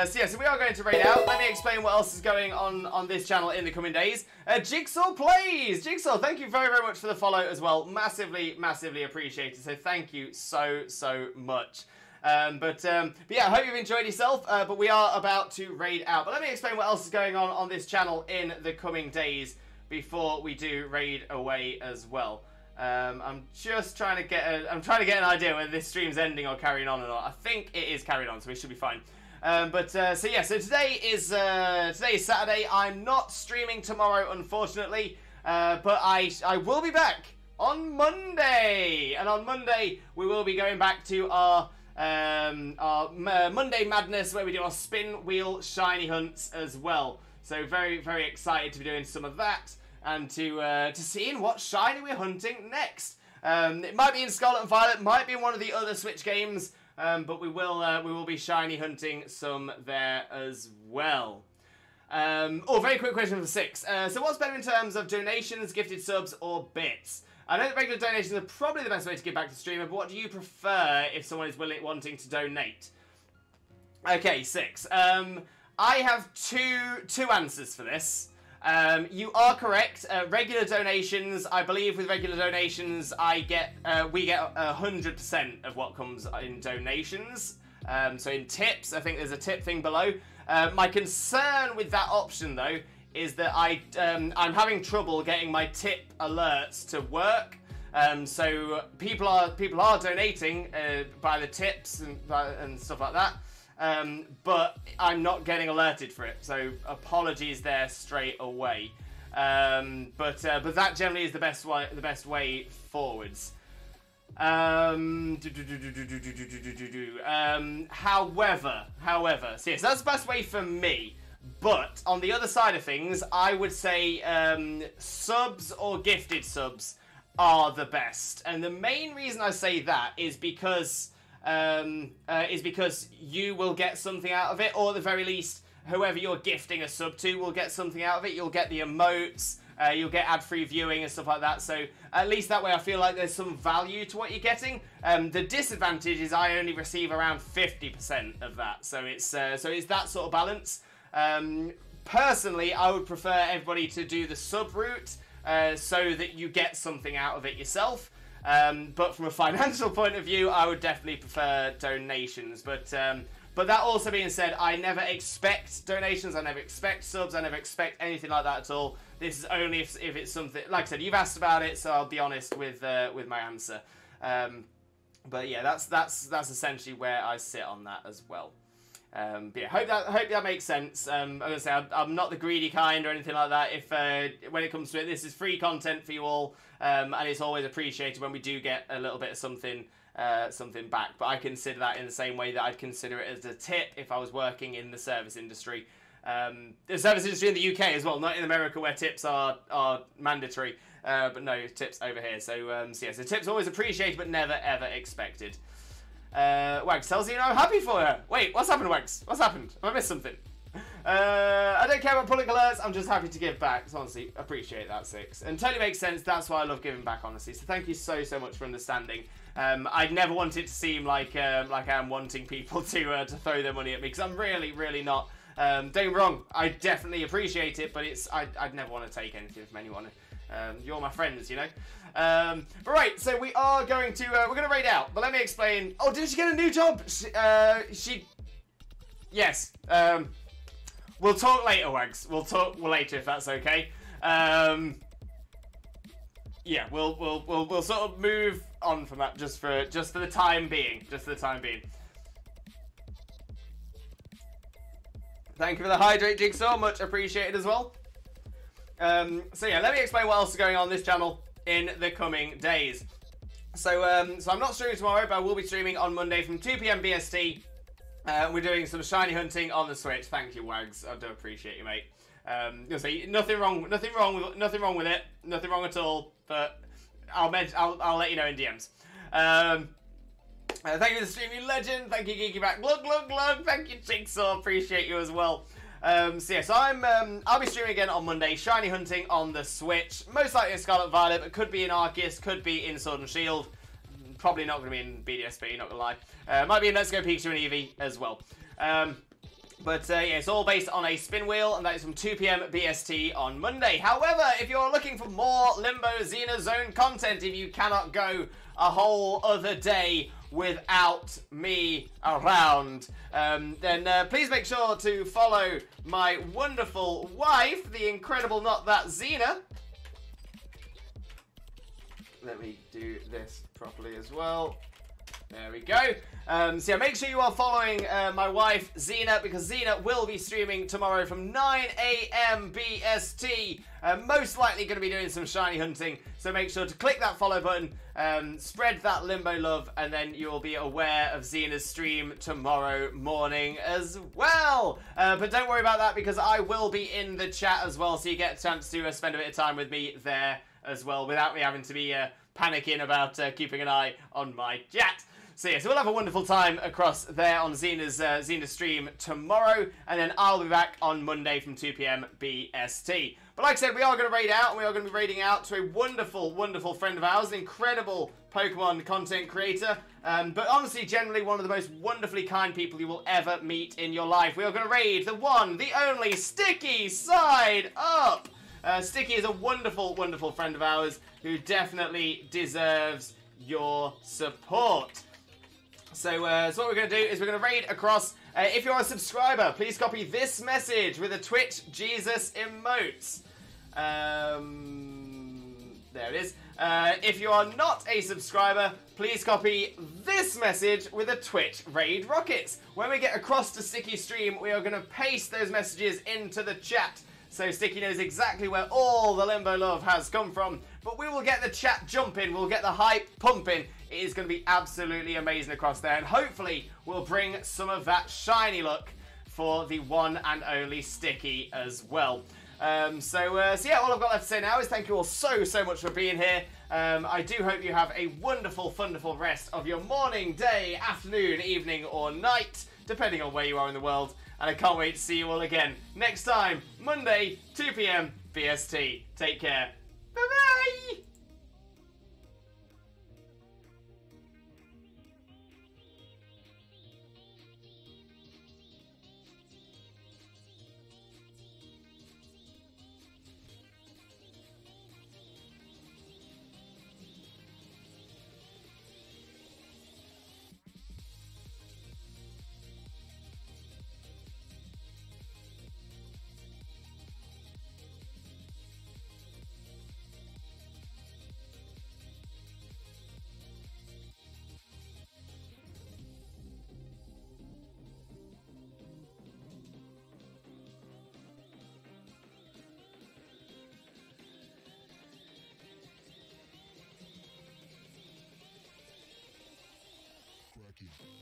are going to raid out. Let me explain what else is going on this channel in the coming days. Jigsaw Plays! Jigsaw, thank you very much for the follow as well. Massively appreciated. So thank you so much. But yeah, I hope you've enjoyed yourself. But we are about to raid out. But let me explain what else is going on this channel in the coming days before we do raid away as well. I'm just trying to get an idea whether this stream's ending or carrying on or not. I think it is carried on, so we should be fine. So today is Saturday. I'm not streaming tomorrow, unfortunately, but I will be back on Monday, and on Monday we will be going back to our Monday Madness, where we do our spin wheel shiny hunts as well. So very excited to be doing some of that. And to seeing what shiny we're hunting next. It might be in Scarlet and Violet, might be in one of the other Switch games, but we will be shiny hunting some there as well. Very quick question for 6. So what's better in terms of donations, gifted subs, or bits? I know that regular donations are probably the best way to give back to the streamer, but what do you prefer if someone is wanting to donate? Okay, 6. I have two answers for this. You are correct. Regular donations, I believe with regular donations, we get 100% of what comes in donations. So in tips, I think there's a tip thing below. My concern with that option, though, is that I'm having trouble getting my tip alerts to work. So people are donating by the tips and stuff like that. But I'm not getting alerted for it, so apologies there straight away. But that generally is the best way forwards. However, so yes, that's the best way for me. But on the other side of things, I would say subs or gifted subs are the best, and the main reason I say that is because you will get something out of it, or at the very least, whoever you're gifting a sub to will get something out of it. You'll get the emotes, you'll get ad-free viewing and stuff like that, so at least that way I feel like there's some value to what you're getting. The disadvantage is I only receive around 50% of that, so it's that sort of balance. Personally, I would prefer everybody to do the sub route, so that you get something out of it yourself. But from a financial point of view, I would definitely prefer donations. But that also being said, I never expect donations, I never expect subs, I never expect anything like that at all. This is only if it's something, like I said, you've asked about it, so I'll be honest with my answer. But yeah, that's essentially where I sit on that as well. But yeah, hope that makes sense. I'm gonna say I'm not the greedy kind or anything like that. If when it comes to it, this is free content for you all, and it's always appreciated when we do get a little bit of something back. But I consider that in the same way that I'd consider it as a tip if I was working in the service industry. The service industry in the UK as well, not in America where tips are mandatory. But no, tips over here. So yeah, so tips always appreciated but never ever expected. Wags tells you, I'm happy for her. Wait, what's happened, Wags? What's happened? Have I missed something? I don't care about public alerts. I'm just happy to give back. So honestly, appreciate that, 6. And totally makes sense. That's why I love giving back, honestly. So thank you so much for understanding. I'd never want it to seem like I'm wanting people to throw their money at me, because I'm really not. Don't get me wrong. I definitely appreciate it, but I'd never want to take anything from anyone. You're my friends, you know. But right, so we are going to we're gonna raid out. But let me explain. Oh, did she get a new job? Yes. We'll talk later, Wags. We'll talk later if that's okay. Yeah, we'll sort of move on from that just for the time being. Just for the time being. Thank you for the hydrate, Jigsaw. Much appreciated as well. So yeah, let me explain what else is going on this channel in the coming days. So I'm not streaming tomorrow, but I will be streaming on Monday from 2 PM BST. We're doing some shiny hunting on the Switch. Thank you, Wags. I do appreciate you, mate. You'll see nothing wrong with it. Nothing wrong at all. But I'll let you know in DMs. Thank you for the stream, you legend. Thank you, Geeky Back. Glug glug glug. Thank you, Jigsaw. Appreciate you as well. So I'll be streaming again on Monday. Shiny hunting on the Switch. Most likely in Scarlet Violet, but could be in Arceus, could be in Sword and Shield. Probably not going to be in BDSP, not going to lie. Might be in Let's Go Pikachu and Eevee as well. Yeah, it's all based on a spin wheel, and that is from 2 PM BST on Monday. However, if you're looking for more Limbo Xena Zone content, if you cannot go a whole other day without me around, then please make sure to follow my wonderful wife, the incredible Not That Xena. Let me do this properly as well. There we go. So yeah, make sure you are following my wife, Xena, because Xena will be streaming tomorrow from 9 AM BST. Most likely going to be doing some shiny hunting. So make sure to click that follow button, spread that Limbo love, and then you will be aware of Xena's stream tomorrow morning as well. But don't worry about that, because I will be in the chat as well, so you get a chance to spend a bit of time with me there as well, without me having to be panicking about keeping an eye on my chat. So yeah, so we'll have a wonderful time across there on Xena's stream tomorrow, and then I'll be back on Monday from 2 PM BST. But like I said, we are going to raid out, and we are going to be raiding out to a wonderful, wonderful friend of ours, an incredible Pokemon content creator, but honestly, generally one of the most wonderfully kind people you will ever meet in your life. We are going to raid the one, the only Sticky Side Up! Sticky is a wonderful, wonderful friend of ours who definitely deserves your support. So what we're going to do is we're going to raid across. If you're a subscriber, please copy this message with a Twitch Jesus emotes. There it is. If you are not a subscriber, please copy this message with a Twitch raid rockets. When we get across to Sticky's stream, we are going to paste those messages into the chat, so Sticky knows exactly where all the Limbo love has come from. But we will get the chat jumping, we'll get the hype pumping. It is going to be absolutely amazing across there, and hopefully we'll bring some of that shiny look for the one and only Sticky as well. So yeah, all I've got left to say now is thank you all so much for being here. I do hope you have a wonderful, wonderful rest of your morning, day, afternoon, evening, or night, depending on where you are in the world. And I can't wait to see you all again next time, Monday, 2 PM BST. Take care. Bye-bye! Cracky.